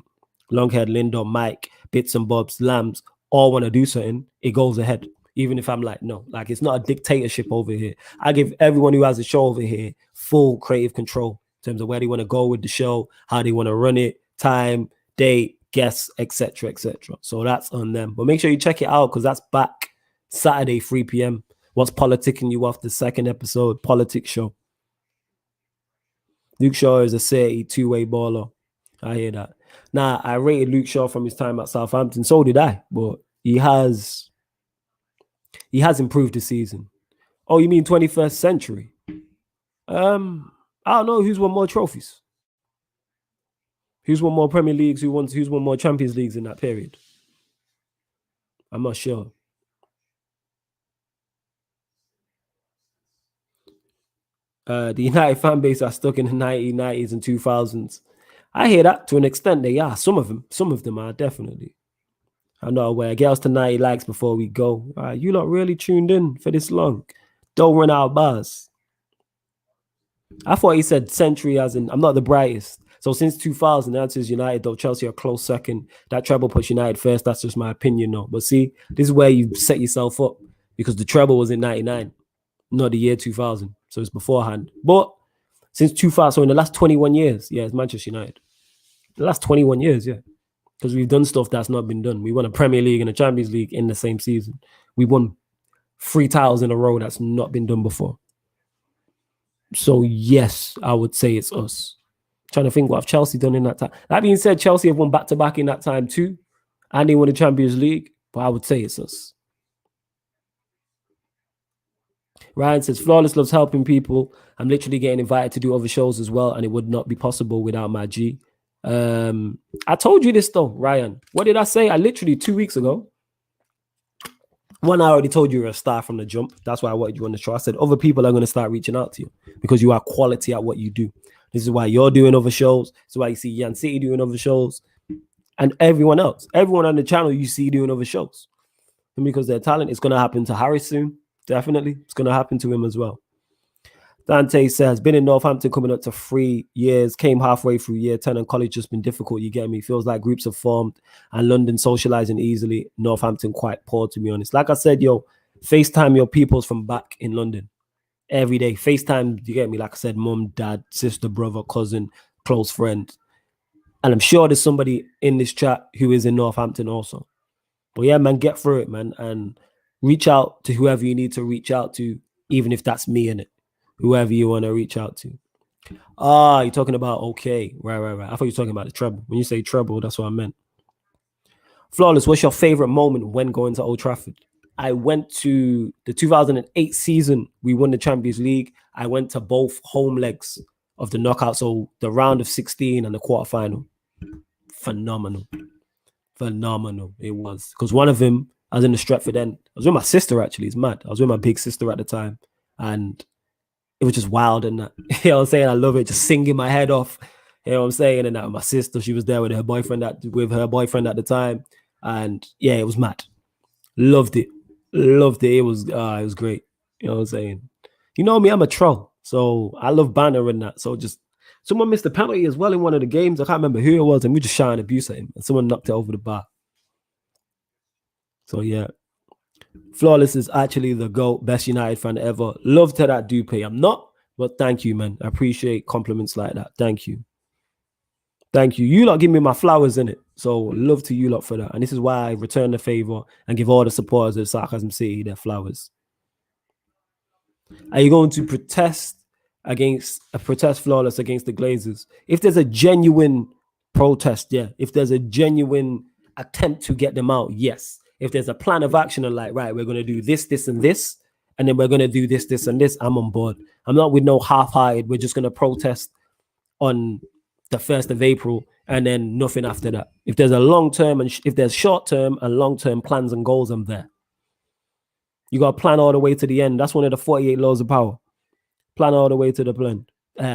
Longhead, Lindo, Mike, Bits and Bobs, Lambs, all want to do something, it goes ahead. Even if I'm like, no, like it's not a dictatorship over here. I give everyone who has a show over here full creative control in terms of where they want to go with the show, how they want to run it, time, date, guests, etc., etc. So that's on them. But make sure you check it out because that's back Saturday, 3 p.m. What's politicking you off the second episode, politics show. Luke Shaw is a city two-way baller. I hear that. Now, I rated Luke Shaw from his time at Southampton. So did I. But he has improved this season. Oh, you mean 21st century? I don't know who's won more trophies. Who's won more Premier Leagues? Who's won more Champions Leagues in that period? I'm not sure. The United fan base are stuck in the 1990s and 2000s. I hear that to an extent. They are. Some of them are definitely. I'm not aware. Get us to 90 likes before we go. You lot really tuned in for this long. Don't run out of bars. I thought he said century as in I'm not the brightest. So since 2000, the answer is United, though Chelsea are close second. That treble puts United first. That's just my opinion, though. But see, this is where you set yourself up because the treble was in 99, not the year 2000. So it's beforehand. But since 2000, so in the last 21 years, yeah, it's Manchester United. The last 21 years, yeah. Because we've done stuff that's not been done. We won a Premier League and a Champions League in the same season. We won 3 titles in a row that's not been done before. So yes, I would say it's us. Trying to think what have Chelsea done in that time. That being said, Chelsea have won back-to-back in that time too. And they won the Champions League. But I would say it's us. Ryan says, Flawless loves helping people. I'm literally getting invited to do other shows as well. And it would not be possible without my G. I told you this though, Ryan. What did I say? I literally 2 weeks ago. One, I already told you you're a star from the jump. That's why I wanted you on the show. I said other people are going to start reaching out to you because you are quality at what you do. This is why you're doing other shows. This is why you see Yan City doing other shows. And everyone else. Everyone on the channel you see doing other shows. And because their talent, it's going to happen to Harris soon. Definitely. It's going to happen to him as well. Dante says, been in Northampton coming up to 3 years, came halfway through year 10 and college just been difficult, you get me? Feels like groups have formed and London socializing easily. Northampton quite poor, to be honest. Like I said, yo, FaceTime your peoples from back in London every day. FaceTime, you get me? Like I said, mum, dad, sister, brother, cousin, close friend. And I'm sure there's somebody in this chat who is in Northampton also. But yeah, man, get through it, man, and reach out to whoever you need to reach out to, even if that's me in it. Whoever you want to reach out to. You're talking about, okay. Right. I thought you were talking about the treble. When you say treble, that's what I meant. Flawless, what's your favorite moment when going to Old Trafford? I went to the 2008 season. We won the Champions League. I went to both home legs of the knockout. So the round of 16 and the quarterfinal. Phenomenal. It was. Because one of them, I was in the Stretford end. I was with my sister, actually. It's mad. I was with my big sister at the time. And it was just wild and that. You know what I'm saying? I love it. Just singing my head off. You know what I'm saying? And that my sister, she was there with her boyfriend at the time. And yeah, it was mad. Loved it. It was great. You know what I'm saying? You know me, I'm a troll. So I love banner and that. So just someone missed a penalty as well in one of the games. I can't remember who it was, and we just shouting abuse at him. And someone knocked it over the bar. So yeah. Flawless is actually the GOAT, best United fan ever. Love to that Dupe. I'm not, but thank you, man. I appreciate compliments like that. Thank you. Thank you. You lot give me my flowers in it. So love to you lot for that. And this is why I return the favor and give all the supporters of Sarcasm City their flowers. Are you going to protest flawless against the Glazers? If there's a genuine protest, yeah. If there's a genuine attempt to get them out, yes. If there's a plan of action and like, right, we're going to do this, this, and this, and then we're going to do this, this, and this, I'm on board. I'm not with no half-hearted. We're just going to protest on the 1st of April and then nothing after that. If there's a long-term and if there's short-term and long-term plans and goals, I'm there. You got to plan all the way to the end. That's one of the 48 laws of power. Plan all the way to the plan.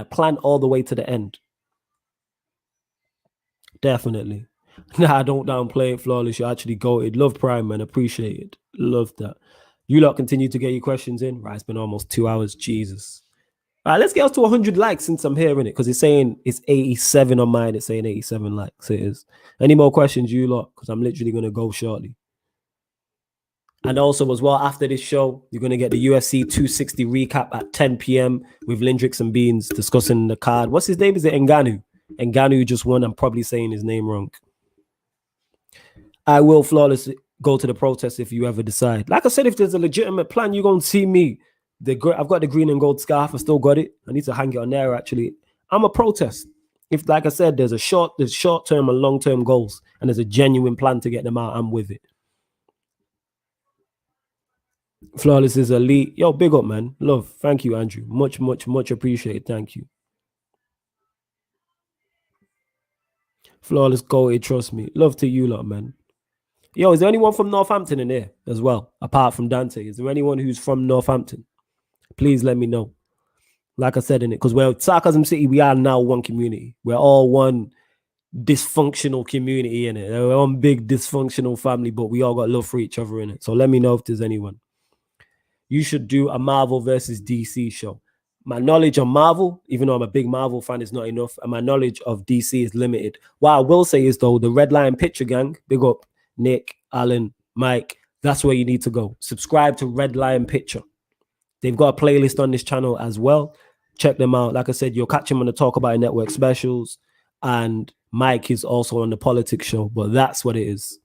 Plan all the way to the end. Definitely. Nah, don't downplay it, flawless. You actually goated. Love Prime, man. Appreciate it. Love that. You lot continue to get your questions in. Right, it's been almost 2 hours. Jesus. All right, let's get us to 100 likes since I'm hearing it, because it's saying it's 87 on mine. It's saying 87 likes. It is. Any more questions, you lot? Because I'm literally going to go shortly. And also, as well, after this show, you're going to get the UFC 260 recap at 10 p.m. with Lindrix and Beans discussing the card. What's his name? Is it Ngannou? Ngannou just won. I'm probably saying his name wrong. I will, flawless, go to the protest if you ever decide. Like I said, if there's a legitimate plan, you're going to see me. I've got the green and gold scarf. I still got it. I need to hang it on there, actually. I'm a protest. If, like I said, there's short-term and long-term goals, and there's a genuine plan to get them out, I'm with it. Flawless is elite. Yo, big up, man. Love. Thank you, Andrew. Much, much, much appreciated. Thank you. Flawless goated, trust me. Love to you lot, man. Yo, is there anyone from Northampton in here as well, apart from Dante? Is there anyone who's from Northampton? Please let me know. Like I said in it, because we're Sarcasm City, we are now one community. We're all one dysfunctional community in it. We're one big dysfunctional family, but we all got love for each other in it. So let me know if there's anyone. You should do a Marvel versus DC show. My knowledge on Marvel, even though I'm a big Marvel fan, is not enough. And my knowledge of DC is limited. What I will say is, though, the Red Lion Picture Gang, big up Nick, Alan, Mike, that's where you need to go. Subscribe to Red Lion Picture. They've got a playlist on this channel as well. Check them out. Like I said, you'll catch him on the Talk About It Network specials. And Mike is also on the Politics show. But that's what it is.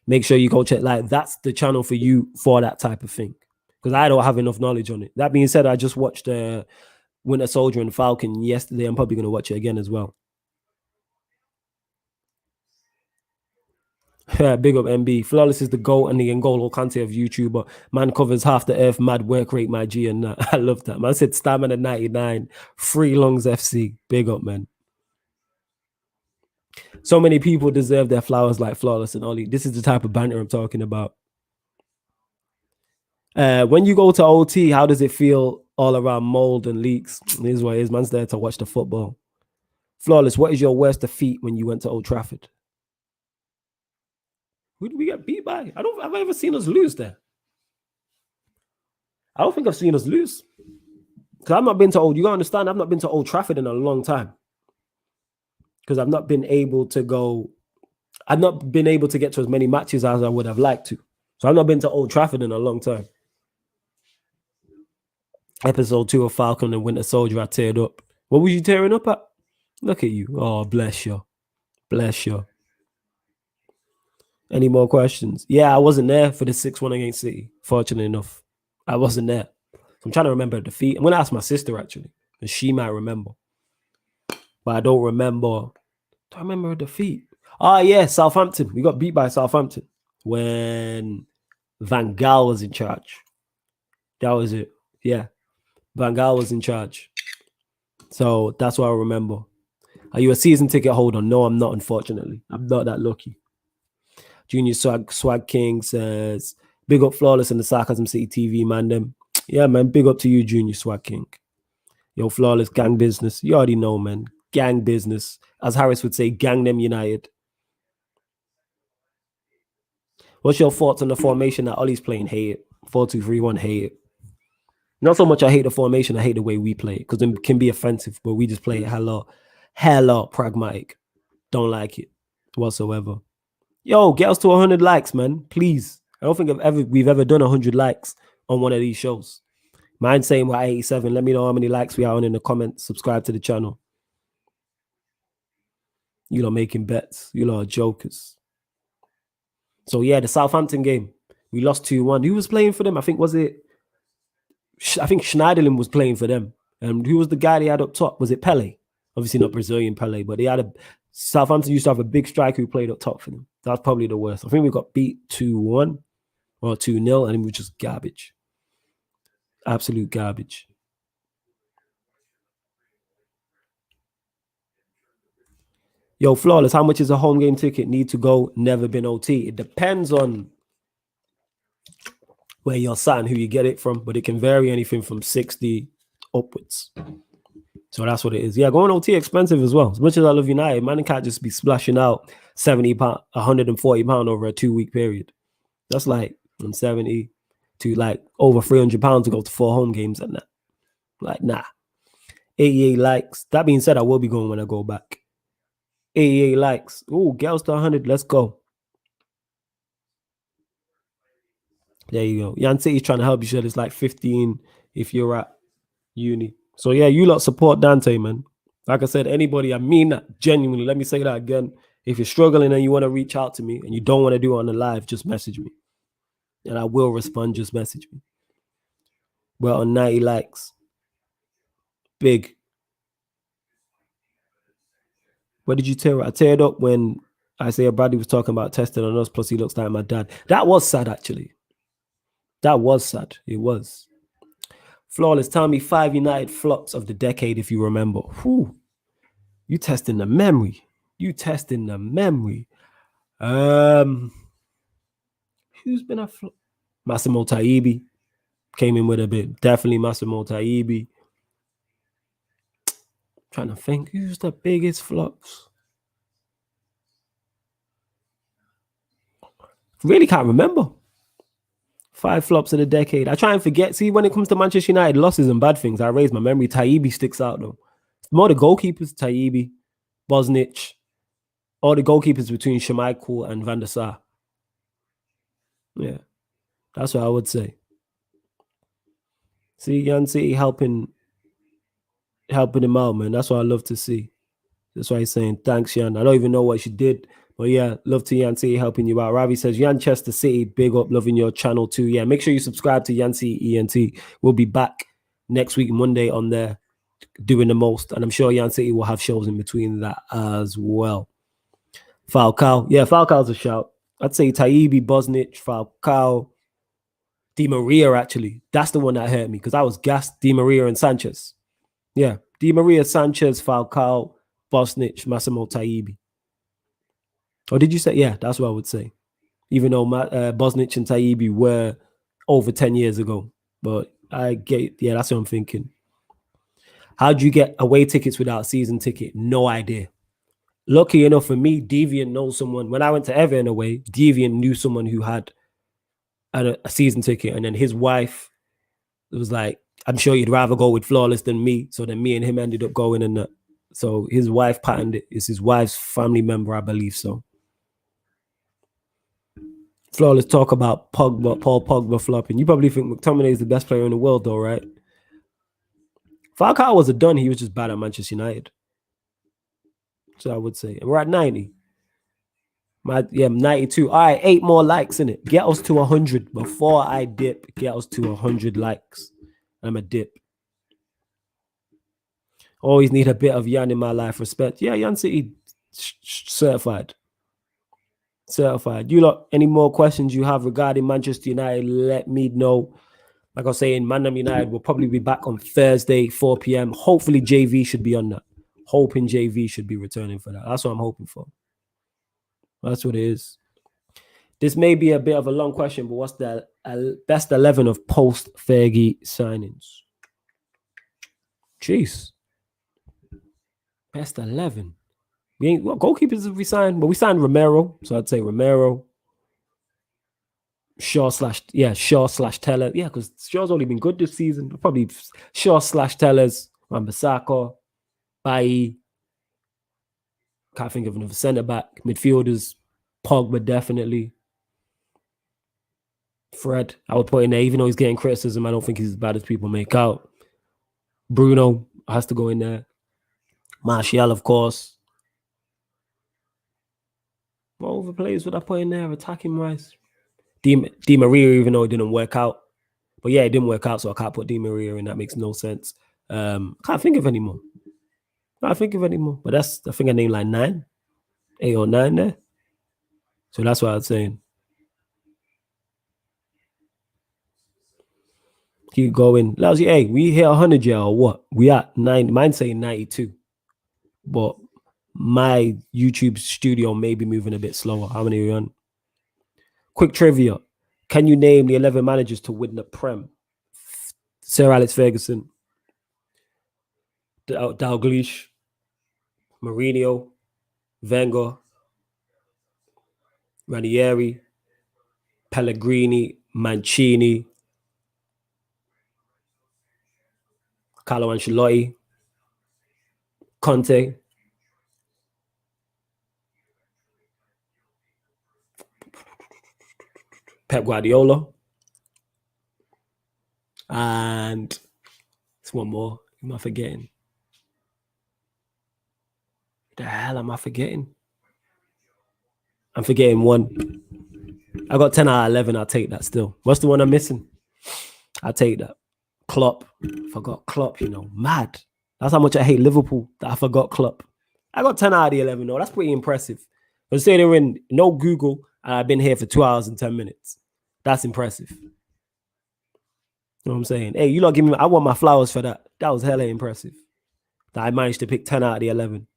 Make sure you go check. Like, that's the channel for you for that type of thing. Because I don't have enough knowledge on it. That being said, I just watched Winter Soldier and Falcon yesterday. I'm probably going to watch it again as well. Big up MB. Flawless is the GOAT and the N'Golo Kante of YouTuber. Man covers half the earth, mad work rate, my G, and I love that. Man said Stamina 99, Free Lungs FC. Big up, man. So many people deserve their flowers like Flawless and Ollie. This is the type of banter I'm talking about. When you go to OT, how does it feel all around mold and leaks? This is what it is. Man's there to watch the football. Flawless, what is your worst defeat when you went to Old Trafford? Who did we get beat by? Have I ever seen us lose there? I don't think I've seen us lose. Because I've not been to you gotta understand, I've not been to Old Trafford in a long time. Because I've not been able to get to as many matches as I would have liked to. So I've not been to Old Trafford in a long time. Episode 2 of Falcon and Winter Soldier, I teared up. What was you tearing up at? Look at you. Oh, bless you. Bless you. Any more questions? Yeah, I wasn't there for the 6-1 against City. Fortunately enough, I wasn't there. I'm trying to remember a defeat. I'm going to ask my sister, actually, because she might remember. But I don't remember. Do I remember a defeat? Oh, yeah, Southampton. We got beat by Southampton when Van Gaal was in charge. That was it. Yeah. Van Gaal was in charge. So that's what I remember. Are you a season ticket holder? No, I'm not, unfortunately. I'm not that lucky. Junior Swag King says, big up Flawless and the Sarcasm City TV, ManDem. Yeah, man, big up to you, Junior Swag King. Yo, Flawless, gang business. You already know, man. Gang business. As Harris would say, gang them united. What's your thoughts on the formation that Ollie's playing? Hate it. 4-2-3-1, hate it. Not so much I hate the formation, I hate the way we play it, because it can be offensive, but we just play it hella pragmatic. Don't like it whatsoever. Yo, get us to 100 likes, man. Please. I don't think we've ever done 100 likes on one of these shows. Mine's saying we're 87. Let me know how many likes we are on in the comments. Subscribe to the channel. You lot making bets. You lot are jokers. So yeah, the Southampton game, we lost 2-1. Who was playing for them? I think Schneiderlin was playing for them. And who was the guy they had up top? Was it Pele? Obviously not Brazilian Pele, but Southampton used to have a big striker who played up top for them. That was probably the worst. I think we got beat 2-1 or 2-0, and it was just garbage. Absolute garbage. Yo, Flawless, how much is a home game ticket? Need to go, never been OT. It depends on where you're sat and who you get it from, but it can vary anything from 60 upwards. So that's what it is. Yeah, going OT expensive as well. As much as I love United, man, can't just be splashing out £70, £140 over a 2-week period. That's like from 70 to like over £300 to go to 4 home games and that. Like, nah. 88 likes. That being said, I will be going when I go back. 88 likes. Oh, girls to 100. Let's go. There you go. Yan City's trying to help you. Sure, it's like 15 if you're at uni. So yeah, you lot support Dante, man. Like I said, anybody, I mean that genuinely. Let me say that again. If you're struggling and you want to reach out to me and you don't want to do it on the live, just message me. And I will respond. Just message me. We're on 90 likes. Big. What did you tear? I teared up when Isaiah Bradley was talking about testing on us, plus he looks like my dad. That was sad, actually. That was sad. It was. Flawless, tell me 5 United flops of the decade, if you remember. Whew. You testing the memory. You testing the memory. Who's been a flop? Massimo Taibi came in with a bit. Definitely Massimo Taibi. Trying to think, who's the biggest flops? Really can't remember. 5 flops of the decade. I try and forget. See, when it comes to Manchester United losses and bad things, I raise my memory. Taibi sticks out though. More the goalkeepers, Taibi, Bosnich, all the goalkeepers between Schmeichel and Van der Sar. Yeah, that's what I would say. See, Yan City helping him out, man. That's what I love to see. That's why he's saying thanks, Yan. I don't even know what she did, but yeah, love to Yan City helping you out. Ravi says, Yanchester City, big up, loving your channel too. Yeah, make sure you subscribe to Yan City ENT. We'll be back next week, Monday, on there, doing the most. And I'm sure Yan City will have shows in between that as well. Falcao. Yeah, Falcao's a shout. I'd say Taibi, Bosnich, Falcao, Di Maria, actually. That's the one that hurt me because I was gassed. Di Maria and Sanchez. Yeah, Di Maria, Sanchez, Falcao, Bosnich, Massimo Taibi. Or did you say? Yeah, that's what I would say. Even though Bosnich and Taibi were over 10 years ago. But I get, yeah, that's what I'm thinking. How do you get away tickets without a season ticket? No idea. Lucky enough for me, Deviant knows someone. When I went to Everton away, Deviant knew someone who had a season ticket. And then his wife was like, I'm sure you'd rather go with Flawless than me. So then me and him ended up going in. So his wife patterned it. It's his wife's family member, I believe so. Flawless talk about Paul Pogba flopping. You probably think McTominay is the best player in the world, though, right? Falcao was a done. He was just bad at Manchester United. So I would say. And we're at 90. 92. All right, 8 more likes in it. Get us to 100 before I dip. Get us to 100 likes. I'm a dip. Always need a bit of Yan in my life. Respect. Yeah, Yan City certified. Certified. You lot, any more questions you have regarding Manchester United, let me know. Like I was saying, ManDem United will probably be back on Thursday, 4 p.m. Hopefully JV should be on that. Hoping JV should be returning for that. That's what I'm hoping for. That's what it is. This may be a bit of a long question, but what's the best 11 of post-Fergie signings? Jeez. Best 11. We ain't what goalkeepers have we signed? But we signed Romero, so I'd say Romero. Shaw/Teller. Yeah, because Shaw's only been good this season. Probably Shaw/Tellers, Wan-Bissaka, Bailly. Can't think of another centre back. Midfielders, Pogba definitely. Fred, I would put in there, even though he's getting criticism. I don't think he's as bad as people make out. Bruno has to go in there. Martial, of course. What other players would I put in there attacking wise? Di Maria, even though it didn't work out. But yeah, it didn't work out, so I can't put Di Maria in. That makes no sense. Can't think of any more. But that's, I think I named like 8 or 9 there. So that's what I was saying. Keep going. Lousy, hey, we hit 100 yeah or what? We at 9. Mine's saying 92. But my YouTube studio may be moving a bit slower. How many are we on? Quick trivia. Can you name the 11 managers to win the Prem? Sir Alex Ferguson, Dalglish, Mourinho, Wenger, Ranieri, Pellegrini, Mancini, Carlo Ancelotti, Conte, Pep Guardiola, and there's one more. Who am I forgetting? The hell am I forgetting? I'm forgetting one. I got 10 out of 11. I'll take that still. What's the one I'm missing? I'll take that. Klopp. Forgot Klopp, mad. That's how much I hate Liverpool that I forgot Klopp. I got 10 out of the 11 though. That's pretty impressive. Considering no Google and I've been here for 2 hours and 10 minutes. That's impressive. You know what I'm saying? Hey, you lot give me, I want my flowers for that. That was hella impressive. That I managed to pick 10 out of the 11.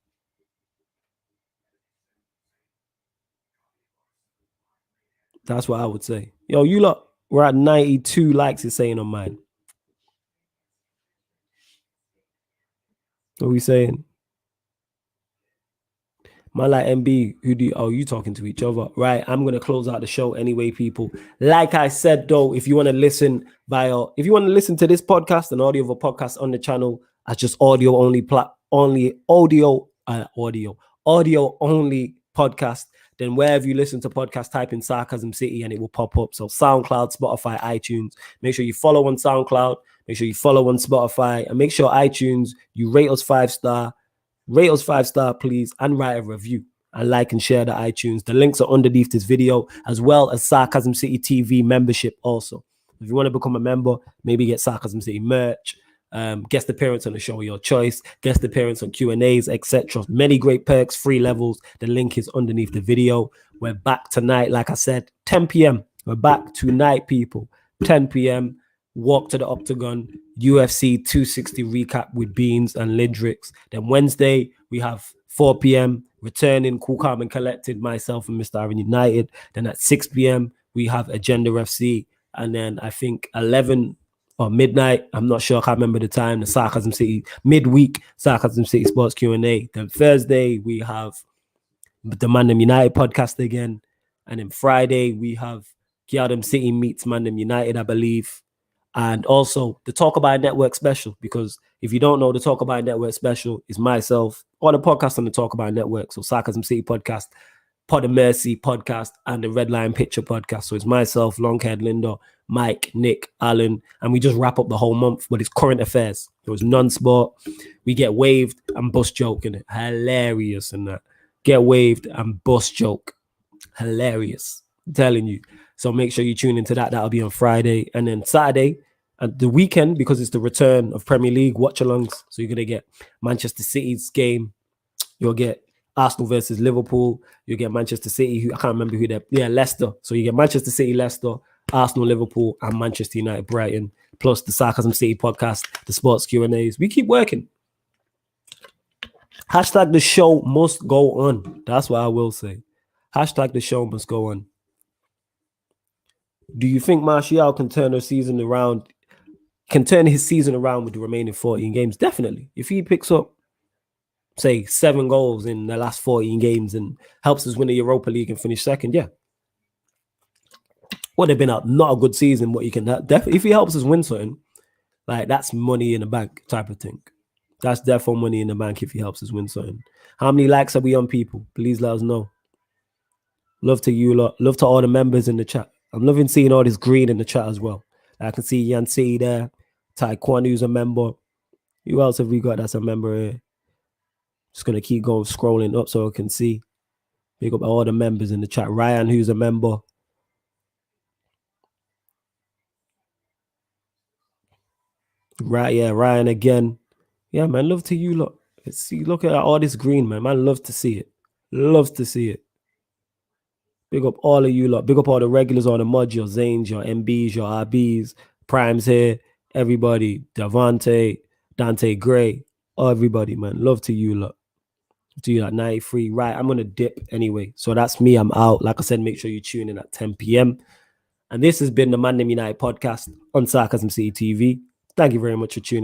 That's what I would say. Yo, you lot, we're at 92 likes, it's saying on mine. What are we saying? Man like MB, you talking to each other? Right, I'm going to close out the show anyway, people. Like I said, though, if you want to listen to this podcast, an audio of a podcast on the channel as just audio only podcast, then wherever you listen to podcasts, type in Sarcasm City and it will pop up. So SoundCloud, Spotify, iTunes. Make sure you follow on SoundCloud. Make sure you follow on Spotify. And make sure iTunes, you rate us 5-star. Rate us 5-star, please, and write a review. And like and share the iTunes. The links are underneath this video, as well as Sarcasm City TV membership also. If you want to become a member, maybe get Sarcasm City merch, guest appearance on the show of your choice, guest appearance on Q&As, etc. Many great perks, free levels. The link is underneath the video. We're back tonight, like I said, 10 p.m. We're back tonight, people. 10 p.m. Walk to the Octagon, UFC 260 recap with Beans and Lindrix. Then Wednesday, we have 4 p.m. returning, Cool, Calm, and Collected, myself and Mr. Aaron United. Then at 6 p.m., we have Agenda FC. And then I think 11 or midnight, I'm not sure, I can't remember the time, the Sarcasm City, midweek Sarcasm City Sports Q&A. Then Thursday, we have the ManDem United podcast again. And then Friday, we have Kiadam City meets ManDem United, I believe. And also the Talk About Network special, because if you don't know, the Talk About Network special is myself or the podcast on the Talk About Network. So Sarcasm City podcast, Pod of Mercy podcast, and the Red Line Picture podcast. So it's myself, Longhaired Linda, Mike, Nick, Alan, and we just wrap up the whole month, but it's current affairs. It was non-sport. We get waved and bus joke in it. Hilarious and that. Get waved and bus joke. Hilarious. I'm telling you. So make sure you tune into that. That'll be on Friday. And then Saturday, and the weekend, because it's the return of Premier League watch-alongs. So you're going to get Manchester City's game. You'll get Arsenal versus Liverpool. You'll get Manchester City. I can't remember who they're. Yeah, Leicester. So you get Manchester City, Leicester, Arsenal, Liverpool, and Manchester United, Brighton. Plus the Sarcasm City podcast, the sports Q&As. We keep working. Hashtag the show must go on. That's what I will say. Hashtag the show must go on. Do you think Martial can turn his season around with the remaining 14 games? Definitely. If he picks up, say, 7 goals in the last 14 games and helps us win the Europa League and finish second, yeah. Would have been not a good season, but you can definitely, if he helps us win something, like that's money in the bank type of thing. That's definitely money in the bank if he helps us win something. How many likes are we on, people? Please let us know. Love to you lot. Love to all the members in the chat. I'm loving seeing all this green in the chat as well. I can see Yan City there. Taekwondo who's a member. Who else have we got that's a member here? Just going to keep going, scrolling up so I can see. Big up all the members in the chat. Ryan, who's a member. Right, yeah, Ryan again. Yeah, man, love to you lot. See, look at all this green, man. Man, love to see it. Love to see it. Big up all of you lot. Big up all the regulars on the mud, your Zanes, your MBs, your RBs, Primes here, everybody, Davante, Dante Gray, everybody, man. Love to you lot. To you at 93. Right, I'm gonna dip anyway. So that's me. I'm out. Like I said, make sure you tune in at 10 p.m. And this has been the ManDem United podcast on Sarcasm City TV. Thank you very much for tuning in.